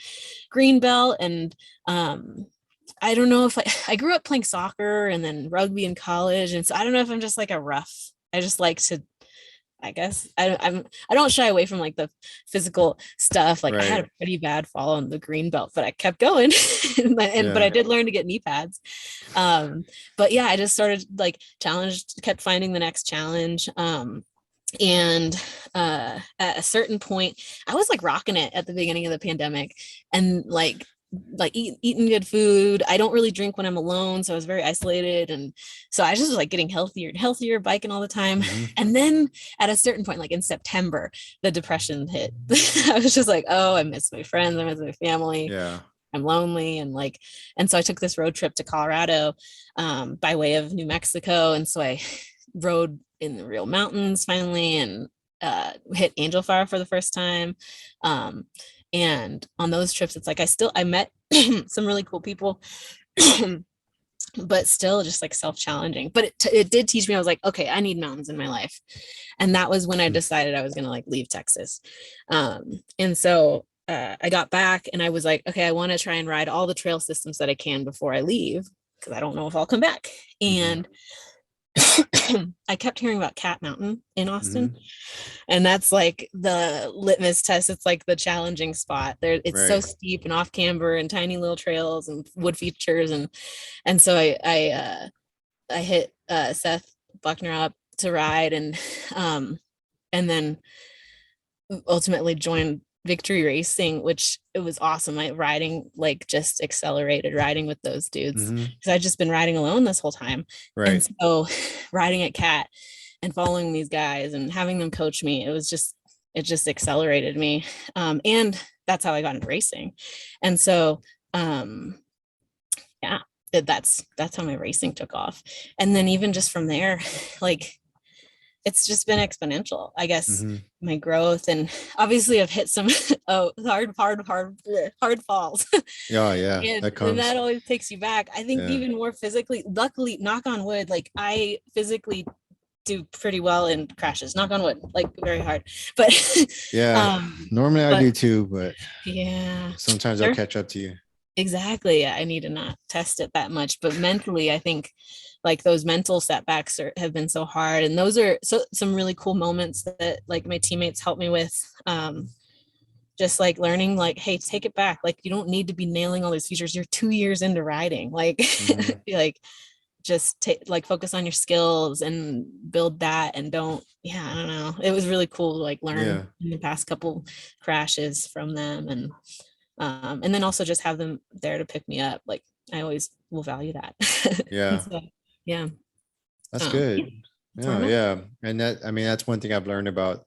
green belt. And I don't know if I grew up playing soccer and then rugby in college. And so I don't know if I'm just like I just like to, I guess I don't shy away from like the physical stuff. Like I had a pretty bad fall on the green belt, but I kept going. But I did learn to get knee pads. But yeah, I just started like kept finding the next challenge. And at a certain point, I was like rocking it at the beginning of the pandemic, and like eating good food. I don't really drink when I'm alone, so I was very isolated, and so I just was like getting healthier and healthier, biking all the time. And then at a certain point, like in September, the depression hit. I was just like, oh, I miss my friends, I miss my family, I'm lonely. And so I took this road trip to Colorado by way of New Mexico, and so I rode in the real mountains finally, and hit Angel Fire for the first time. And on those trips, it's like I met some really cool people, but still just like self-challenging. But it did teach me, I was like, okay, I need mountains in my life. And that was when I decided I was going to like leave Texas. And so I got back and I was like, okay, I want to try and ride all the trail systems that I can before I leave, because I don't know if I'll come back. And I kept hearing about Cat Mountain in Austin. And that's like the litmus test. It's like the challenging spot there. It's so Right. steep and off camber and tiny little trails and wood features. And so I hit Seth Buckner up to ride, and then ultimately joined Victory Racing, which it was awesome. My riding like just accelerated riding with those dudes, because I'd just been riding alone this whole time. Right. And so riding at Cat and following these guys and having them coach me, it just accelerated me. And that's how I got into racing. And so yeah, that's how my racing took off. And then even just from there, like it's just been exponential, I guess, my growth. And obviously I've hit some hard falls. Yeah. And that always takes you back. I think even more physically, luckily, knock on wood, like I physically do pretty well in crashes, knock on wood, like very hard. But normally I do too, but sometimes I'll catch up to you. Exactly. I need to not test it that much, but mentally, I think like those mental setbacks have been so hard. And those are some really cool moments that like my teammates helped me with. Just like learning, like, hey, take it back. Like, you don't need to be nailing all these features. You're 2 years into riding. Like, like just like focus on your skills and build that, and I don't know. It was really cool to like learn in the past couple crashes from them, and then also just have them there to pick me up. Like I always will value that. So, that's good. Yeah. And that's one thing I've learned about,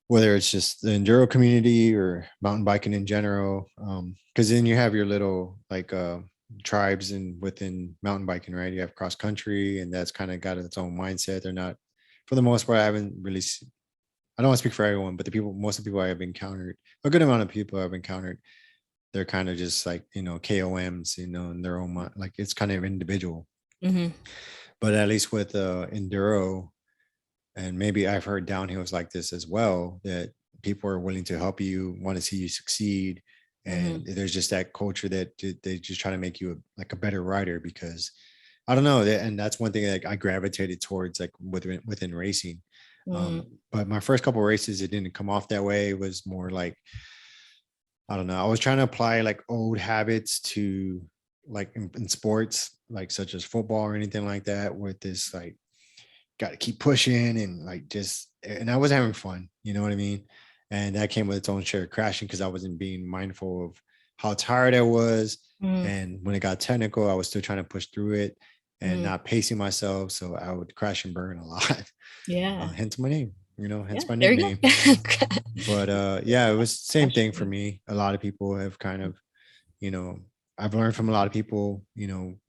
whether it's just the enduro community or mountain biking in general. Because then you have your little like tribes within mountain biking, right? You have cross country, and that's kind of got its own mindset. They're not, for the most part, I don't want to speak for everyone, but most of the people I have encountered, a good amount of people I've encountered, they're kind of just like, KOMs, in their own mind, like it's kind of individual. But at least with enduro, and maybe I've heard downhills like this as well, that people are willing to help you, want to see you succeed. And there's just that culture that they just try to make you a better rider, because I don't know. And that's one thing that I gravitated towards, like within racing. But my first couple of races, it didn't come off that way. It was more like, I don't know. I was trying to apply like old habits to like in sports, like such as football or anything like that, with this like, got to keep pushing and like and I was having fun, you know what I mean? And that came with its own share of crashing, because I wasn't being mindful of how tired I was. And when it got technical, I was still trying to push through it and not pacing myself. So I would crash and burn a lot. Hence my name, hence my nickname. But it was the same thing for me. A lot of people have kind of, I've learned from a lot of people,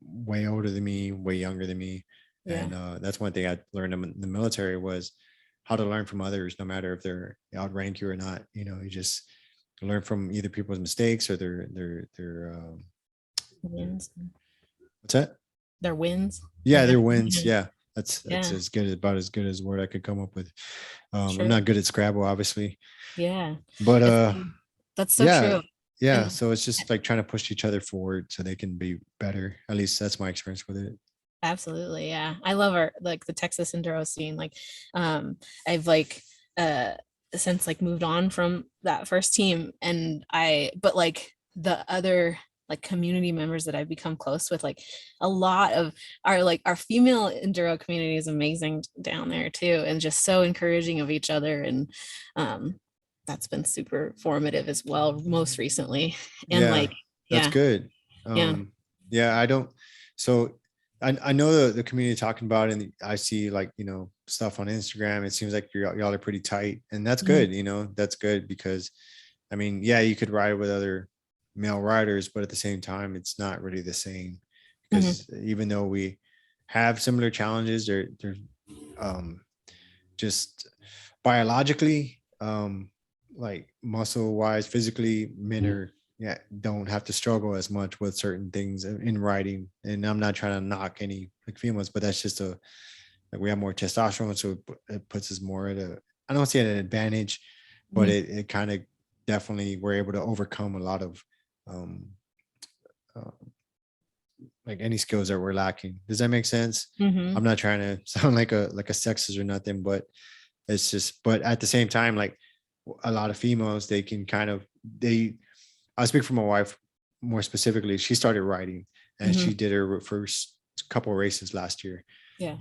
way older than me, way younger than me. And that's one thing I learned in the military, was how to learn from others, no matter if they're outrank you or not. You just learn from either people's mistakes or their wins. What's that? Their wins. Yeah, their wins. Yeah. That's about as good as word I could come up with. I'm not good at Scrabble, obviously. Yeah. But that's so true. Yeah. And so it's just like trying to push each other forward so they can be better. At least that's my experience with it. Absolutely. Yeah. I love the Texas enduro scene. Like, I've like, since like moved on from that first team, but like the other like community members that I've become close with, like a lot of our female enduro community is amazing down there too. And just so encouraging of each other. And, that's been super formative as well, most recently. And that's good. I know the community talking about it, and I see like, stuff on Instagram. It seems like y'all are pretty tight, and that's good. That's good, because I mean, you could ride with other male riders, but at the same time, it's not really the same, because even though we have similar challenges, they're just biologically, like muscle wise, physically, men are don't have to struggle as much with certain things in riding. And I'm not trying to knock any like females, but that's just like we have more testosterone, so it puts us more at I don't say an advantage, but it kind of definitely were able to overcome a lot of uh, like any skills that we're lacking. Does that make sense? Mm-hmm. I'm not trying to sound like a sexist or nothing, but it's just, but at the same time, like a lot of females, they can kind of, I speak for my wife more specifically. She started riding and Mm-hmm. she did her first couple of races last year. Yeah.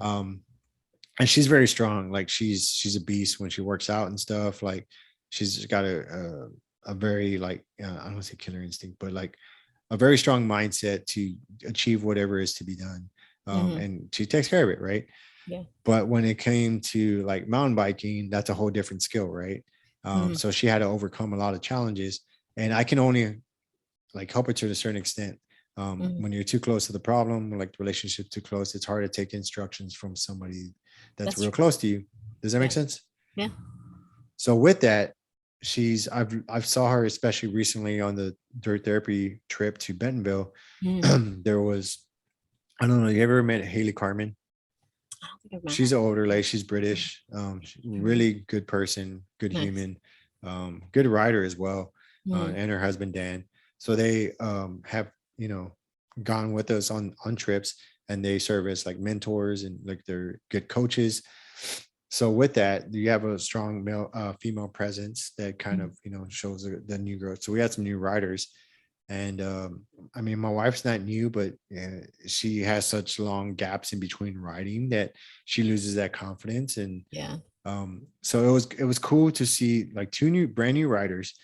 And she's very strong. Like she's a beast when she works out and stuff. Like she's got a very like, I don't want to say killer instinct, but like a very strong mindset to achieve whatever is to be done. Mm-hmm. And she takes care of it, right? Yeah. But when it came to like mountain biking, that's a whole different skill, right? Mm-hmm. So she had to overcome a lot of challenges, and I can only like help her to a certain extent. Mm-hmm. When you're too close to the problem, like the relationship too close, it's hard to take instructions from somebody that's real True. close to you. Does that Yeah. make sense? Yeah. So with that, I've saw her especially recently on the dirt therapy trip to Bentonville. Mm-hmm. There was, I don't know, you ever met Haley Carmen? I don't think I've met She's her. an older lady. She's British. Really good person, good human, good writer as well, Mm-hmm. and her husband Dan. So they have, you know, gone with us on trips, and they serve as like mentors and like they're good coaches. So with that, you have a strong male female presence that kind of, you know, shows the new growth. So we had some new riders, and I mean, my wife's not new, but she has such long gaps in between riding that she loses that confidence. And Yeah. so it was cool to see like two brand new riders,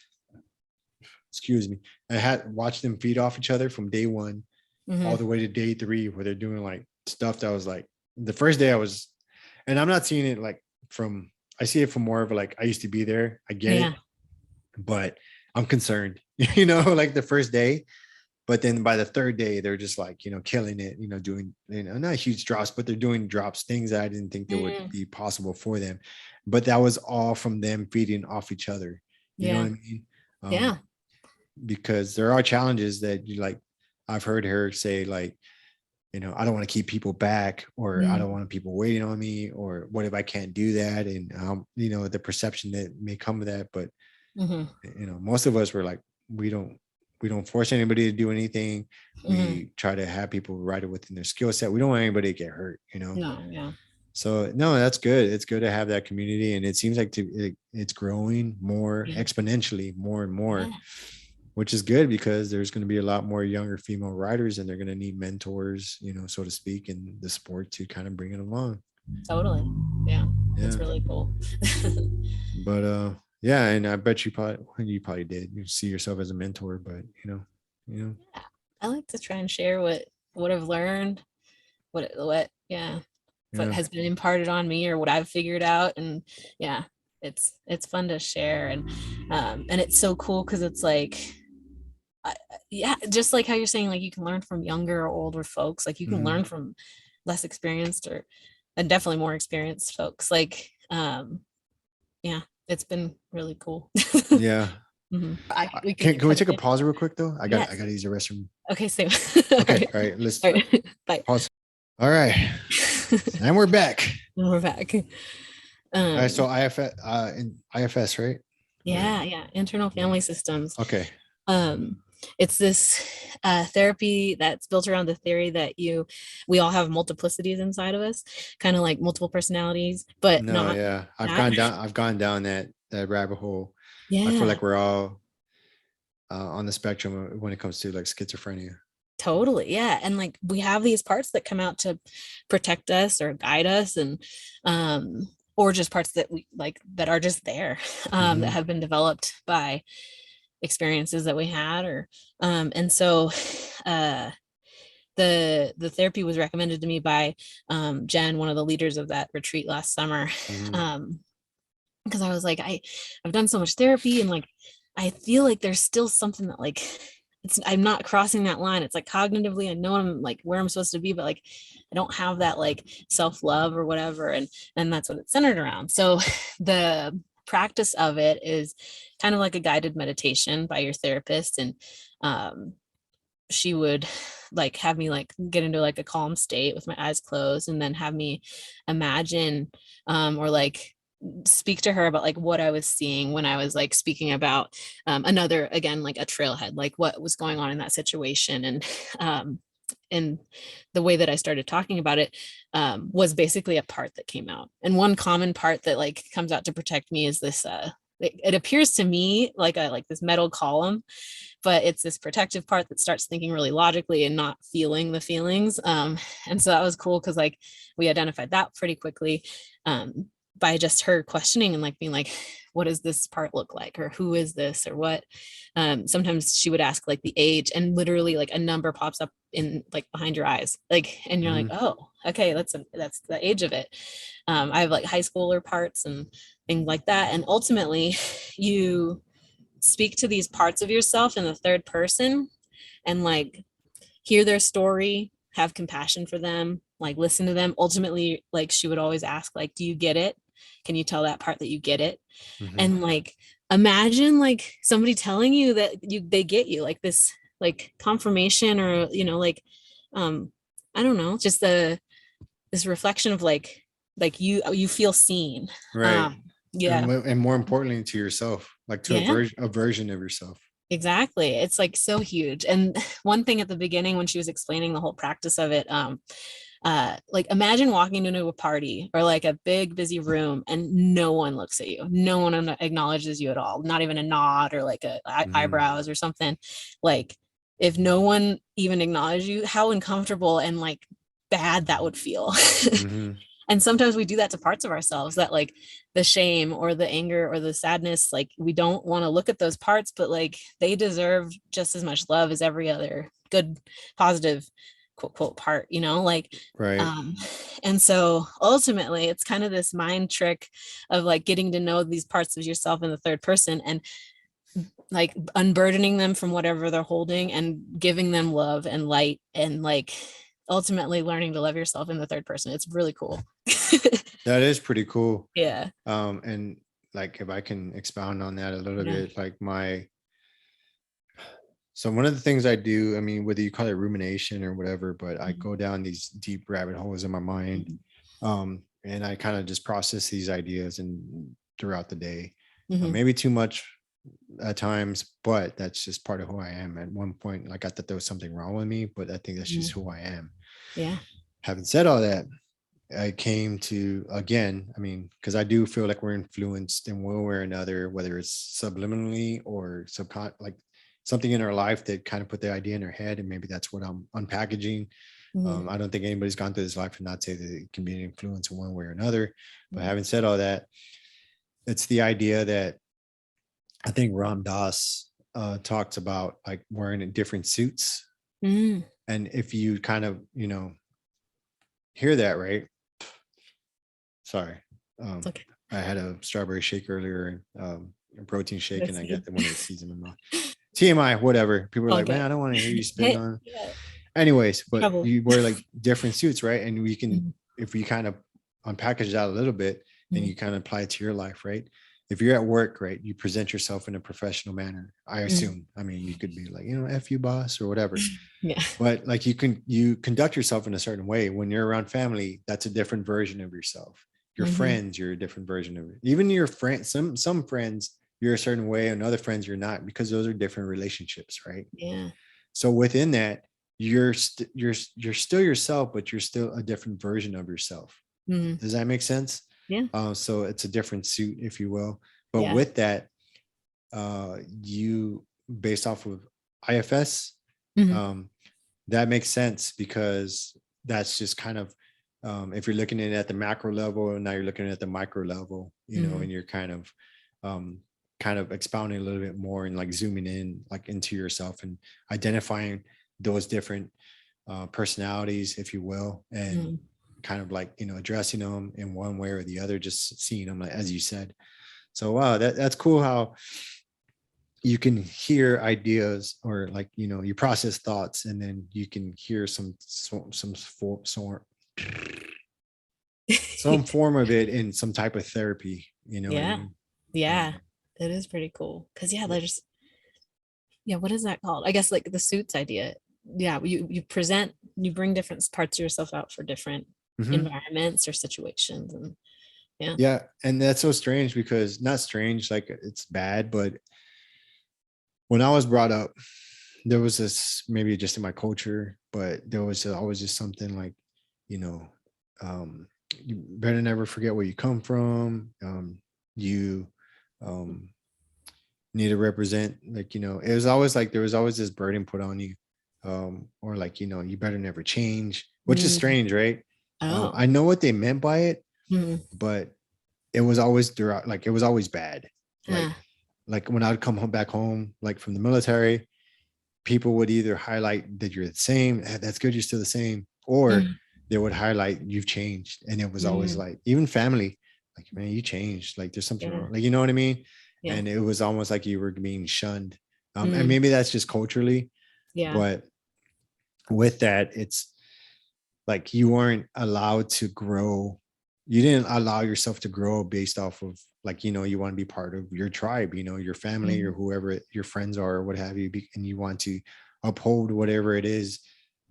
excuse me. I had watched them feed off each other from day one all Mm-hmm. the way to day 3, where they're doing like stuff that was like the first day I was, and I'm not seeing it like from, I see it from more of a, like, I used to be there, I get Yeah. it, but I'm concerned, you know, like the first day. But then by the third day, they're just like, you know, killing it, you know, doing, you know, not huge drops, but they're doing drops, things that I didn't think that would Mm-hmm. be possible for them. But that was all from them feeding off each other. You know what Yeah. I mean? Yeah. Because there are challenges that you like, I've heard her say like, you know, I don't want to keep people back, or I don't want people waiting on me, or what if I can't do that? And, you know, the perception that may come with that. But, Mm-hmm. you know, most of us were like, we don't force anybody to do anything. Mm-hmm. We try to have people ride it within their skill set. We don't want anybody to get hurt, you know? No. Yeah. So no, that's good. It's good to have that community. And it seems like it's growing more Yeah. exponentially, more and more, Yeah. which is good because there's going to be a lot more younger female riders, and they're going to need mentors, you know, so to speak, in the sport to kind of bring it along. Totally. Yeah. Yeah. It's really cool. But yeah, and I bet you probably did. You see yourself as a mentor, but you know. Yeah. I like to try and share what I've learned, what Yeah. has been imparted on me or what I've figured out. And yeah, it's fun to share. And it's so cool because it's like yeah, just like how you're saying, like you can learn from younger or older folks, like you can Mhm. learn from less experienced or and definitely more experienced folks. Like yeah, it's been really cool. Yeah. We Can we take a continue. pause real quick though? I got Yes. to use the restroom. Okay, same. Okay. All right. Let's All right. Bye. pause. All right. And we're back. We're back. All right. So in IFS, right? Yeah, internal family systems. Okay. It's this therapy that's built around the theory that we all have multiplicities inside of us, kind of like multiple personalities, but No, not yeah. that. I've gone down that rabbit hole. I feel Yeah, like we're all on the spectrum when it comes to like schizophrenia. totally. Yeah. And like we have these parts that come out to protect us or guide us, and or just parts that we like that are just there, that have been developed by experiences that we had, or and so the therapy was recommended to me by Jen, one of the leaders of that retreat last summer, because I was like, I've done so much therapy, and like I feel like there's still something that like I'm not crossing that line. It's like cognitively I know I'm like where I'm supposed to be, but like I don't have that like self-love or whatever, and that's what it's centered around. So the practice of it is kind of like a guided meditation by your therapist, and she would like have me like get into like a calm state with my eyes closed, and then have me imagine or like speak to her about like what I was seeing when I was like speaking about another, again, like a trailhead, like what was going on in that situation. And the way that I started talking about it was basically a part that came out. And one common part that like comes out to protect me is this, it appears to me like this metal column, but it's this protective part that starts thinking really logically and not feeling the feelings. And so that was cool because like we identified that pretty quickly by just her questioning and like being like, what does this part look like? Or who is this? Or what? Sometimes she would ask like the age, and literally like a number pops up in like behind your eyes. Like, and you're like, oh, okay, that's the age of it. I have like high schooler parts and things like that. And ultimately you speak to these parts of yourself in the third person and like hear their story, have compassion for them, like listen to them. Ultimately, like she would always ask, like, do you get it? Can you tell that part that you get it? And like imagine like somebody telling you that they get you, like this like confirmation, or like I don't know, just this reflection of like you feel seen. Right. Yeah. And more importantly to yourself, like to a version of yourself. Exactly. It's like so huge. And one thing at the beginning when she was explaining the whole practice of it, like imagine walking into a party or like a big busy room and no one looks at you. No one acknowledges you at all. Not even a nod or like eyebrows or something. Like if no one even acknowledged you, how uncomfortable and like bad that would feel. And sometimes we do that to parts of ourselves, that like the shame or the anger or the sadness, like we don't want to look at those parts, but like they deserve just as much love as every other good, positive, quote, quote part, like, right. And so ultimately it's kind of this mind trick of like getting to know these parts of yourself in the third person and like unburdening them from whatever they're holding and giving them love and light and like ultimately learning to love yourself in the third person. It's really cool. That is pretty cool. Yeah. And like, if I can expound on that a little bit, like so one of the things I do, I mean, whether you call it rumination or whatever, but I go down these deep rabbit holes in my mind. And I kind of just process these ideas and throughout the day, maybe too much at times, but that's just part of who I am. At one point, like I thought there was something wrong with me, but I think that's just who I am. Yeah. Having said all that, I came to, again, I mean, because I do feel like we're influenced in one way or another, whether it's subliminally or like something in our life that kind of put the idea in our head, and maybe that's what I'm unpackaging. I don't think anybody's gone through this life and not say that it can be an influence in one way or another. But having said all that, it's the idea that I think Ram Dass talks about, like wearing different suits. And if you kind of, hear that, right? Sorry. Okay. I had a strawberry shake earlier, a protein shake, and I get the one of the season in my TMI, whatever. People are like, man, I don't want to hear you spit on. Anyways, but you wear like different suits, right? And we can, if we kind of unpackage that a little bit, then you kind of apply it to your life, right? If you're at work, right, you present yourself in a professional manner, I assume. I mean, you could be like, F you boss or whatever. Yeah. But like you conduct yourself in a certain way. When you're around family, that's a different version of yourself. Your friends, you're a different version of it. Even your friends, some friends, you're a certain way, and other friends you're not, because those are different relationships, right? Yeah. So within that, you're still yourself, but you're still a different version of yourself. Does that make sense? Yeah. So it's a different suit, if you will. But with that, you, based off of IFS, that makes sense, because that's just kind of, if you're looking at it at the macro level, and now you're looking at the micro level, and you're kind of expounding a little bit more and like zooming in like into yourself and identifying those different personalities, if you will, and kind of like, addressing them in one way or the other, just seeing them, like, as you said. So wow, that's cool how you can hear ideas, or like, you process thoughts, and then you can hear some form of it in some type of therapy, Yeah. What I mean? Yeah. It is pretty cool. Cause there's, what is that called? I guess like the suits idea. Yeah. You bring different parts of yourself out for different environments or situations. And Yeah. Yeah. And that's so strange because not strange, like it's bad, but when I was brought up, there was this, maybe just in my culture, but there was always just something like, you know, you better never forget where you come from. You um, need to represent, like, it was always like there was always this burden put on you, or like, you better never change, which is Mm. strange, right? Oh. I know what they meant by it, Mhm. but it was always like it was always bad. Uh, Like when I'd come home back home, like from the military, people would either highlight that you're the same, that's good, you're still the same, or mm, they would highlight you've changed. And it was always mm, like, even family, like, man, you changed, like there's something yeah. wrong, like, you know what I mean? Yeah. And it was almost like you were being shunned. And Mm, maybe that's just culturally, yeah. but with that, it's like you weren't allowed to grow. You didn't allow yourself to grow based off of, like, you want to be part of your tribe, your family, or Mm, whoever your friends are, or what have you, and you want to uphold whatever it is,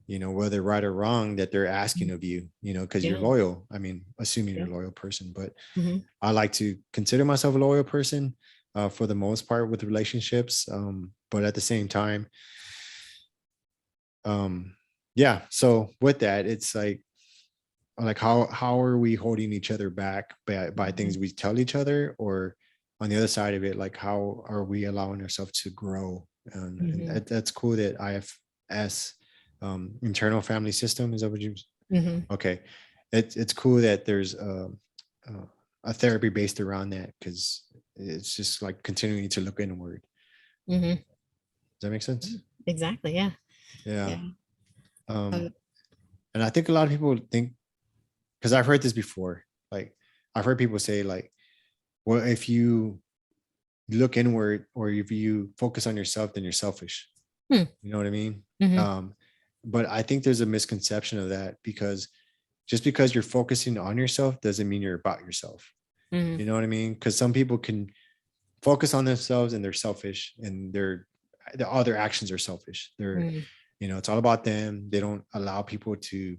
whether right or wrong, that they're asking mm, of you, because you're yeah. loyal. I mean, assuming Yeah. you're a loyal person, but Mhm. I like to consider myself a loyal person, for the most part with relationships. But at the same time, um, yeah. So with that, it's like how are we holding each other back by things Mhm. we tell each other, or on the other side of it, like how are we allowing ourselves to grow? And Mhm. that's cool that IFS, internal family system, is that what you? Mhm. Okay, it's cool that there's a therapy based around that, because it's just like continuing to look inward. Mhm. Does that make sense? Mm, exactly. Yeah. Yeah. Yeah. um Uh, and I think a lot of people think, because I've heard this before, like I've heard people say, like, well, if you look inward, or if you focus on yourself, then you're selfish. hmm. You know what I mean? Mhm. um but I think there's a misconception of that, because just because you're focusing on yourself doesn't mean you're about yourself. Mhm. You know what I mean? Because some people can focus on themselves and they're selfish, and all their actions are selfish. They're, Mhm. it's all about them. They don't allow people to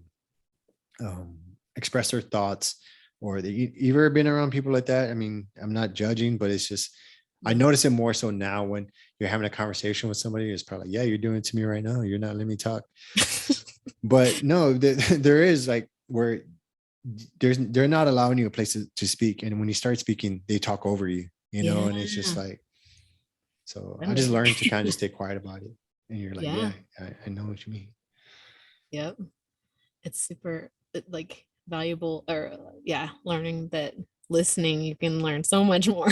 express their thoughts. Or you ever been around people like that? I mean, I'm not judging, but it's just, I Yeah. notice it more so now when you're having a conversation with somebody. It's probably, yeah, you're doing it to me right now, you're not letting me talk. But no, there is, like, where they're not allowing you a place to speak, and when you start speaking, they talk over you, Yeah. and it's just like, so I just Really. learned to kind of just stay quiet about it. And you're like, Yeah. yeah, I know what you mean. Yep. It's super like valuable, or yeah, learning that listening, you can learn so much more.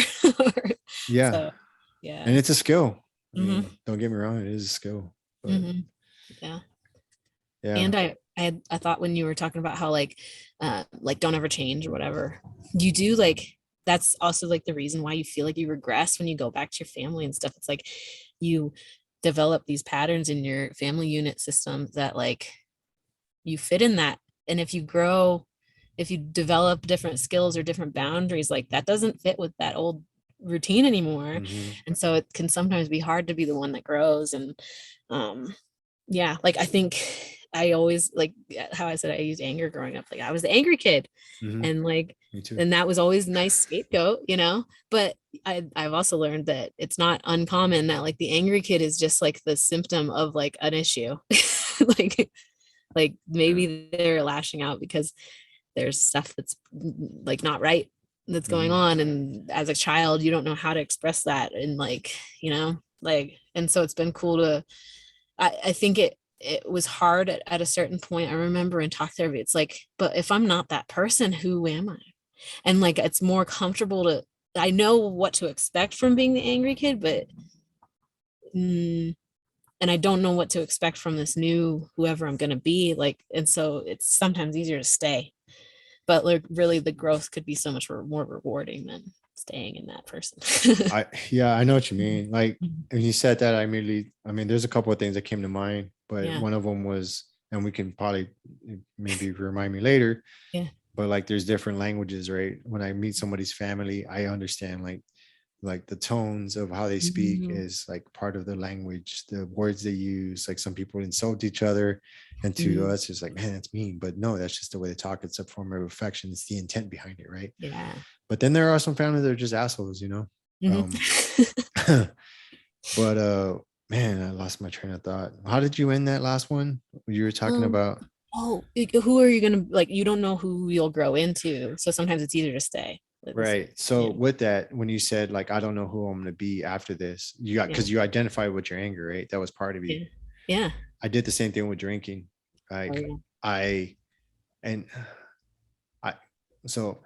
Yeah. So And yeah. it's a skill. I Hmm. mean, don't get me wrong, it is a skill. But Hmm. Yeah. yeah. And I thought when you were talking about how like don't ever change or whatever, you do, like that's also like the reason why you feel like you regress when you go back to your family and stuff. It's like you develop these patterns in your family unit system that like you fit in that. And if you grow, if you develop different skills or different boundaries, like that doesn't fit with that old routine anymore. Mhm. And so it can sometimes be hard to be the one that grows. And um yeah, like I think I always, like how I said I used anger growing up, like I was the angry kid, Mhm. and like Me too. and that was always a nice scapegoat, but I've also learned that it's not uncommon that like the angry kid is just like the symptom of like an issue. like like Yeah. maybe they're lashing out because there's stuff that's like not right that's going Mhm. on, and as a child you don't know how to express that, and like like, and so it's been cool to I think it was hard at a certain point. I remember in talk therapy, it's like, but if I'm not that person, who am I? And like it's more comfortable to, I know what to expect from being the angry kid, but and I don't know what to expect from this new whoever I'm going to be, like, and so it's sometimes easier to stay, but like really the growth could be so much more rewarding than staying in that person. Yeah, I know what you mean. Like, Mhm. when you said that, I mean, there's a couple of things that came to mind, but Yeah. one of them was, and we can probably maybe remind me later, Yeah. but like there's different languages, right? When I meet somebody's family, I understand like the tones of how they speak Mhm. is like part of the language, the words they use. Like some people insult each other, and to Mhm. us it's like, man, that's mean, but no, that's just the way they talk. It's a form of affection. It's the intent behind it, right? Yeah. But then there are some families that are just assholes, you know. Mhm. But man, I lost my train of thought. How did you end that last one? You were talking Um, about. who are you gonna like? You don't know who you'll grow into, so sometimes it's easier to stay with this. Right. So Yeah, with that, when you said like, I don't know who I'm going to be after this, you got, yeah, because you identified with your anger, right? That was part of you. yeah, yeah. I did the same thing with drinking. Oh Like yeah. I, and I, so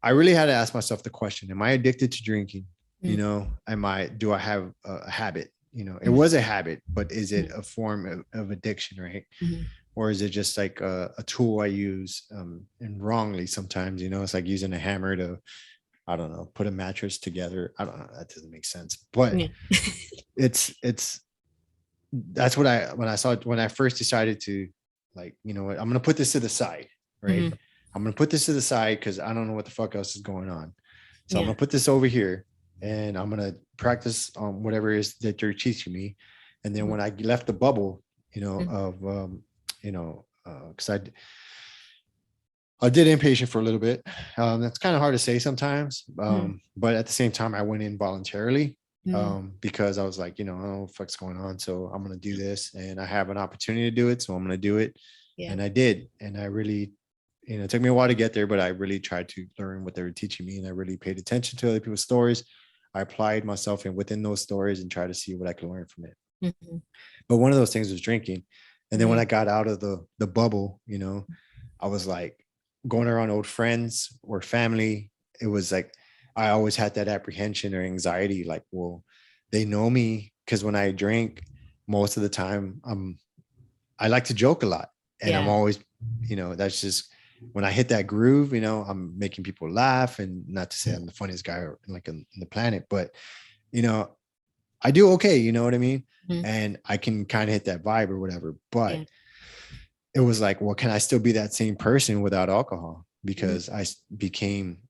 I really had to ask myself the question, am I addicted to drinking? You Mm, know, do I have a habit? You know, it mm, was a habit, but is it mm, a form of addiction, right? mm, Or is it just like a tool I use and wrongly sometimes, you know, it's like using a hammer to, I don't know, put a mattress together. I don't know. That doesn't make sense, but yeah. it's that's what when I first decided to, like, you know what, I'm going to put this to the side, right? Mhm, I'm going to put this to the side because I don't know what the fuck else is going on. So I'm yeah. going to put this over here and I'm going to practice on whatever it is that they're teaching me. And then Mhm, when I left the bubble, mhm, of, because I did inpatient for a little bit. That's kind of hard to say sometimes. mhm, But at the same time, I went in voluntarily mhm, because I was like, I don't know what the fuck's going on. So I'm going to do this and I have an opportunity to do it. So I'm going to do it. yeah. And I did. And I really, it took me a while to get there, but I really tried to learn what they were teaching me. And I really paid attention to other people's stories. I applied myself in within those stories and tried to see what I could learn from it. Mhm, But one of those things was drinking. And then when mhm, I got out of the bubble, I was like going around old friends or family. It was like I always had that apprehension or anxiety, like, well, they know me because when I drink, most of the time, I like to joke a lot, and I'm yeah. always, that's just when I hit that groove, I'm making people laugh, and not to say I'm the funniest guy like in the planet, but you know, I do okay, you know what I mean, Mhm, and I can kind of hit that vibe or whatever, but yeah. it was like, well, can I still be that same person without alcohol? Mhm, Because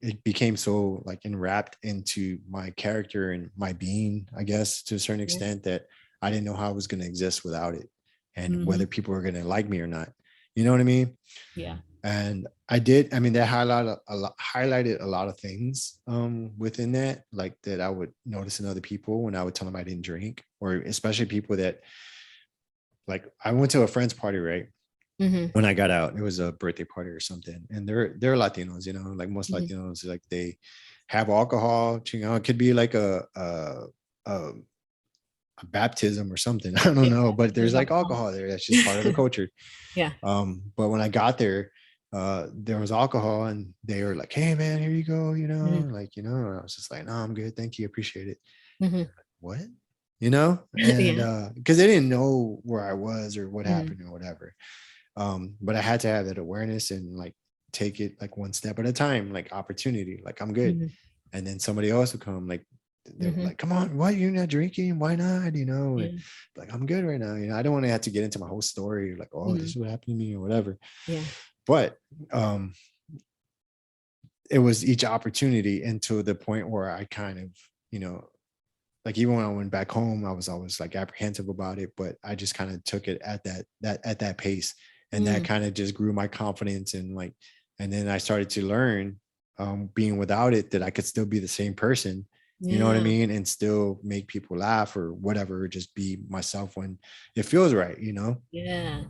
it became so like enwrapped into my character and my being, I guess, to a certain yeah. extent, that I didn't know how I was going to exist without it and whether Mhm, people were going to like me or not. You know what I mean? yeah. And I did. I mean, that highlighted a lot of things within that, like that I would notice in other people when I would tell them I didn't drink, or especially people that, like, I went to a friend's party, right? Mhm, When I got out, it was a birthday party or something, and they're Latinos, like most mhm, Latinos, like they have alcohol. It could be like a baptism or something. I don't yeah. know, but there's There's like alcohol. alcohol there. That's just part of the culture. Yeah. But when I got there, there was alcohol, and they were like, "Hey, man, here you go," Mhm, like, and I was just like, "No, I'm good, thank you, appreciate it." mhm. What? And Yeah. because they didn't know where I was or what Mhm, happened or whatever. But I had to have that awareness and like take it like one step at a time, like opportunity, like I'm good. mhm, And then somebody else would come, like they were mhm. like, come on, why you're not drinking? Why not? And Yeah. like, I'm good right now. I don't want to have to get into my whole story, like, oh, this Mhm, is what happened to me or whatever. yeah. But um it was each opportunity, and to the point where I kind of, you know, like even when I went back home, I was always like apprehensive about it, but I just kind of took it at that pace, and that Mm, kind of just grew my confidence, and like, and then I started to learn, being without it, that I could still be the same person, you know what I yeah. mean, and still make people laugh or whatever, just be myself when it feels right. Yeah.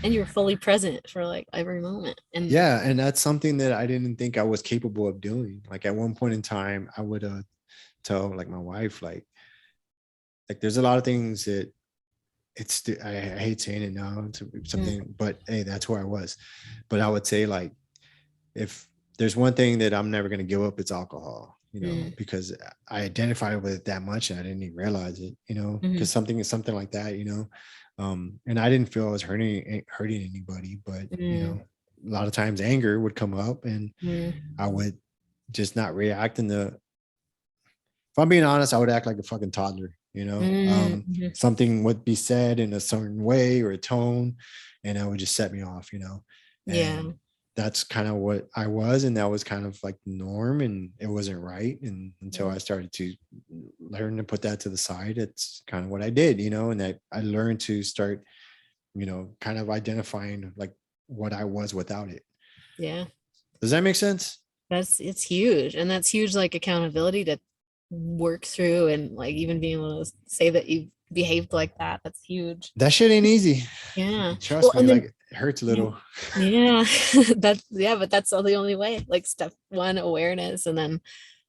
And you're fully present for like every moment. And Yeah, and that's something that I didn't think I was capable of doing. Like at one point in time, I would tell like my wife, like there's a lot of things that I hate saying it now to mm, something, but hey, that's where I was. But I would say, like, if there's one thing that I'm never going to give up, it's alcohol, mm, because I identified with it that much and I didn't even realize it, because mhm, something is something like that. And I didn't feel I was hurting anybody, but mm, a lot of times anger would come up and mm, I would just not react if I'm being honest, I would act like a fucking toddler. mm, mhm. Something would be said in a certain way or a tone, and it would just set me off. Yeah. And that's kind of what I was, and that was kind of like the norm, and it wasn't right. And until Yeah. I started to learn to put that to the side, it's kind of what I did. And I learned to start, kind of identifying like what I was without it. Yeah. Does that make sense? it's huge. And that's huge, like accountability to work through, and like even being able to say that you behaved like that. That's huge. That shit ain't easy. Yeah. Trust Well, me, and like then it hurts a little. yeah, that's yeah, but that's all the only way. Like step one, awareness, and then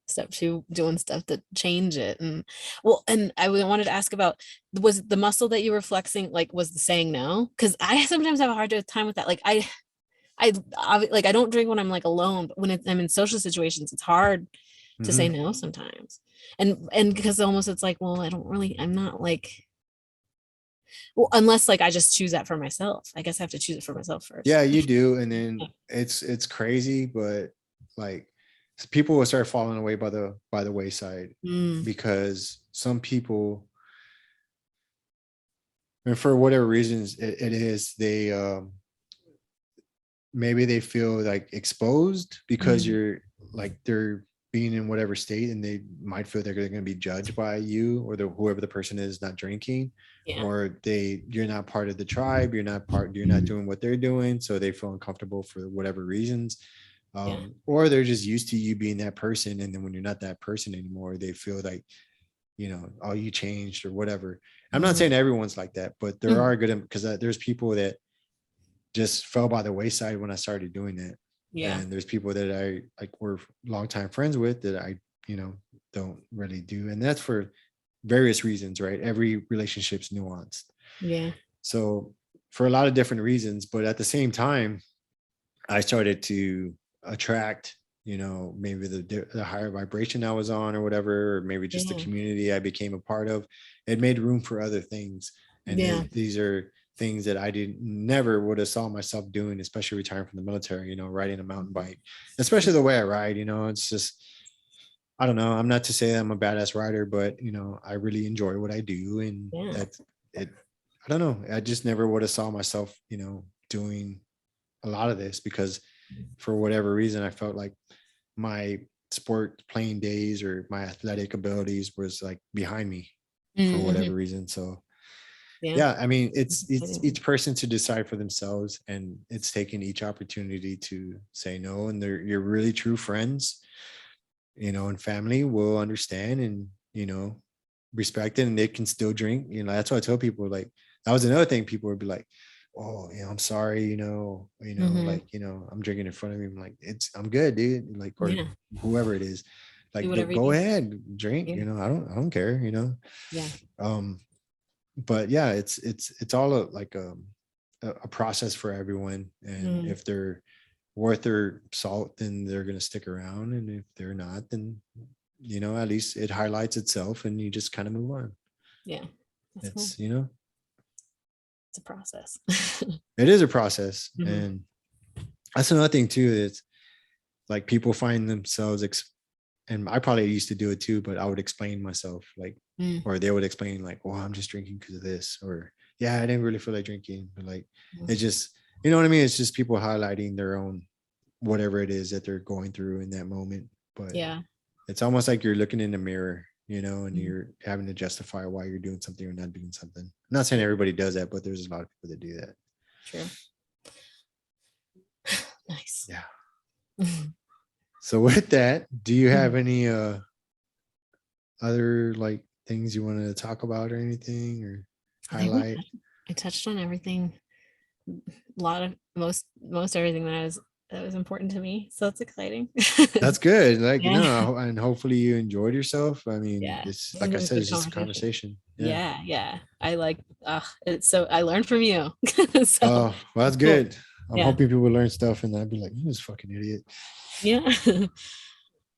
step two, doing stuff to change it. And well, and wanted to ask about, was the muscle that you were flexing, like was the saying no? Because I sometimes have a hard time with that. Like like I don't drink when I'm like alone, but when I'm in social situations, it's hard to say Mhm. no sometimes. And because almost it's like, well, I'm not like, well, unless like I just choose that for myself. I guess I have to choose it for myself first. Yeah, you do. And then it's crazy, but like people will start falling away by the wayside Mm, because some people, and for whatever reasons it is, they maybe they feel like exposed because mm, you're like they're being in whatever state, and they might feel they're going to be judged by you or whoever the person is not drinking, yeah. or you're not part of the tribe, you're not doing what they're doing, so they feel uncomfortable for whatever reasons. Yeah. Or they're just used to you being that person, and then when you're not that person anymore, they feel like, oh, you changed or whatever. I'm not Mhm. saying everyone's like that, but there Mhm. are good, because there's people that just fell by the wayside when I started doing that. Yeah. And there's people that I like were longtime friends with that I, don't really do. And that's for various reasons, right? Every relationship's nuanced. Yeah. So for a lot of different reasons, but at the same time, I started to attract, maybe the higher vibration I was on or whatever, or maybe just the Yeah. community I became a part of. It made room for other things. And Yeah. these are things that I never would have saw myself doing, especially retiring from the military, riding a mountain bike, especially the way I ride, it's just, I don't know. I'm not to say I'm a badass rider, but I really enjoy what I do. And Yeah. that's it. I don't know. I just never would have saw myself, doing a lot of this because for whatever reason, I felt like my sport playing days or my athletic abilities was like behind me for Mm-hmm. whatever reason. So Yeah. yeah, I mean, it's Exciting. each person to decide for themselves, and it's taking each opportunity to say no. And they're your really true friends, and family will understand and respect it, and they can still drink. That's what I tell people. Like that was another thing. People would be like, "Oh, I'm sorry, Mm-hmm. like I'm drinking in front of me." I'm like, I'm good, dude. Like, or Yeah. whoever it is, Do like, whatever you go need. ahead, drink. Yeah. I don't care. Yeah. Um, but yeah, it's all like a process for everyone, and Mm. if they're worth their salt, then they're gonna stick around, and if they're not, then at least it highlights itself, and you just kind of move on. Yeah. That's cool. It's It's a process. it is a process, Mhm. and that's another thing too. It's like people find themselves, and I probably used to do it too, but I would explain myself like, Mm. or they would explain like, "Well, I'm just drinking because of this," or "Yeah, I didn't really feel like drinking," but like, Mm. it just, you know what I mean? It's just people highlighting their own whatever it is that they're going through in that moment. But Yeah. it's almost like you're looking in the mirror, and Mm. you're having to justify why you're doing something or not doing something. I'm not saying everybody does that, but there's a lot of people that do that. True. Nice. Yeah. So with that, do you have any other like things you wanted to talk about or anything or I think highlight? I touched on everything. A lot of most everything that was important to me. So it's exciting. That's good. Like, Yeah. and hopefully you enjoyed yourself. I mean, Yeah. it's This like I is a said, good it's just a conversation. conversation. Yeah. Yeah. Yeah. I like, it's so I learned from you. So Oh, well, that's it's cool. good. I'm Yeah. hoping people learn stuff and I'd be like, this fucking idiot. Yeah.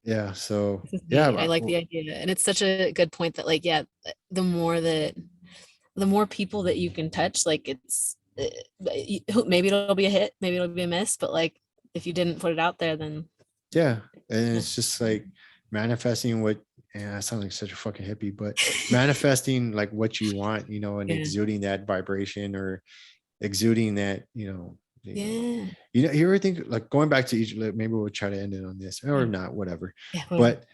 Yeah. So This is yeah. neat. I like the idea. And it's such a good point that like, yeah, the more people that you can touch, like maybe it'll be a hit, maybe it'll be a miss, but like if you didn't put it out there, then Yeah. And yeah. it's just like manifesting what, and I sound like such a fucking hippie, but manifesting like what you want, and Yeah. exuding that vibration or exuding that, Yeah. you ever think like going back to each, like, maybe we'll try to end it on this or Yeah. not, whatever. Yeah. But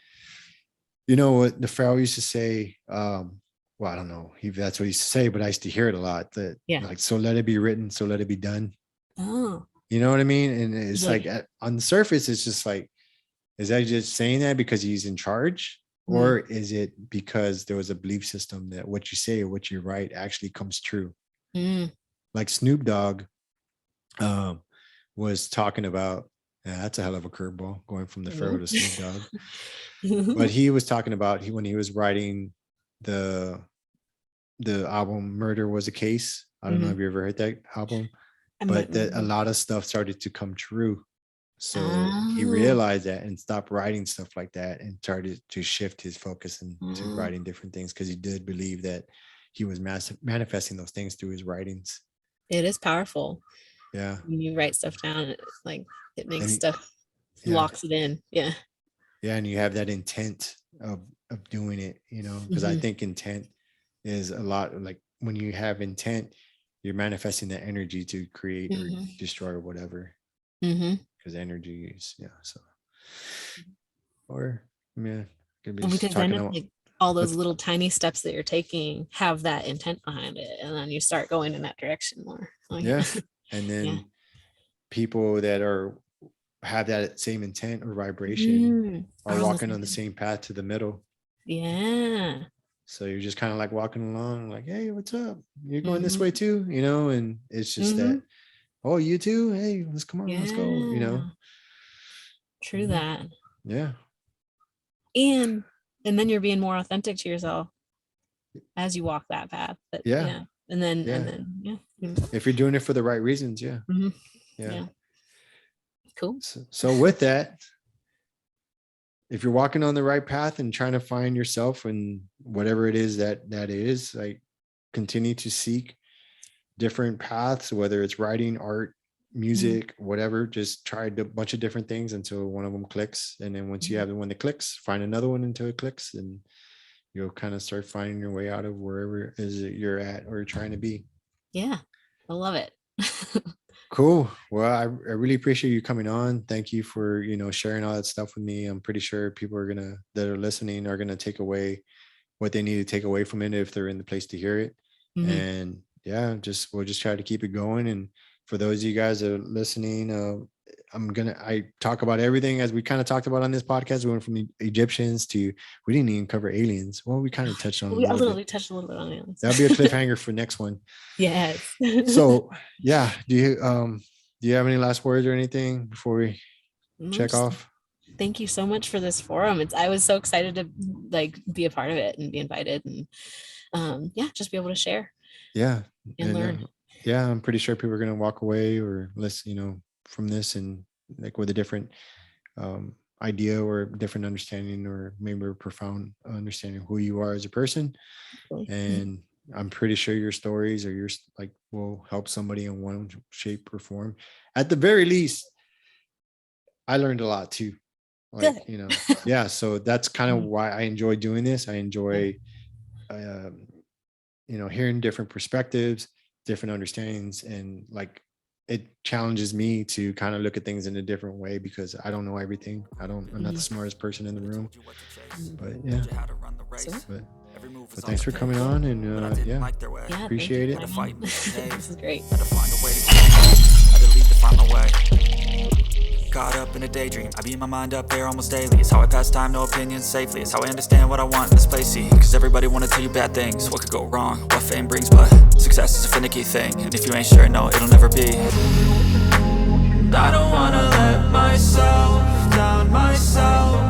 you know what the Pharaoh used to say, well, I don't know if that's what he used to say, but I used to hear it a lot that Yeah. like, so let it be written, so let it be done. Oh. You know what I mean? And it's Like, like on the surface, it's just like, is that just saying that because he's in charge? Or is it because there was a belief system that what you say or what you write actually comes true? Like Snoop Dogg was talking about, that's a hell of a curveball going from the Pharaoh to Snoop Dogg. But he was talking about when he was writing the album Murder Was a Case. I don't know if you ever heard that album, but that a lot of stuff started to come true. So he realized that and stopped writing stuff like that and started to shift his focus into writing different things, because he did believe that he was manifesting those things through his writings. It is powerful. Yeah. When you write stuff down, it makes stuff, locks it in. Yeah. Yeah. And you have that intent of doing it, because I think intent is a lot, like when you have intent, you're manifesting that energy to create or destroy or whatever. Because energy is, so. Or, could be because then it's all those little tiny steps that you're taking have that intent behind it, and then you start going in that direction more. And then people that have that same intent or vibration are walking on the same path to the middle. Yeah. So you're just kind of like walking along, like, hey, what's up? You're going this way too, and it's just that, oh, you too? Hey, let's let's go, True that. Yeah. And then you're being more authentic to yourself as you walk that path. But, And then if you're doing it for the right reasons, yeah. Cool. So with that, if you're walking on the right path and trying to find yourself and whatever it is that is, like, continue to seek different paths, whether it's writing, art, music, whatever. Just try a bunch of different things until one of them clicks. And then once you have the one that clicks, find another one until it clicks, and you'll kind of start finding your way out of wherever it is that you're at or you're trying to be. Yeah. I love it. Cool. Well, I really appreciate you coming on. Thank you for, sharing all that stuff with me. I'm pretty sure people that are listening are going to take away what they need to take away from it if they're in the place to hear it. And we'll just try to keep it going. And for those of you guys that are listening, I talk about everything as we kind of talked about on this podcast. We went from the Egyptians to, we didn't even cover aliens. Well, we kind of touched on we touched a little bit on aliens. That'll be a cliffhanger for next one. Yes. So do you have any last words or anything before we check off? Thank you so much for this forum. I was so excited to be a part of it and be invited, and just be able to share. Yeah. And learn. I'm pretty sure people are going to walk away or listen, from this and with a different idea or different understanding, or maybe a profound understanding of who you are as a person. And I'm pretty sure your stories or will help somebody in one shape or form. At the very least, I learned a lot too. So that's kind of why I enjoy doing this. I enjoy, hearing different perspectives, different understandings, and it challenges me to kind of look at things in a different way, because I don't know everything. I'm not the smartest person in the room, but but thanks for coming on, and appreciate it. This is great. Caught up in a daydream, I beat my mind up there almost daily. It's how I pass time, no opinions safely. It's how I understand what I want in this place, see. Cause everybody wanna tell you bad things, what could go wrong, what fame brings. But success is a finicky thing, and if you ain't sure, no, it'll never be. I don't wanna let myself down myself.